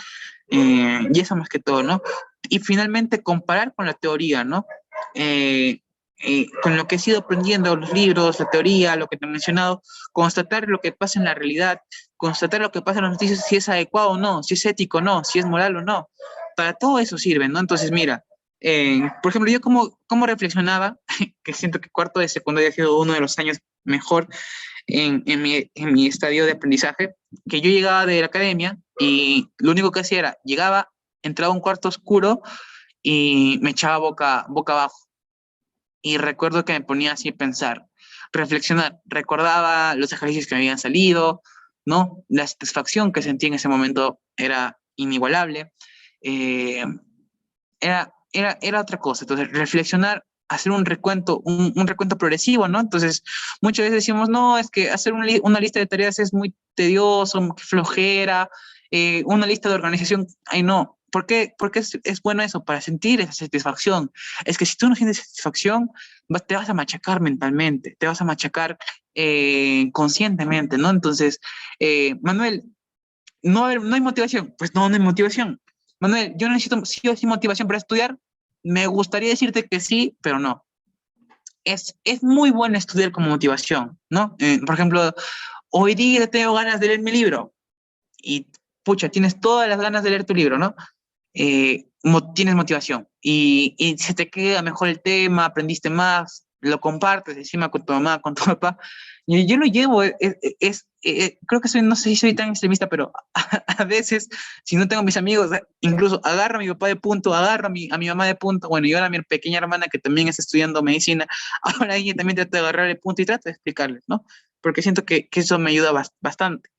Y eso más que todo, ¿no? Y finalmente comparar con la teoría, ¿no? Con lo que he ido aprendiendo, los libros, la teoría, lo que te he mencionado, constatar lo que pasa en la realidad, constatar lo que pasa en las noticias, si es adecuado o no, si es ético o no, si es moral o no. Para todo eso sirve, ¿no? Entonces, mira, por ejemplo, yo como reflexionaba, que siento que cuarto de secundaria ha sido uno de los años mejor en mi estadio de aprendizaje, que yo llegaba de la academia y lo único que hacía era, llegaba, entraba a un cuarto oscuro y me echaba boca abajo. Y recuerdo que me ponía así a pensar, reflexionar, recordaba los ejercicios que me habían salido, ¿no? La satisfacción que sentí en ese momento era inigualable. Eh, era otra cosa. Entonces, reflexionar, hacer un recuento progresivo, ¿no? Entonces, muchas veces decimos, no, es que hacer una lista de tareas es muy tedioso, muy flojera, una lista de organización, ay, no. ¿Por qué? Porque es bueno eso, para sentir esa satisfacción. Es que si tú no sientes satisfacción, te vas a machacar mentalmente, te vas a machacar conscientemente, ¿no? Entonces, Manuel, no hay motivación. Pues no, no hay motivación. Manuel, yo necesito sí o sí motivación para estudiar. Me gustaría decirte que sí, pero no. Es muy bueno estudiar con motivación, ¿no? Por ejemplo, hoy día tengo ganas de leer mi libro y, pucha, tienes todas las ganas de leer tu libro, ¿no? Tienes motivación y se te queda mejor el tema, aprendiste más, lo compartes encima con tu mamá, con tu papá. Y yo lo llevo, creo que soy, no sé si soy tan extremista, pero a veces, si no tengo mis amigos, incluso agarro a mi papá de punto, agarro a mi mamá de punto, bueno, y ahora a mi pequeña hermana que también está estudiando medicina, ahora ella también trata de agarrar el punto y trata de explicarles, ¿no? Porque siento que eso me ayuda bastante.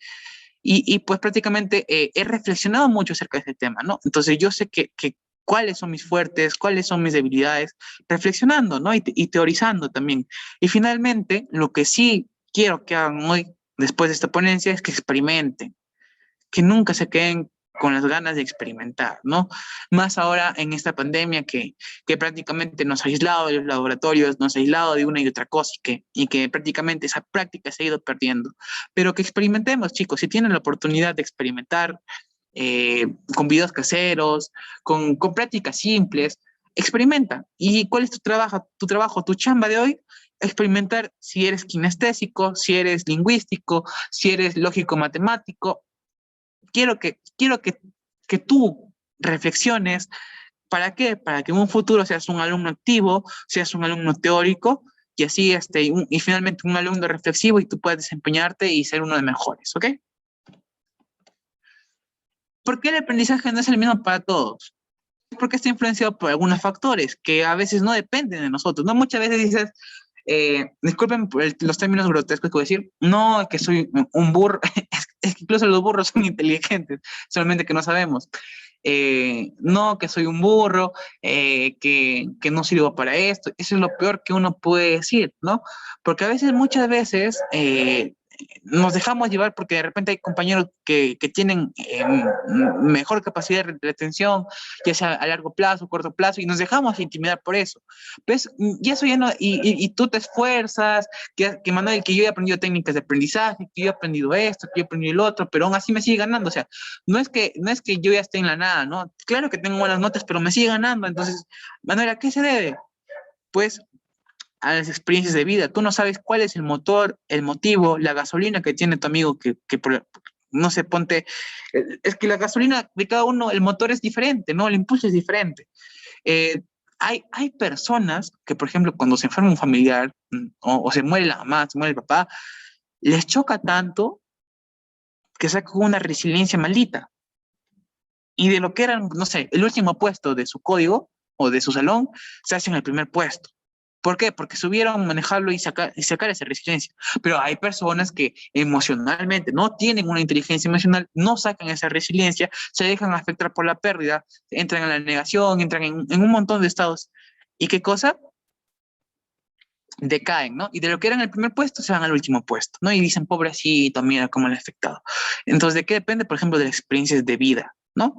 Y pues prácticamente he reflexionado mucho acerca de este tema, ¿no? Entonces yo sé que cuáles son mis fuertes, cuáles son mis debilidades, reflexionando, ¿no? Y teorizando también. Y finalmente, lo que sí quiero que hagan hoy, después de esta ponencia, es que experimenten, que nunca se queden con las ganas de experimentar, ¿no? Más ahora en esta pandemia que prácticamente nos ha aislado de los laboratorios, nos ha aislado de una y otra cosa y que prácticamente esa práctica se ha ido perdiendo. Pero que experimentemos, chicos, si tienen la oportunidad de experimentar con videos caseros, con prácticas simples, experimenta. ¿Y cuál es tu chamba de hoy? Experimentar si eres kinestésico, si eres lingüístico, si eres lógico-matemático. Quiero que tú reflexiones. ¿Para qué? Para que en un futuro seas un alumno activo, seas un alumno teórico y así, y finalmente un alumno reflexivo y tú puedas desempeñarte y ser uno de mejores, ¿ok? ¿Por qué el aprendizaje no es el mismo para todos? Porque está influenciado por algunos factores que a veces no dependen de nosotros, ¿no? Muchas veces dices, disculpen por los términos grotescos que voy a decir, no, que soy un burro, es que incluso los burros son inteligentes, solamente que no sabemos. No, que soy un burro, que no sirvo para esto. Eso es lo peor que uno puede decir, ¿no? Porque a veces, muchas veces, nos dejamos llevar porque de repente hay compañeros que tienen mejor capacidad de retención, ya sea a largo plazo, corto plazo, y nos dejamos intimidar por eso. ¿Ves? Y eso ya no, y tú te esfuerzas, que Manuel, que yo he aprendido técnicas de aprendizaje, que yo he aprendido esto, que yo he aprendido lo otro, pero aún así me sigue ganando. O sea, no es que yo ya esté en la nada, ¿no? Claro que tengo buenas notas, pero me sigue ganando. Entonces, Manuel, ¿a qué se debe? Pues a las experiencias de vida. Tú no sabes cuál es el motor, el motivo, la gasolina que tiene tu amigo no sé, ponte, es que la gasolina de cada uno, el motor es diferente, ¿no? El impulso es diferente. Hay personas que, por ejemplo, cuando se enferma un familiar o se muere la mamá, se muere el papá, les choca tanto que sacan una resiliencia maldita. Y de lo que eran, no sé, el último puesto de su código o de su salón, se hacen el primer puesto. ¿Por qué? Porque supieron manejarlo y sacar esa resiliencia. Pero hay personas que emocionalmente no tienen una inteligencia emocional, no sacan esa resiliencia, se dejan afectar por la pérdida, entran en la negación, entran en un montón de estados. ¿Y qué cosa? Decaen, ¿no? Y de lo que eran el primer puesto se van al último puesto, ¿no? Y dicen, pobrecito, mira cómo le ha afectado. Entonces, ¿de qué depende? Por ejemplo, de las experiencias de vida, ¿no?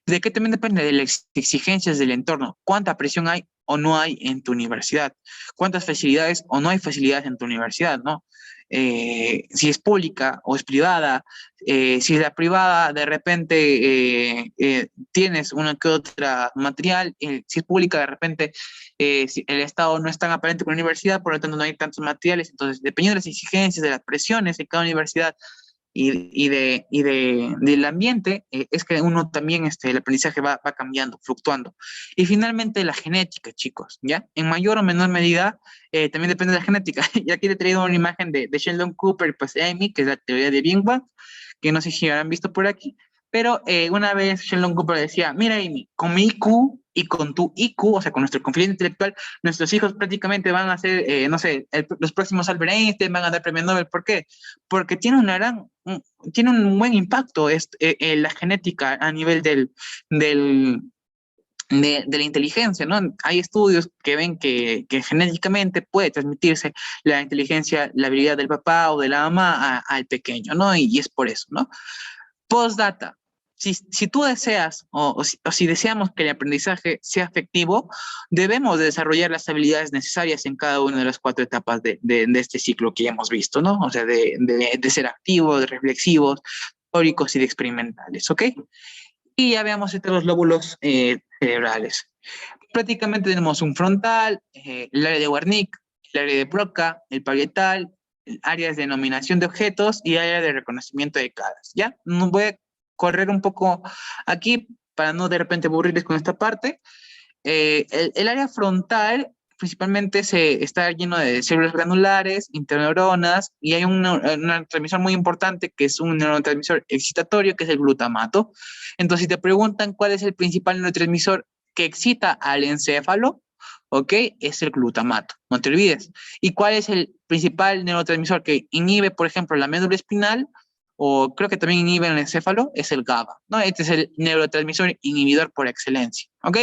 ¿De qué también depende? De las exigencias del entorno. ¿Cuánta presión hay? o no hay en tu universidad, cuántas facilidades o no hay facilidades en tu universidad, ¿no? Si es pública o es privada, si es la privada, de repente tienes una que otra material, si es pública, de repente si el Estado no es tan aparente con la universidad, por lo tanto no hay tantos materiales, entonces dependiendo de las exigencias, de las presiones de cada universidad del ambiente, es que uno también, el aprendizaje va cambiando, fluctuando. Y finalmente la genética, chicos, ¿ya? En mayor o menor medida, también depende de la genética. Y aquí te he traído una imagen de Sheldon Cooper y pues Amy, que es la teoría de Big Bang, que no sé si habrán visto por aquí, pero una vez Sheldon Cooper decía, mira Amy, con mi IQ y con tu IQ, o sea, con nuestro coeficiente intelectual, nuestros hijos prácticamente van a ser, no sé, los próximos Albert Einstein, van a dar premio Nobel. ¿Por qué? Porque tiene tiene un buen impacto la genética a nivel de la inteligencia, ¿no? Hay estudios que ven que genéticamente puede transmitirse la inteligencia, la habilidad del papá o de la mamá al pequeño, ¿no? Y es por eso, ¿no? Postdata. Si tú deseas o si deseamos que el aprendizaje sea efectivo, debemos de desarrollar las habilidades necesarias en cada una de las 4 etapas de este ciclo que ya hemos visto, ¿no? O sea, de ser activos, de reflexivos, teóricos y de experimentales, ¿ok? Y ya veamos los lóbulos cerebrales. Prácticamente tenemos un frontal, el área de Wernicke, el área de Broca, el parietal, áreas de denominación de objetos y área de reconocimiento de caras, ¿ya? No voy a correr un poco aquí para no de repente aburrirles con esta parte. El área frontal principalmente está lleno de células granulares, interneuronas, y hay un neurotransmisor muy importante que es un neurotransmisor excitatorio, que es el glutamato. Entonces, si te preguntan cuál es el principal neurotransmisor que excita al encéfalo, ¿ok? Es el glutamato, no te olvides. ¿Y cuál es el principal neurotransmisor que inhibe, por ejemplo, la médula espinal, o creo que también inhibe el encéfalo? Es el GABA, ¿no? Este es el neurotransmisor inhibidor por excelencia, ¿ok?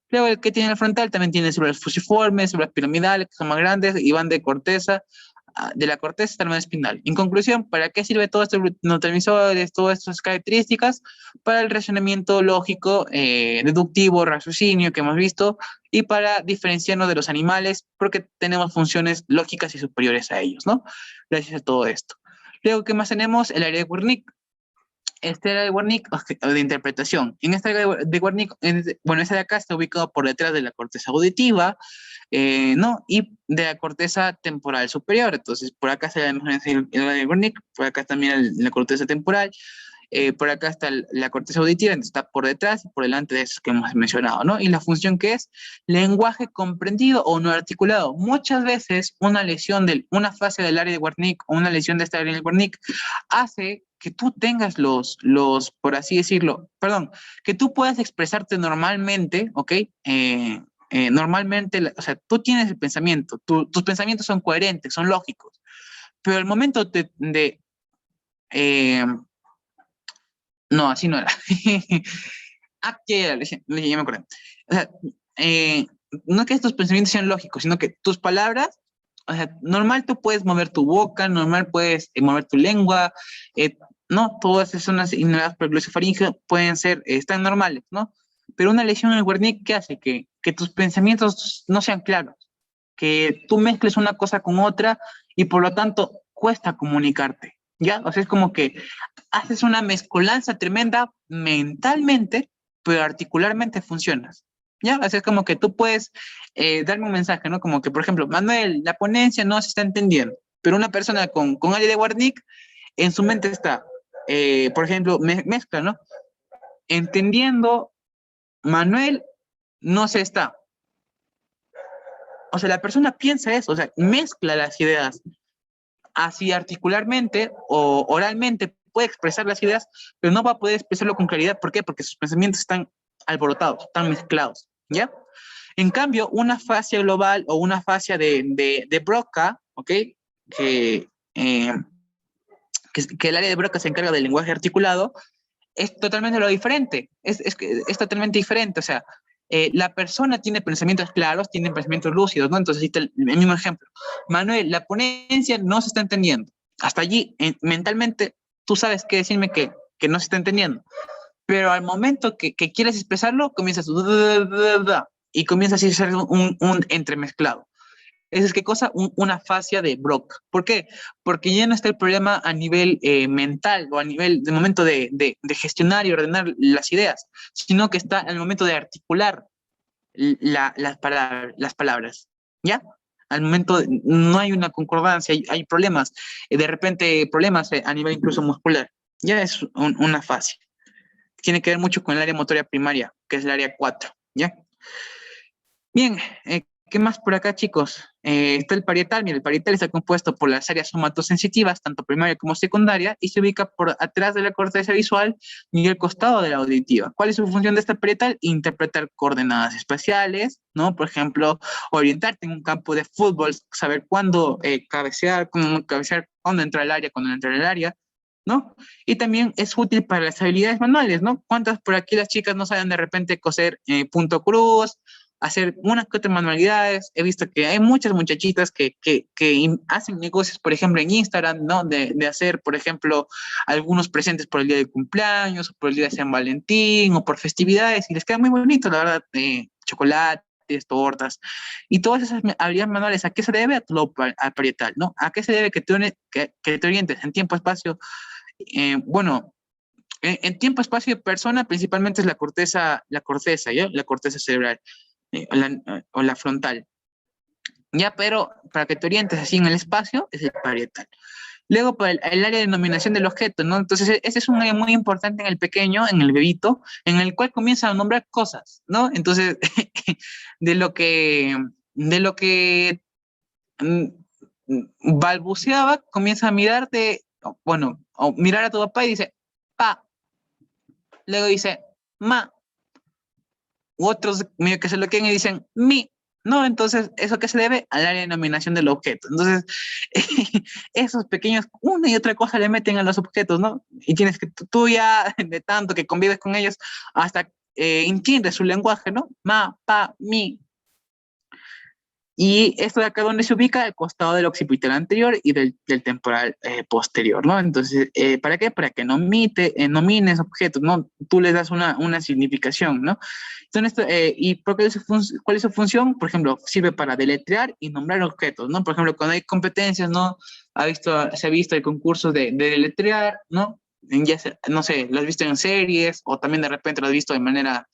Luego el que tiene el frontal también tiene células fusiformes, células piramidales, que son más grandes y van de la corteza hasta la médula espinal. En conclusión, ¿para qué sirve todos estos neurotransmisores, todas estas características? Para el razonamiento lógico, deductivo, raciocinio que hemos visto, y para diferenciarnos de los animales, porque tenemos funciones lógicas y superiores a ellos, ¿no? Gracias a todo esto. Luego, ¿qué más tenemos? El área de Wernicke. Este área de Wernicke, de interpretación. En esta área de Wernicke, bueno, esta de acá está ubicado por detrás de la corteza auditiva, ¿no? Y de la corteza temporal superior. Entonces, por acá está el área de Wernicke, por acá también la corteza temporal, por acá está la corteza auditiva, entonces está por detrás y por delante de eso que hemos mencionado, ¿no? Y la función que es lenguaje comprendido o no articulado. Muchas veces una lesión una fase del área de Wernicke o una lesión de esta área de Wernicke hace que tú tengas por así decirlo, perdón, que tú puedas expresarte normalmente, ¿ok? Normalmente, o sea, tú tienes el pensamiento, tus pensamientos son coherentes, son lógicos, pero el momento no, así no era. Ya me acordé. O sea, no es que tus pensamientos sean lógicos, sino que tus palabras, o sea, normal tú puedes mover tu boca, normal puedes mover tu lengua, ¿no? Todas esas zonas innervadas por el glosofaringeo están normales, ¿no? Pero una lesión en el Wernicke, ¿qué hace? Que tus pensamientos no sean claros, que tú mezcles una cosa con otra y por lo tanto cuesta comunicarte, ¿ya? O sea, es como que haces una mezcolanza tremenda mentalmente, pero articularmente funcionas, ¿ya? O sea, es como que tú puedes darme un mensaje, ¿no? Como que, por ejemplo, Manuel, la ponencia no se está entendiendo, pero una persona con área de Wernicke, en su mente está, por ejemplo, mezcla, ¿no? Entendiendo, Manuel no se está. O sea, la persona piensa eso, o sea, mezcla las ideas, así articularmente o oralmente puede expresar las ideas, pero no va a poder expresarlo con claridad. ¿Por qué? Porque sus pensamientos están alborotados, están mezclados, ¿ya? En cambio, una fascia global o una fascia de Broca, ¿ok? Que el área de Broca se encarga del lenguaje articulado, es totalmente lo diferente, es totalmente diferente, o sea, la persona tiene pensamientos claros, tiene pensamientos lúcidos, ¿no? Entonces, el mismo ejemplo. Manuel, la ponencia no se está entendiendo. Hasta allí, mentalmente, tú sabes qué decirme que no se está entendiendo. Pero al momento que quieres expresarlo, comienzas y comienza así a ser un entremezclado. Esa es qué cosa, una fascia de Broca. ¿Por qué? Porque ya no está el problema a nivel mental o a nivel de momento de gestionar y ordenar las ideas, sino que está al momento de articular las palabras, ¿ya? Al momento no hay una concordancia, hay problemas, de repente problemas a nivel incluso muscular, ya es una fase. Tiene que ver mucho con el área motoria primaria, que es el área 4, ¿ya? Bien, ¿qué más por acá, chicos? Está el parietal. Mira, el parietal está compuesto por las áreas somatosensitivas, tanto primaria como secundaria, y se ubica por atrás de la corteza visual y el costado de la auditiva. ¿Cuál es su función de este parietal? Interpretar coordenadas espaciales, ¿no? Por ejemplo, orientarte en un campo de fútbol, saber cuándo cabecear, cuándo entrar al área, cuándo no entrar al área, ¿no? Y también es útil para las habilidades manuales, ¿no? ¿Cuántas por aquí las chicas no saben de repente coser punto cruz, hacer unas que otras manualidades? He visto que hay muchas muchachitas que hacen negocios, por ejemplo, en Instagram, ¿no? De hacer, por ejemplo, algunos presentes por el día de cumpleaños, o por el día de San Valentín, o por festividades, y les queda muy bonito, la verdad, chocolates, tortas, y todas esas habilidades manuales. ¿A qué se debe? A tu lobo parietal, ¿no? ¿A qué se debe que te orientes en tiempo, espacio? Bueno, en tiempo, espacio y persona, principalmente es la corteza, ¿ya? La corteza cerebral, o la frontal. Ya, pero para que te orientes así en el espacio, es el parietal. Luego, para el área de denominación del objeto, ¿no? Entonces, ese es un área muy importante en el pequeño, en el bebito, en el cual comienza a nombrar cosas, ¿no? Entonces, de lo que, de lo que mm, balbuceaba, comienza a mirarte, bueno, o mirar a tu papá y dice, pa. Luego dice, ma. U otros medio que se lo quieren y dicen, mi. No, entonces, ¿eso qué se debe? Al área de denominación del objeto. Entonces, esos pequeños, una y otra cosa le meten a los objetos, ¿no? Y tienes que, tú ya, de tanto que convives con ellos, hasta entiendes su lenguaje, ¿no? Ma, pa, mi. Y esto de acá donde se ubica, al costado del occipital anterior y del temporal posterior, ¿no? Entonces, ¿para qué? Para que nomines objetos, ¿no? Tú les das una significación, ¿no? Entonces, ¿y cuál es su función? Por ejemplo, sirve para deletrear y nombrar objetos, ¿no? Por ejemplo, cuando hay competencias, ¿no? Se ha visto el concurso de deletrear, ¿no? No sé, lo has visto en series o también de repente lo has visto de manera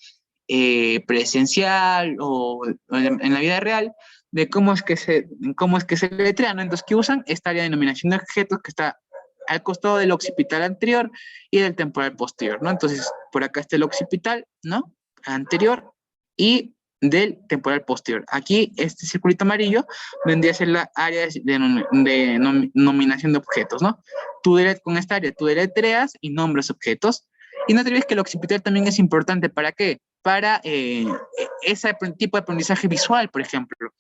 presencial o en la vida real, de cómo es que se letrea, ¿no? Entonces, ¿qué usan? Esta área de denominación de objetos que está al costado del occipital anterior y del temporal posterior, ¿no? Entonces, por acá está el occipital, ¿no? Anterior y del temporal posterior. Aquí, este circulito amarillo vendría a ser la área de nominación de objetos, ¿no? Con esta área tú deletreas y nombras objetos. Y no te olvides que el occipital también es importante. ¿Para qué? Para ese tipo de aprendizaje visual, por ejemplo.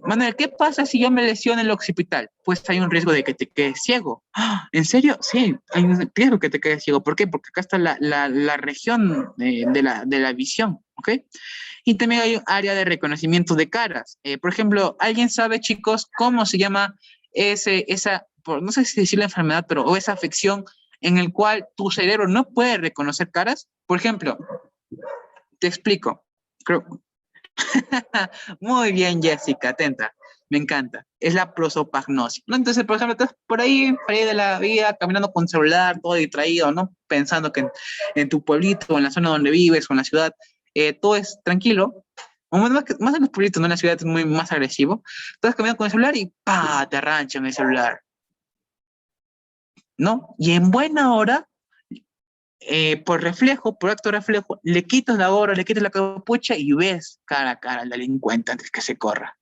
Manuel, ¿qué pasa si yo me lesiono el occipital? Pues hay un riesgo de que te quedes ciego. ¡Ah! ¿En serio? Sí, hay un riesgo que te quedes ciego. ¿Por qué? Porque acá está la región de la visión, ¿ok? Y también hay un área de reconocimiento de caras. Por ejemplo, ¿alguien sabe, chicos, cómo se llama no sé si decir la enfermedad, pero o esa afección en el cual tu cerebro no puede reconocer caras? Por ejemplo, te explico. Creo, muy bien, Jessica, atenta. Me encanta. Es la prosopagnosia, ¿no? Entonces, por ejemplo, estás por ahí de la vida, caminando con celular, todo distraído, ¿no? Pensando que en tu pueblito, o en la zona donde vives, o en la ciudad, todo es tranquilo. O más en los pueblitos, ¿no? En la ciudad es muy más agresivo. Estás caminando con el celular y ¡pa! Te arranchan el celular, ¿no? Y en buena hora, por reflejo, por acto reflejo, le quitas la gorra, le quitas la capucha y ves cara a cara al delincuente antes que se corra.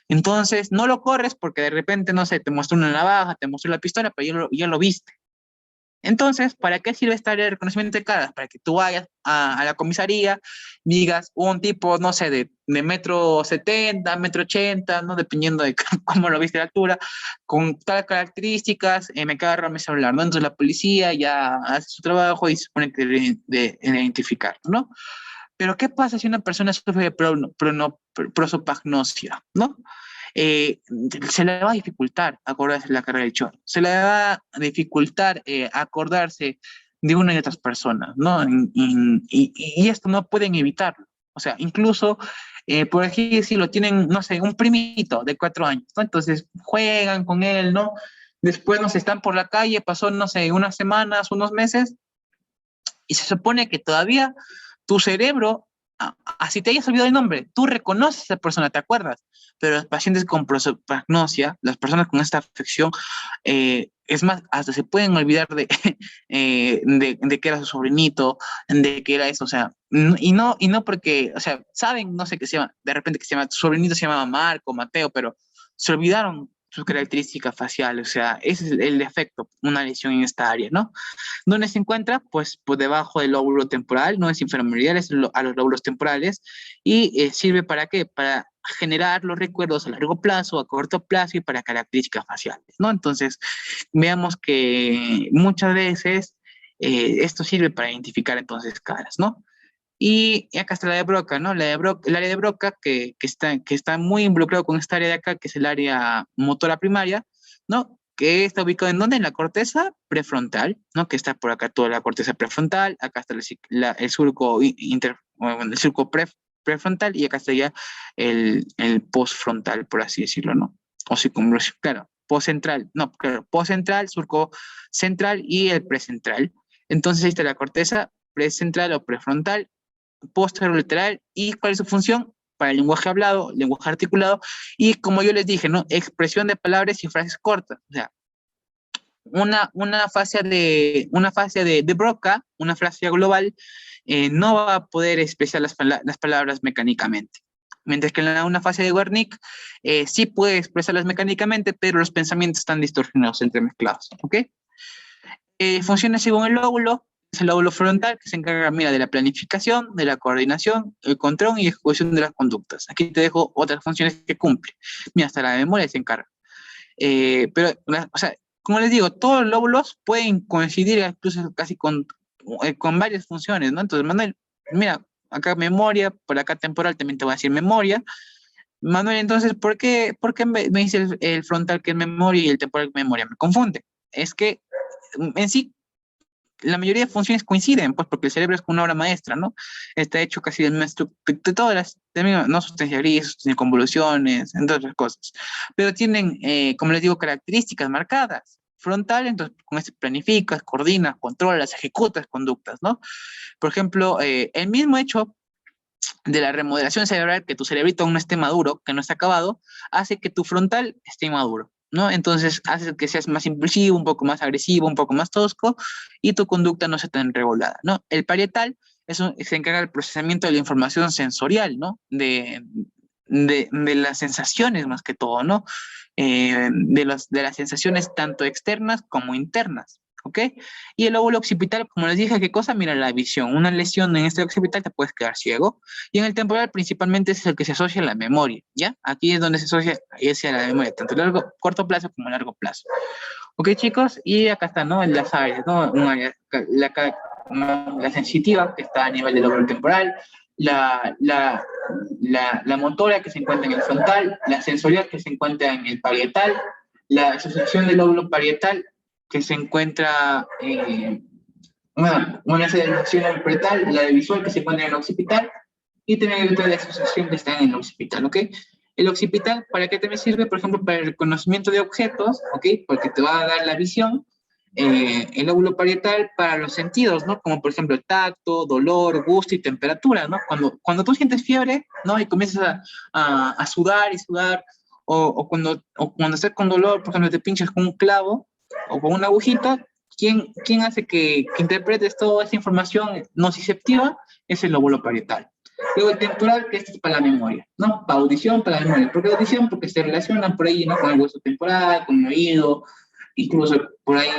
Entonces, no lo corres porque de repente, no sé, te mostró una navaja, te mostró la pistola, pero ya lo viste. Entonces, ¿para qué sirve esta área de reconocimiento de caras? Para que tú vayas a la comisaría, digas un tipo, no sé, de metro 70, metro 80, ¿no? Dependiendo de cómo lo viste de altura, con tales características, me agarra mi celular, ¿no? Entonces la policía ya hace su trabajo y se pone de identificar, ¿no? Pero ¿qué pasa si una persona sufre de prosopagnosia, ¿no? Se le va a dificultar acordarse de la carrera del choro, se le va a dificultar acordarse de una y otras personas, ¿no? Y esto no pueden evitarlo. O sea, incluso, por así decirlo, tienen, no sé, un primito de 4 años, ¿no? Entonces juegan con él, ¿no? Después, no sé, están por la calle, pasó, no sé, unas semanas, unos meses, y se supone que todavía tu cerebro, así te hayas olvidado el nombre, tú reconoces a esa persona, te acuerdas, pero los pacientes con prosopagnosia, las personas con esta afección, es más, hasta se pueden olvidar de que era su sobrinito, de que era eso, o sea, y no porque, o sea, saben, no sé qué se llama, de repente que se llama, su sobrinito se llamaba Marco, Mateo, pero se olvidaron sus características faciales, o sea, ese es el defecto, una lesión en esta área, ¿no? ¿Dónde se encuentra? Pues por debajo del lóbulo temporal, no es inframedial, es a los lóbulos temporales, y sirve para qué? Para generar los recuerdos a largo plazo, a corto plazo y para características faciales, ¿no? Entonces, veamos que muchas veces esto sirve para identificar entonces caras, ¿no? Y acá está la de Broca, ¿no? El área de Broca que está muy involucrado con esta área de acá, que es el área motora primaria, ¿no? Que está ubicado en dónde? En la corteza prefrontal, ¿no? Que está por acá toda la corteza prefrontal, acá está el surco bueno, el surco prefrontal y acá está ya el postfrontal, por así decirlo, ¿no? O circunvolución, claro, postcentral, no, claro, postcentral, surco central y el precentral. Entonces ahí está la corteza precentral o prefrontal, posterolateral y cuál es su función para el lenguaje hablado, lenguaje articulado y como yo les dije, ¿no? Expresión de palabras y frases cortas. O sea, una fase de Broca, una frase global, no va a poder expresar las palabras mecánicamente. Mientras que en una fase de Wernicke sí puede expresarlas mecánicamente, pero los pensamientos están distorsionados, entremezclados. ¿Ok? Funciona según el lóbulo, es el lóbulo frontal que se encarga, mira, de la planificación, de la coordinación, el control y ejecución de las conductas. Aquí te dejo otras funciones que cumple. Mira, hasta la memoria se encarga. Pero, o sea, como les digo, todos los lóbulos pueden coincidir incluso casi con varias funciones, ¿no? Entonces, Manuel, mira, acá memoria, por acá temporal también te voy a decir memoria. Manuel, entonces, por qué me dice el frontal que es memoria y el temporal que es memoria? Me confunde. Es que en sí la mayoría de funciones coinciden, pues porque el cerebro es como una obra maestra, ¿no? Está hecho casi de todas las, no sustancia gris, sustancia convoluciones, entre otras cosas. Pero tienen, como les digo, características marcadas. Frontal, entonces con este planificas, coordinas, controlas, ejecutas conductas, ¿no? Por ejemplo, el mismo hecho de la remodelación cerebral, que tu cerebrito aún no esté maduro, que no está acabado, hace que tu frontal esté maduro, ¿no? Entonces hace que seas más impulsivo, un poco más agresivo, un poco más tosco y tu conducta no sea tan regulada, ¿no? El parietal se encarga del procesamiento de la información sensorial, ¿no? De las sensaciones más que todo, ¿no? De las sensaciones tanto externas como internas. ¿Ok? Y el lóbulo occipital, como les dije, ¿qué cosa? Mira, la visión. Una lesión en este occipital te puedes quedar ciego. Y en el temporal principalmente es el que se asocia a la memoria, ¿ya? Aquí es donde se asocia a la memoria, tanto corto plazo como largo plazo. ¿Ok, chicos? Y acá está, ¿no? Las áreas, ¿no? La sensitiva, que está a nivel del lóbulo temporal, la motora, que se encuentra en el frontal, la sensorial, que se encuentra en el parietal, la asociación del lóbulo parietal, que se encuentra una asociación en el parietal, la de visual, que se encuentra en el occipital, y también hay otra de asociación que está en el occipital, ¿ok? El occipital, ¿para qué te sirve? Por ejemplo, para el reconocimiento de objetos, ¿ok? Porque te va a dar la visión. El lóbulo parietal para los sentidos, ¿no? Como por ejemplo tacto, dolor, gusto y temperatura, ¿no? Cuando tú sientes fiebre, ¿no? Y comienzas a sudar y sudar, o cuando estás con dolor, por ejemplo, te pinchas con un clavo o con una agujita, ¿quién hace que interpretes toda esa información nociceptiva? Es el lóbulo parietal. Luego el temporal, que es para la memoria, ¿no? Para audición, para la memoria. ¿Por qué audición? Porque se relacionan por ahí, ¿no? Con el hueso temporal, con el oído, incluso por ahí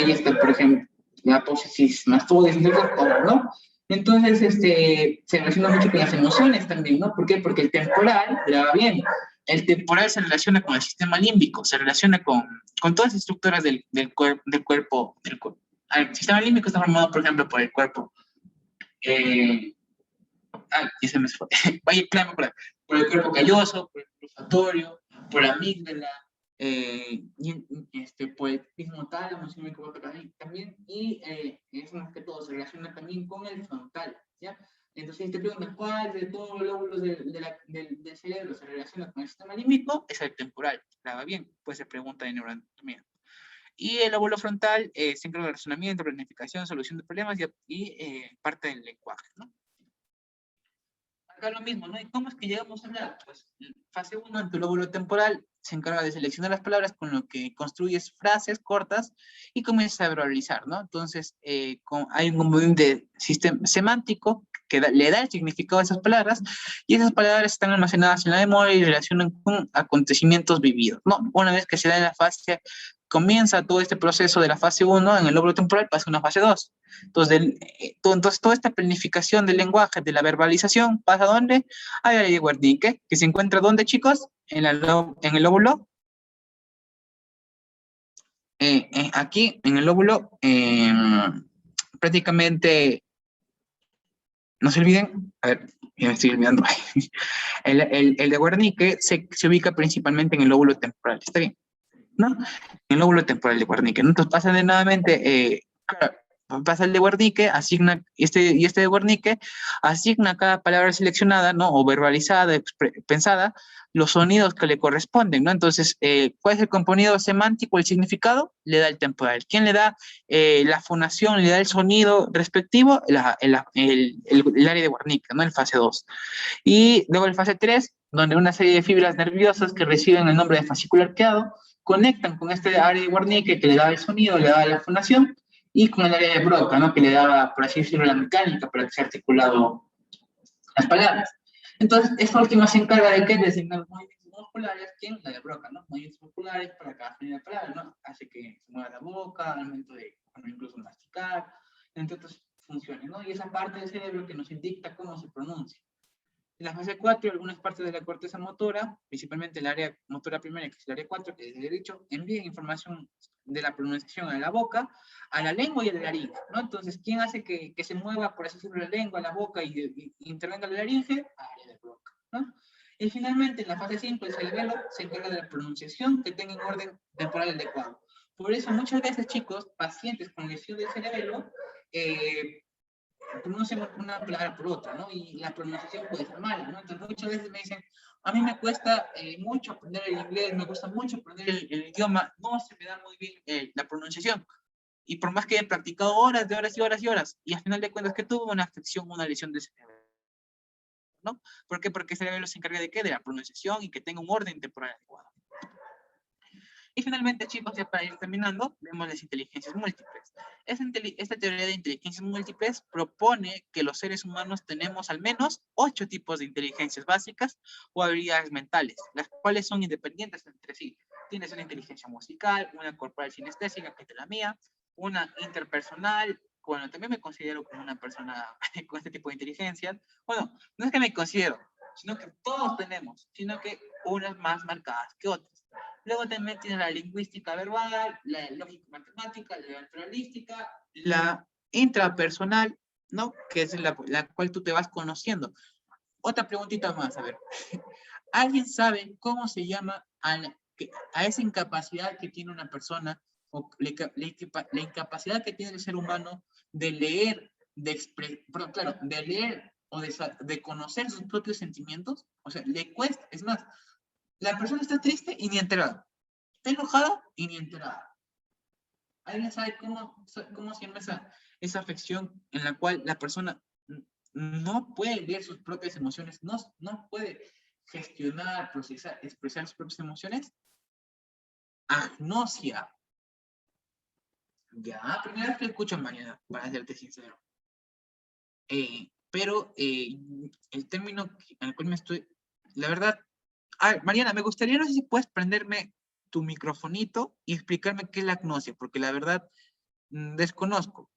está, por ejemplo, la apófisis mastoides, ¿no? Entonces, se relaciona mucho con las emociones también, ¿no? ¿Por qué? Porque el temporal, graba bien, el temporal se relaciona con el sistema límbico, se relaciona con todas las estructuras del cuerpo. El sistema límbico está formado, por ejemplo, por el cuerpo. Y se me fue. Vaya, claro, por el cuerpo calloso, por el olfatorio, por la amígdala, por el mismo tálamo, si no me equivoco también, y eso más que todo se relaciona también con el frontal, ¿ya? Entonces, si te preguntan cuál de todos los lóbulos del cerebro se relaciona con el sistema límbico, es el temporal. La va bien, pues se pregunta de neuroanatomía. Y el lóbulo frontal se encarga del razonamiento, planificación, solución de problemas y parte del lenguaje, ¿no? Acá lo mismo, ¿no? ¿Y cómo es que llegamos a hablar? Pues fase 1, en tu lóbulo temporal, se encarga de seleccionar las palabras con lo que construyes frases cortas y comienzas a verbalizar, ¿no? Entonces, hay un componente sistema semántico que le da el significado a esas palabras y esas palabras están almacenadas en la memoria y relacionan con acontecimientos vividos, ¿no? Una vez que se da en la fase, comienza todo este proceso de la fase 1, en el lóbulo temporal pasa a una fase 2. Entonces, toda esta planificación del lenguaje, de la verbalización, ¿pasa a dónde? A la ley de Wernicke, que se encuentra ¿dónde, chicos? En el lóbulo. Aquí, en el lóbulo, prácticamente, no se olviden, a ver, ya me estoy olvidando. el de Wernicke se ubica principalmente en el lóbulo temporal, ¿está bien? ¿No? En el lóbulo temporal de Wernicke, ¿no? Entonces pasa de nuevamente, claro, pasa el de Wernicke, asigna, este de Wernicke, asigna a cada palabra seleccionada, ¿no? O verbalizada, pensada, los sonidos que le corresponden, ¿no? Entonces, ¿cuál es el componente semántico, el significado? Le da el temporal. ¿Quién le da la fonación, le da el sonido respectivo? El área de Wernicke, ¿no? El fase 2. Y luego el fase 3, donde una serie de fibras nerviosas que reciben el nombre de fascículo arqueado, conectan con este área de Wernicke que le daba el sonido, le daba la fonación, y con el área de Broca, ¿no? Que le daba, por así decirlo, la mecánica para que se articulado las palabras. Entonces, esta última se encarga de que designar los movimientos musculares, ¿quién? La de Broca, ¿no? Movimientos musculares para cada familia de palabras, ¿no? Hace que se mueva la boca, al momento de, bueno, incluso masticar, entre otras funciones, ¿no? Y esa parte del cerebro que nos indica cómo se pronuncia. En la fase 4, algunas partes de la corteza motora, principalmente el área motora primaria, que es el área 4, que es el derecho, envían información de la pronunciación a la boca, a la lengua y a la laringe, ¿no? Entonces, ¿quién hace que se mueva, por así decirlo, la lengua, la boca y intervenga la laringe? Área de Broca, ¿no? Y finalmente, en la fase 5, el cerebelo se encarga de la pronunciación que tenga un orden temporal adecuado. Por eso, muchas veces, chicos, pacientes con lesión del cerebelo, pronuncian una palabra por otra, ¿no? Y la pronunciación puede ser mala, ¿no? Entonces muchas veces me dicen, a mí me cuesta mucho aprender el inglés, me cuesta mucho aprender el idioma, no se me da muy bien la pronunciación. Y por más que he practicado horas, de horas y horas y horas, y al final de cuentas que tuvo una afección, una lesión de cerebro, ¿no? ¿Por qué? Porque el cerebro se encarga de qué? De la pronunciación y que tenga un orden temporal adecuado. Y finalmente, chicos, ya para ir terminando, vemos las inteligencias múltiples. Esta teoría de inteligencias múltiples propone que los seres humanos tenemos al menos 8 tipos de inteligencias básicas o habilidades mentales, las cuales son independientes entre sí. Tienes una inteligencia musical, una corporal sinestésica, que es la mía, una interpersonal. Bueno, también me considero como una persona con este tipo de inteligencias. Bueno, no es que me considero, sino que todos tenemos, sino que unas más marcadas que otras. Luego también tienes la lingüística verbal, la lógica matemática, la naturalística, la intrapersonal, ¿no? Que es la cual tú te vas conociendo. Otra preguntita más, a ver. ¿Alguien sabe cómo se llama a esa incapacidad que tiene una persona, o la incapacidad que tiene el ser humano de leer, de leer o de conocer sus propios sentimientos? O sea, le cuesta, es más, la persona está triste y ni enterada. Está enojada y ni enterada. ¿Alguien sabe cómo se llama esa afección en la cual la persona no puede leer sus propias emociones, no puede gestionar, procesar, expresar sus propias emociones? Agnosia. Ya, primera vez que escucho, Mariana, para serte sincero. Pero el término al cual me estoy... La verdad... Mariana, me gustaría, no sé si puedes prenderme tu microfonito y explicarme qué es la agnosia, porque la verdad desconozco.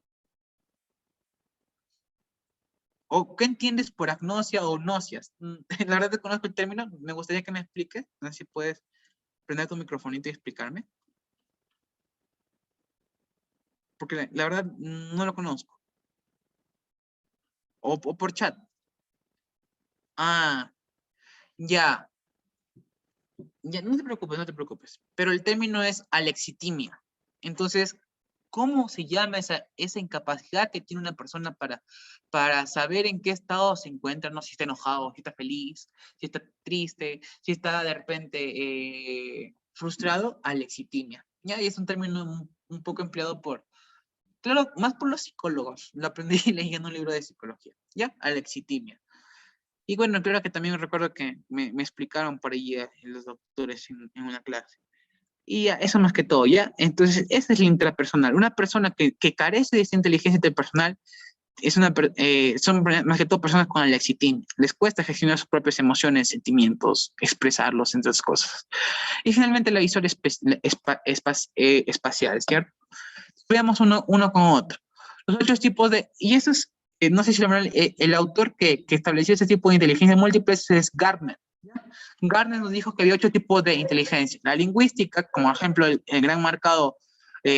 ¿O qué entiendes por agnosia o gnosias? La verdad desconozco el término, me gustaría que me expliques. No sé si puedes prender tu microfonito y explicarme. Porque la verdad no lo conozco. O por chat. Ah, ya. Ya, no te preocupes, no te preocupes. Pero el término es alexitimia. Entonces, ¿Cómo se llama esa incapacidad que tiene una persona para saber en qué estado se encuentra? No, si está enojado, si está feliz, si está triste, si está de repente frustrado, alexitimia. ¿Ya? Y es un término un poco empleado claro, más por los psicólogos. Lo aprendí leyendo un libro de psicología. ¿Ya? Alexitimia. Y bueno, claro que también recuerdo que me explicaron por ahí los doctores en una clase. Y ya, eso más que todo, ¿ya? Entonces, esa es la intrapersonal. Una persona que carece de esta inteligencia interpersonal son más que todo personas con alexitimia. Les cuesta gestionar sus propias emociones, sentimientos, expresarlos, entre otras cosas. Y finalmente, la visual espacial, ¿cierto? Veamos uno con otro. Los otros tipos y eso es, no sé si el autor que estableció ese tipo de inteligencia múltiple es Gardner. Gardner nos dijo que había 8 tipos de inteligencia. La lingüística, como ejemplo el gran marcado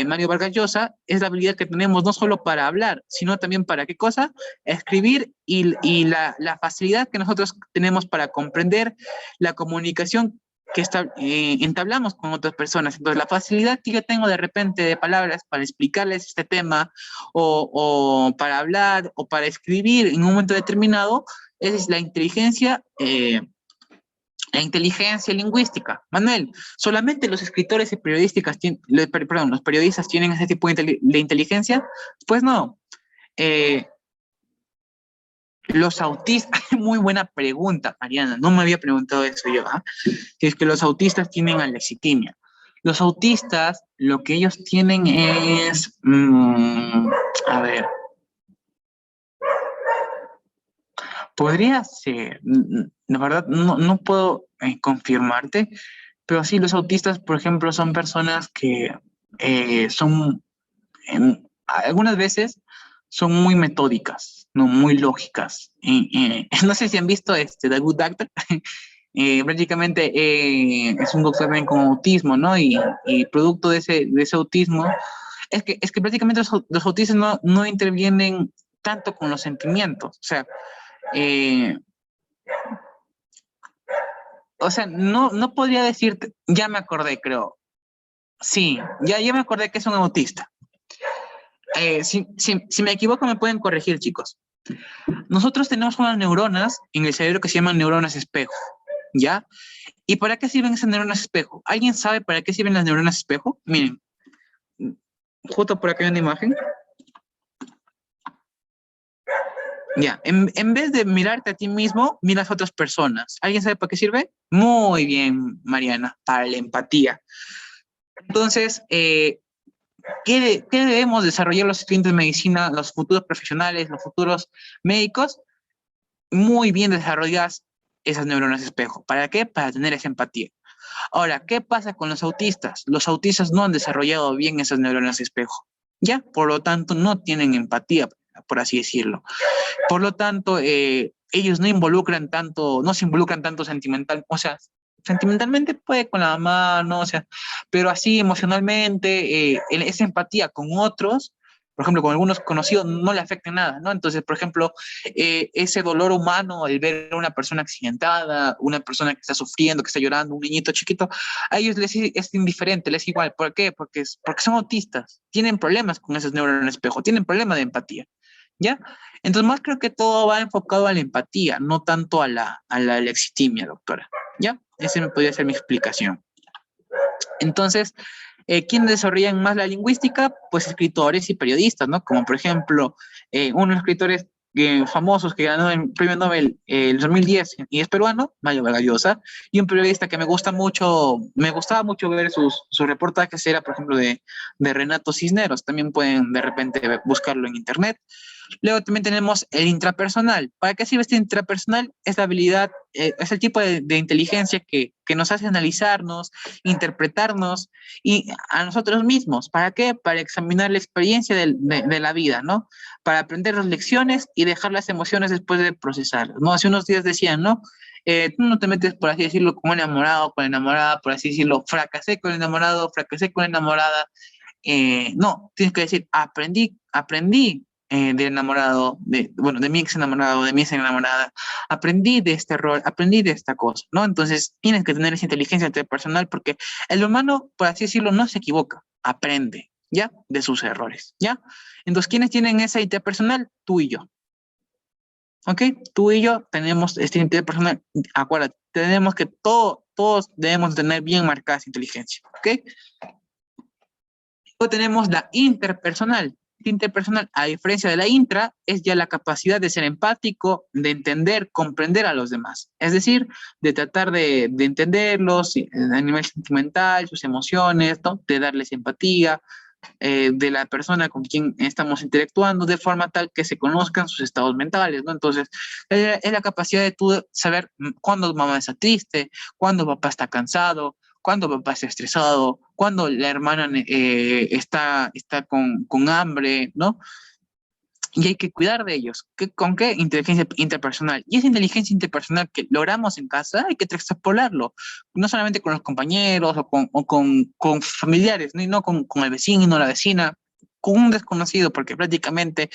Mario Vargas Llosa, es la habilidad que tenemos no solo para hablar, sino también para ¿qué cosa? Escribir y la facilidad que nosotros tenemos para comprender la comunicación que entablamos con otras personas. Entonces, la facilidad que yo tengo de repente de palabras para explicarles este tema o para hablar o para escribir en un momento determinado, es la inteligencia lingüística. Manuel, solamente los escritores y los periodistas tienen ese tipo de inteligencia. Pues no. Los autistas, muy buena pregunta, Mariana, no me había preguntado eso yo, ¿ah? Que es que los autistas tienen alexitimia. Los autistas, lo que ellos tienen es, a ver, podría ser, la verdad no puedo confirmarte, pero sí, los autistas, por ejemplo, son personas que son, algunas veces, son muy metódicas, no muy lógicas. No sé si han visto The Good Doctor. Prácticamente es un doctor también con autismo, ¿no? Y producto de ese autismo, es que prácticamente los autistas no intervienen tanto con los sentimientos. Eh, no podría decirte, ya me acordé, creo. Sí, ya me acordé que es un autista. Si me equivoco, me pueden corregir, chicos. Nosotros tenemos unas neuronas en el cerebro que se llaman neuronas espejo, ¿ya? ¿Y para qué sirven esas neuronas espejo? ¿Alguien sabe para qué sirven las neuronas espejo? Miren, justo por acá hay una imagen. Ya, en vez de mirarte a ti mismo, miras a otras personas. ¿Alguien sabe para qué sirve? Muy bien, Mariana, para la empatía. Entonces, ¿qué debemos desarrollar los estudiantes de medicina, los futuros profesionales, los futuros médicos? Muy bien desarrolladas esas neuronas espejo. ¿Para qué? Para tener esa empatía. Ahora, ¿qué pasa con los autistas? Los autistas no han desarrollado bien esas neuronas espejo, ¿ya? Por lo tanto, no tienen empatía, por así decirlo. Por lo tanto, ellos no se involucran tanto sentimentalmente puede con la mamá, ¿no? Pero así emocionalmente, esa empatía con otros, por ejemplo, con algunos conocidos, no le afecta nada, ¿no? Entonces, por ejemplo, ese dolor humano, el ver a una persona accidentada, una persona que está sufriendo, que está llorando, un niñito chiquito, a ellos les es indiferente, les es igual. ¿Por qué? Porque son autistas, tienen problemas con esos neuronas espejo, tienen problemas de empatía, ¿ya? Entonces, más creo que todo va enfocado a la empatía, no tanto a la alexitimia, doctora, ¿ya? Esa me podría ser mi explicación. Entonces, ¿quiénes desarrollan más la lingüística? Pues escritores y periodistas, ¿no? Como por ejemplo, uno de los escritores famosos que ganó el premio Nobel el 2010 y es peruano, Mario Vargas Llosa, y un periodista que me gustaba mucho ver sus reportajes, era por ejemplo de Renato Cisneros, también pueden de repente buscarlo en internet. Luego también tenemos el intrapersonal. ¿Para qué sirve este intrapersonal? Es la habilidad, es el tipo de inteligencia que nos hace analizarnos, interpretarnos y a nosotros mismos. ¿Para qué? Para examinar la experiencia de la vida, ¿no? Para aprender las lecciones y dejar las emociones después de procesarlas, ¿no? Hace unos días decían, ¿no? Tú no te metes, por así decirlo, como enamorado, con enamorada, por así decirlo, fracasé con enamorado, fracasé con enamorada. No, tienes que decir, aprendí del enamorado, de mi ex enamorado, de mi ex enamorada, aprendí de este rol, aprendí de esta cosa, ¿no? Entonces tienes que tener esa inteligencia interpersonal porque el humano, por así decirlo, no se equivoca, aprende. ¿ya? De sus errores, ¿ya? Entonces, ¿quiénes tienen esa interpersonal? Tú y yo. ¿Ok? Tú y yo tenemos esta interpersonal. Acuérdate, tenemos que todos debemos tener bien marcada esa inteligencia. ¿Ok? Luego tenemos la interpersonal. Interpersonal, a diferencia de la intra, es ya la capacidad de ser empático, de entender, comprender a los demás. Es decir, de tratar de entenderlos a nivel sentimental, sus emociones, ¿no? De darles empatía, de la persona con quien estamos interactuando, de forma tal que se conozcan sus estados mentales, ¿no? Entonces, es la capacidad de tú saber cuándo mamá está triste, cuándo papá está cansado, cuándo papá está estresado, cuándo la hermana está con hambre, ¿no? Y hay que cuidar de ellos. ¿Con qué? Inteligencia interpersonal. Y esa inteligencia interpersonal que logramos en casa hay que extrapolarlo, no solamente con los compañeros con familiares, ¿no? Y no con el vecino, la vecina, con un desconocido, porque prácticamente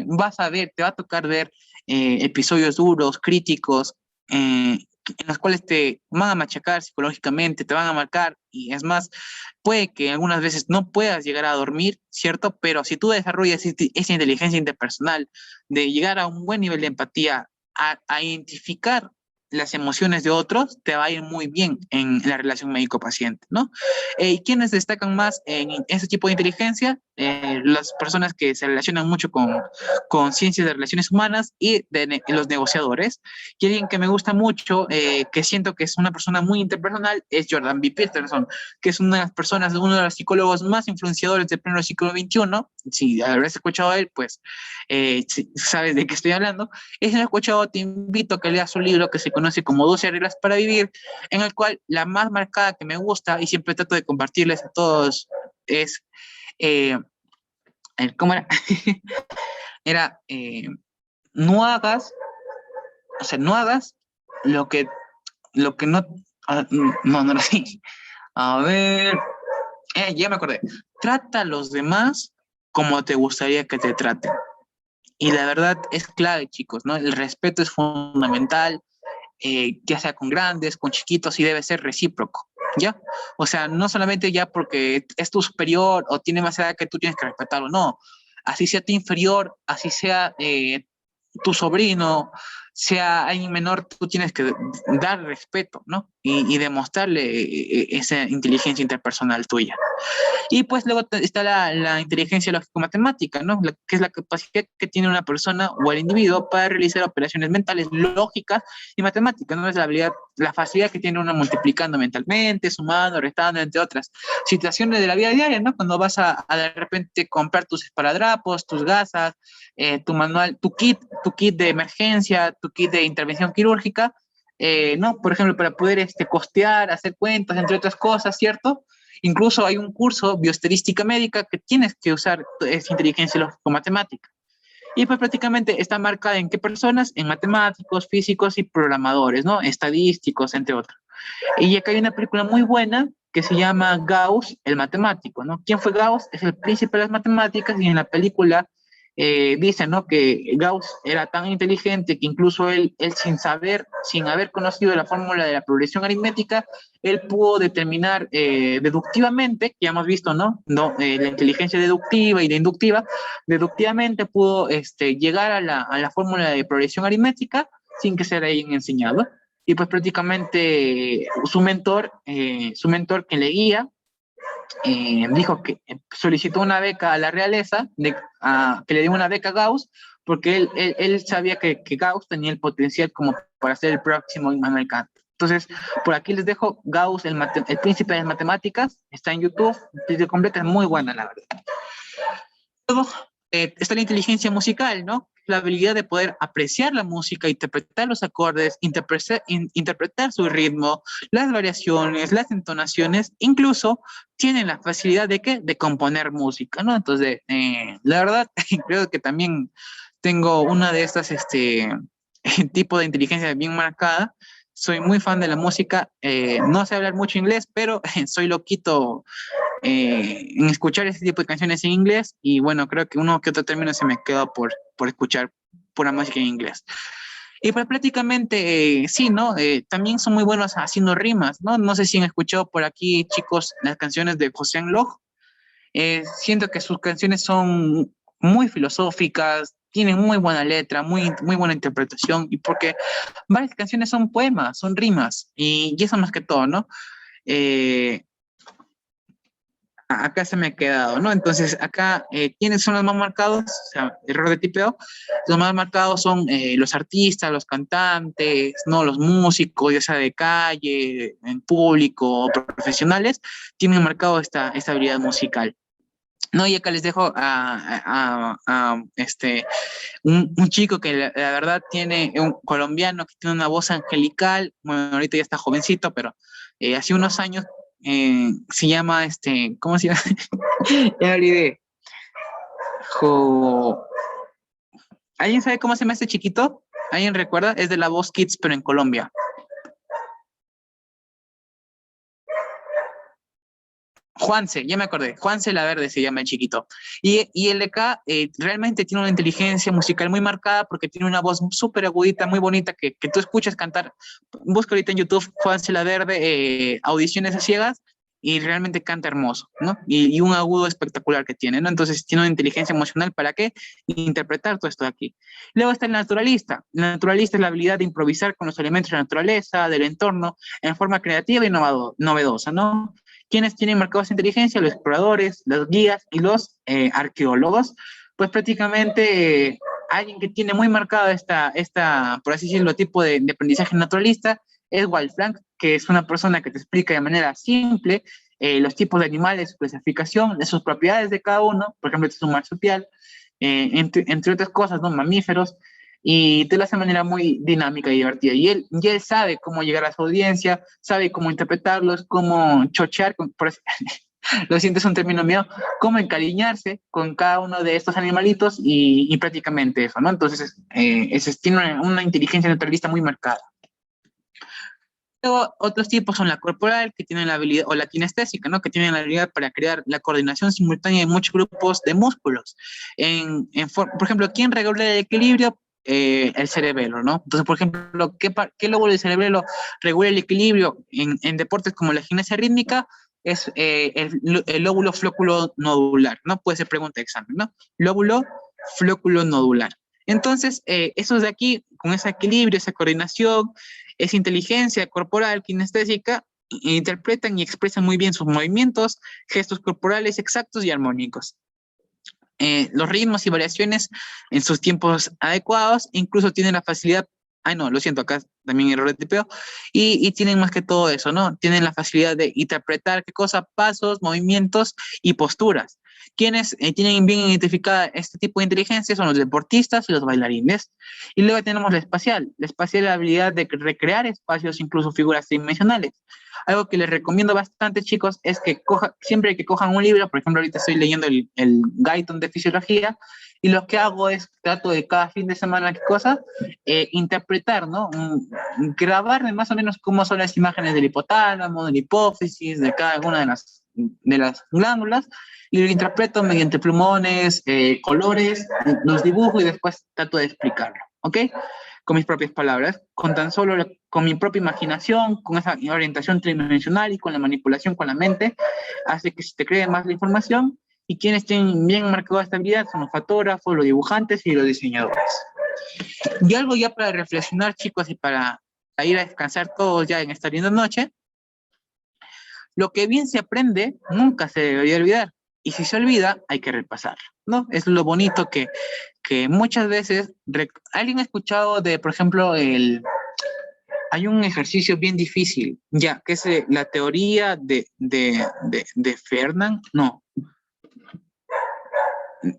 vas a ver, te va a tocar ver episodios duros, críticos, en los cuales te van a machacar psicológicamente, te van a marcar, y es más, puede que algunas veces no puedas llegar a dormir, ¿cierto? Pero si tú desarrollas esa inteligencia interpersonal de llegar a un buen nivel de empatía, a identificar las emociones de otros, te va a ir muy bien en la relación médico-paciente, ¿no? ¿Y quiénes destacan más en ese tipo de inteligencia? Las personas que se relacionan mucho con ciencias de relaciones humanas y los negociadores. Y alguien que me gusta mucho, que siento que es una persona muy interpersonal, es Jordan B. Peterson, que es una de las personas, uno de los psicólogos más influenciadores del pleno siglo XXI. Si habrás escuchado a él, pues si sabes de qué estoy hablando. Y si no has escuchado, te invito a que leas su libro que se conoce como 12 reglas para vivir, en el cual la más marcada que me gusta y siempre trato de compartirles a todos es, ¿cómo era? Era, no hagas, o sea, no hagas lo que no, no era así. A ver, ya me acordé. Trata a los demás como te gustaría que te traten. Y la verdad es clave, chicos, ¿no? El respeto es fundamental, ya sea con grandes, con chiquitos, y debe ser recíproco, ¿ya? O sea, no solamente ya porque es tu superior o tiene más edad que tú tienes que respetarlo, no. Así sea tu inferior, así sea tu sobrino, sea alguien menor, tú tienes que dar respeto, ¿no? Y demostrarle esa inteligencia interpersonal tuya. Y pues luego está la inteligencia lógico-matemática, ¿no? Que es la capacidad que tiene una persona o el individuo para realizar operaciones mentales lógicas y matemáticas, ¿no? Es la habilidad, la facilidad que tiene uno multiplicando mentalmente, sumando, restando, entre otras situaciones de la vida diaria, ¿no? Cuando vas a de repente comprar tus esparadrapos, tus gasas, tu manual, tu kit de emergencia, tu kit de intervención quirúrgica, ¿no? Por ejemplo, para poder costear, hacer cuentas, entre otras cosas, ¿cierto? Incluso hay un curso, bioestadística médica, que tienes que usar esa inteligencia lógico-matemática. Y pues prácticamente está marcada en qué personas, en matemáticos, físicos y programadores, ¿no? Estadísticos, entre otros. Y acá hay una película muy buena que se llama Gauss, el matemático, ¿no? ¿Quién fue Gauss? Es el príncipe de las matemáticas, y en la película dice, ¿no? Que Gauss era tan inteligente que incluso él sin haber conocido la fórmula de la progresión aritmética, él pudo determinar deductivamente, que ya hemos visto, ¿no? La inteligencia deductiva y la inductiva, deductivamente pudo llegar a la fórmula de progresión aritmética sin que se le hayan enseñado. Y pues prácticamente su mentor que le guía, dijo que solicitó una beca a la realeza, que le dio una beca a Gauss, porque él sabía que Gauss tenía el potencial como para ser el próximo Immanuel Kant. Entonces, por aquí les dejo Gauss, el príncipe de las matemáticas, está en YouTube, video completa, es muy buena, la verdad. Luego está la inteligencia musical, ¿no? La habilidad de poder apreciar la música, interpretar los acordes, interpretar su ritmo, las variaciones, las entonaciones, incluso tienen la facilidad de ¿qué? De componer música, ¿no? Entonces, la verdad, creo que también tengo una de estas, tipo de inteligencia bien marcada. Soy muy fan de la música, no sé hablar mucho inglés, pero soy loquito en escuchar ese tipo de canciones en inglés, y bueno, creo que uno que otro término se me queda por escuchar pura música en inglés. Y pues prácticamente, sí, ¿no? También son muy buenos haciendo rimas, ¿no? No sé si han escuchado por aquí, chicos, las canciones de José Anloj. Siento que sus canciones son muy filosóficas, tienen muy buena letra, muy buena interpretación, y porque varias canciones son poemas, son rimas, y eso más que todo, ¿no? Eh, Acá se me ha quedado, ¿no? Entonces, acá, ¿quiénes son los más marcados? O sea, error de tipeo. Los más marcados son los artistas, los cantantes, ¿no? Los músicos, ya sea de calle, en público, profesionales, tienen marcado esta habilidad musical. No, y acá les dejo un chico que la verdad tiene, un colombiano que tiene una voz angelical, bueno, ahorita ya está jovencito, pero hace unos años se llama, ¿cómo se llama? Ya me olvidé. Jo- ¿Alguien sabe cómo se llama este chiquito? ¿Alguien recuerda? Es de La Voz Kids, pero en Colombia. Juanse, ya me acordé, Juanse La Verde se llama el chiquito. Y el de acá realmente tiene una inteligencia musical muy marcada porque tiene una voz súper agudita, muy bonita, que tú escuchas cantar. Busca ahorita en YouTube Juanse La Verde, audiciones a ciegas, y realmente canta hermoso, ¿no? Y un agudo espectacular que tiene, ¿no? Entonces tiene una inteligencia emocional para qué interpretar todo esto de aquí. Luego está el naturalista. El naturalista es la habilidad de improvisar con los elementos de la naturaleza, del entorno, en forma creativa y novedosa, ¿no? ¿Quiénes tienen marcado esa inteligencia? Los exploradores, los guías y los arqueólogos. Pues prácticamente alguien que tiene muy marcada por así decirlo, tipo de aprendizaje naturalista es Walt Frank, que es una persona que te explica de manera simple los tipos de animales, su clasificación, de sus propiedades de cada uno. Por ejemplo, este es un marsupial, entre otras cosas, ¿no? Mamíferos, y de esa manera muy dinámica y divertida. Y él sabe cómo llegar a su audiencia, sabe cómo interpretarlos, cómo chochear, lo siento, es un término mío, cómo encariñarse con cada uno de estos animalitos y prácticamente eso, ¿no? Entonces, tiene una inteligencia naturalista muy marcada. Luego, otros tipos son la corporal, que tienen la habilidad, o la kinestésica, ¿no? Que tienen la habilidad para crear la coordinación simultánea de muchos grupos de músculos. Por ejemplo, ¿quién regula el equilibrio? El cerebelo, ¿no? Entonces, por ejemplo, ¿qué lóbulo del cerebelo regula el equilibrio en deportes como la gimnasia rítmica? Es el lóbulo flóculo nodular, ¿no? Puede ser pregunta de examen, ¿no? Lóbulo flóculo nodular. Entonces, esos de aquí, con ese equilibrio, esa coordinación, esa inteligencia corporal, kinestésica, interpretan y expresan muy bien sus movimientos, gestos corporales exactos y armónicos. Los ritmos y variaciones en sus tiempos adecuados, incluso tienen la facilidad, no, lo siento, acá también error de tipeo, y tienen más que todo eso, ¿no? Tienen la facilidad de interpretar qué cosa, pasos, movimientos y posturas. Quienes tienen bien identificada este tipo de inteligencia son los deportistas y los bailarines. Y luego tenemos la espacial. La espacial es la habilidad de recrear espacios, incluso figuras tridimensionales. Algo que les recomiendo bastante, chicos, es que siempre que cojan un libro, por ejemplo, ahorita estoy leyendo el Guyton de Fisiología, y lo que hago es, trato de cada fin de semana, ¿qué cosa? Interpretar, ¿no? Grabarme más o menos cómo son las imágenes del hipotálamo, de la hipófisis, de cada una de las glándulas, y lo interpreto mediante plumones, colores, los dibujo y después trato de explicarlo, ¿ok? Con mis propias palabras, con tan solo con mi propia imaginación, con esa orientación tridimensional y con la manipulación con la mente, hace que se te cree más la información. Y quienes tienen bien marcada esta habilidad son los fotógrafos, los dibujantes y los diseñadores. Y algo ya para reflexionar, chicos, y para ir a descansar todos ya en esta linda noche: lo que bien se aprende nunca se debería olvidar. Y si se olvida, hay que repasar, ¿no? Es lo bonito que muchas veces... ¿Alguien ha escuchado de, por ejemplo, hay un ejercicio bien difícil, ya, que es la teoría de Fernand? No.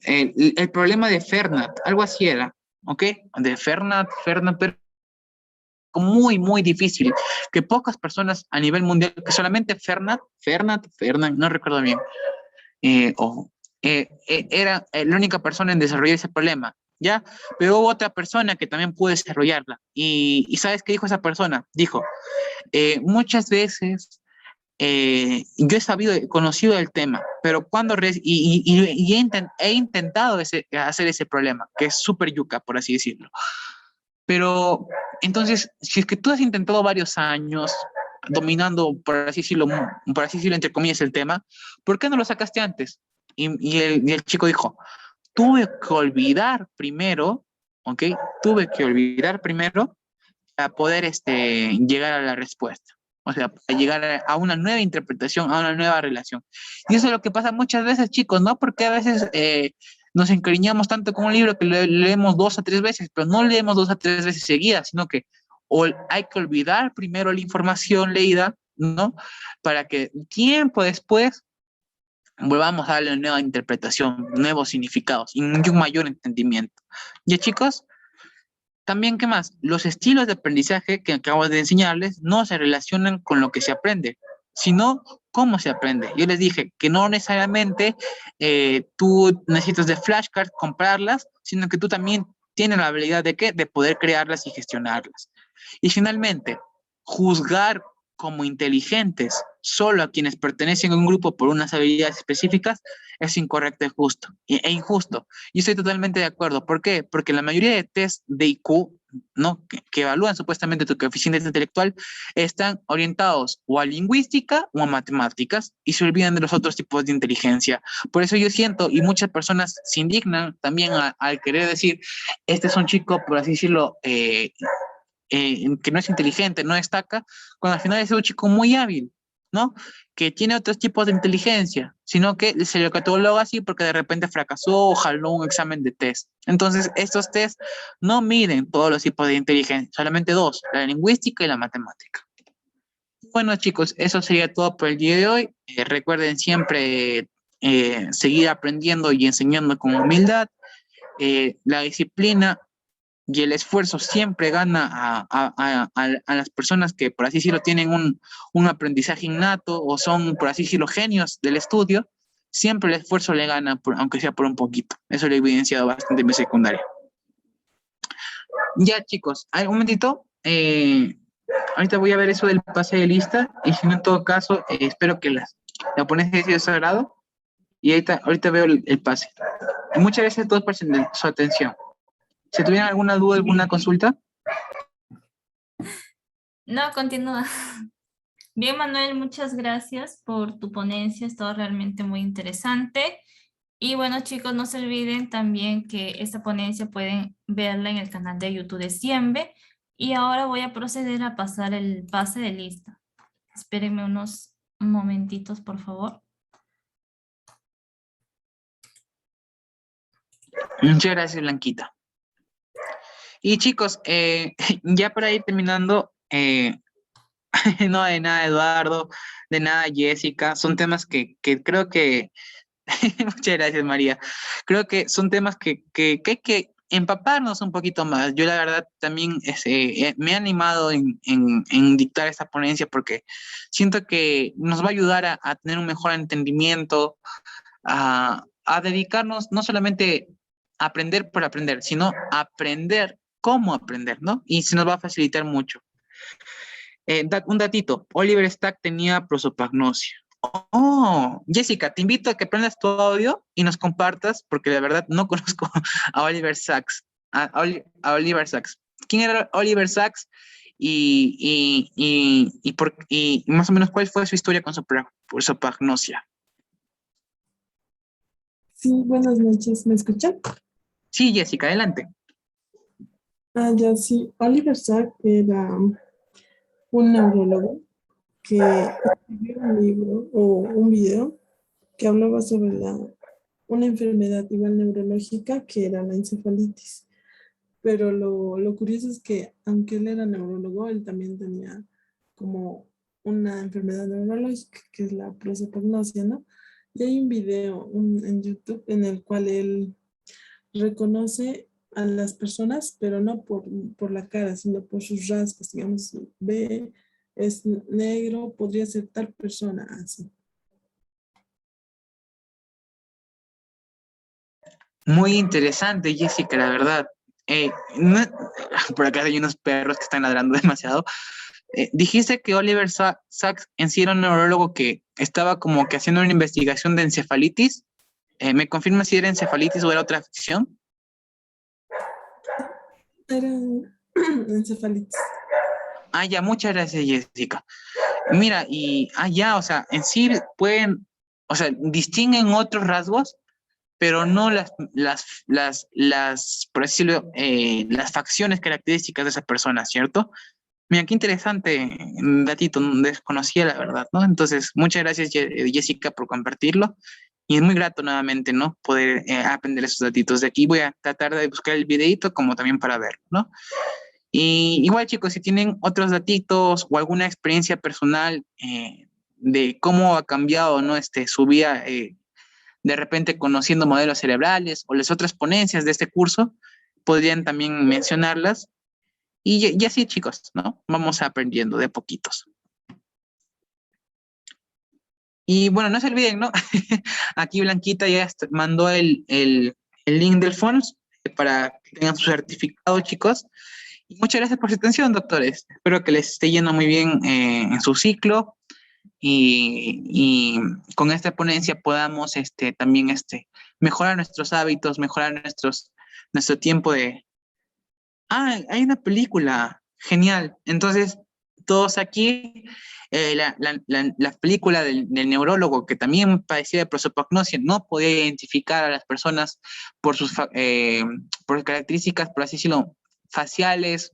El problema de Fernand, algo así era, ¿ok? De Fernand, pero muy difícil, que pocas personas a nivel mundial, que solamente Fernand, no recuerdo bien, era la única persona en desarrollar ese problema, ¿ya? Pero hubo otra persona que también pudo desarrollarla. Y ¿sabes qué dijo esa persona? Dijo, muchas veces yo he conocido el tema, pero cuando he intentado hacer ese problema, que es súper yuca, por así decirlo. Pero entonces, si es que tú has intentado varios años dominando, por así decirlo, entre comillas, el tema, ¿por qué no lo sacaste antes? y el chico dijo, tuve que olvidar primero, ¿ok? Tuve que olvidar primero para poder llegar a la respuesta. O sea, para llegar a una nueva interpretación, a una nueva relación. Y eso es lo que pasa muchas veces, chicos, ¿no? Porque a veces nos encariñamos tanto con un libro que leemos 2 a 3 veces, pero no leemos 2 a 3 veces seguidas, sino que hay que olvidar primero la información leída, ¿no? Para que tiempo después volvamos a darle una nueva interpretación, nuevos significados y un mayor entendimiento. ¿Ya, chicos? También, ¿qué más? Los estilos de aprendizaje que acabo de enseñarles no se relacionan con lo que se aprende, sino cómo se aprende. Yo les dije que no necesariamente tú necesitas de flashcards, comprarlas, sino que tú también tienes la habilidad de ¿qué? De poder crearlas y gestionarlas. Y finalmente, juzgar como inteligentes solo a quienes pertenecen a un grupo por unas habilidades específicas es incorrecto e injusto. Y estoy totalmente de acuerdo. ¿Por qué? Porque la mayoría de test de IQ, ¿no? que evalúan supuestamente tu coeficiente intelectual, están orientados o a lingüística o a matemáticas y se olvidan de los otros tipos de inteligencia. Por eso yo siento, y muchas personas se indignan también al querer decir, este es un chico, por así decirlo, que no es inteligente, no destaca, cuando al final es un chico muy hábil, ¿no? Que tiene otros tipos de inteligencia, sino que se lo cataloga así porque de repente fracasó o jaló un examen de test. Entonces, estos test no miden todos los tipos de inteligencia, solamente dos, la lingüística y la matemática. Bueno, chicos, eso sería todo por el día de hoy. Recuerden siempre seguir aprendiendo y enseñando con humildad. La disciplina y el esfuerzo siempre gana a las personas que, por así decirlo, tienen un aprendizaje innato o son, por así decirlo, genios del estudio. Siempre el esfuerzo le gana, aunque sea por un poquito. Eso lo he evidenciado bastante en mi secundaria. Ya, chicos, un momentito. Ahorita voy a ver eso del pase de lista y si no, en todo caso, espero que la ponencia haya sido sagrado y ahorita veo el pase. Y muchas gracias a todos por su atención. Si tuvieran alguna duda, alguna consulta. No, continúa. Bien, Manuel, muchas gracias por tu ponencia, estuvo realmente muy interesante. Y bueno, chicos, no se olviden también que esta ponencia pueden verla en el canal de YouTube de Siembe. Y ahora voy a proceder a pasar el pase de lista. Espérenme unos momentitos, por favor. Muchas gracias, Blanquita. Y chicos, ya para ir terminando, no de nada, Eduardo, de nada, Jessica, son temas que creo que, muchas gracias, María, creo que son temas que hay que empaparnos un poquito más. Yo la verdad también me he animado en dictar esta ponencia porque siento que nos va a ayudar a tener un mejor entendimiento, a dedicarnos no solamente a aprender por aprender, sino a aprender cómo aprender, ¿no? Y se nos va a facilitar mucho. Un datito, Oliver Stack tenía prosopagnosia. Oh, Jessica, te invito a que prendas tu audio y nos compartas, porque de verdad no conozco a Oliver Sacks. A Oliver Sacks. ¿Quién era Oliver Sacks? Y más o menos cuál fue su historia con su prosopagnosia. Sí, buenas noches, ¿me escuchan? Sí, Jessica, adelante. Ya sí, Oliver Sack era un neurólogo que escribió un libro o un video que hablaba sobre una enfermedad igual neurológica que era la encefalitis. Pero lo curioso es que aunque él era neurólogo, él también tenía como una enfermedad neurológica que es la prosopagnosia, ¿no? Y hay un video en YouTube en el cual él reconoce a las personas, pero no por la cara, sino por sus rasgos. Digamos, ve, es negro, podría ser tal persona así. Muy interesante, Jessica, la verdad. Por acá hay unos perros que están ladrando demasiado. Dijiste que Oliver Sacks en sí era un neurólogo que estaba como que haciendo una investigación de encefalitis. ¿Me confirma si era encefalitis o era otra afección? Era encefalitis. Ya, muchas gracias, Jessica. Mira, ya, o sea, en sí pueden o sea, distinguen otros rasgos, pero no por decirlo, las facciones características de esa persona, ¿cierto? Mira, qué interesante datito, no desconocía la verdad, ¿no? Entonces, muchas gracias, Jessica, por compartirlo. Y es muy grato nuevamente, ¿no? Poder aprender esos datitos de aquí. Voy a tratar de buscar el videito como también para verlo, ¿no? Y igual, chicos, si tienen otros datitos o alguna experiencia personal de cómo ha cambiado, ¿no? Su vida, de repente conociendo modelos cerebrales o las otras ponencias de este curso, podrían también mencionarlas. Y así, chicos, ¿no? Vamos aprendiendo de poquitos. Y bueno, no se olviden, ¿no? Aquí Blanquita ya mandó el link del FONS para que tengan su certificado, chicos. Y muchas gracias por su atención, doctores. Espero que les esté yendo muy bien en su ciclo y con esta ponencia podamos también mejorar nuestros hábitos, mejorar nuestro tiempo de... Ah, hay una película, genial. Entonces, todos aquí, la película del neurólogo que también padecía de prosopagnosia, no podía identificar a las personas por por características, por así decirlo, faciales,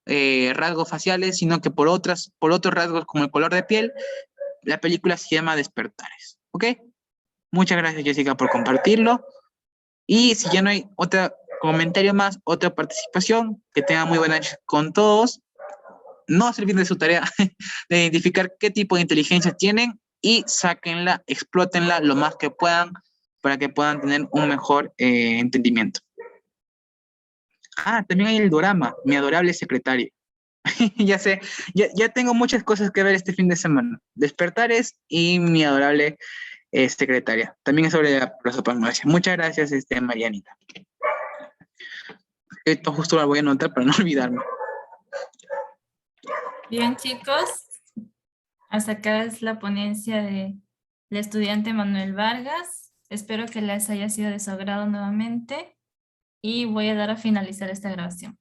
rasgos faciales, sino que por otros rasgos como el color de piel. La película se llama Despertares, ¿ok? Muchas gracias, Jessica, por compartirlo. Y si ya no hay otro comentario más, otra participación, que tengan muy buena noche con todos. No se olviden de su tarea de identificar qué tipo de inteligencia tienen y sáquenla, explótenla lo más que puedan para que puedan tener un mejor entendimiento. Ah, también hay el dorama, Mi adorable secretaria. Ya sé, ya tengo muchas cosas que ver este fin de semana. Despertares y Mi adorable secretaria. También es sobre la prosopagnosia. Muchas gracias, Marianita. Esto justo lo voy a anotar para no olvidarme. Bien, chicos, hasta acá es la ponencia del estudiante Manuel Vargas. Espero que les haya sido de su agrado nuevamente y voy a dar a finalizar esta grabación.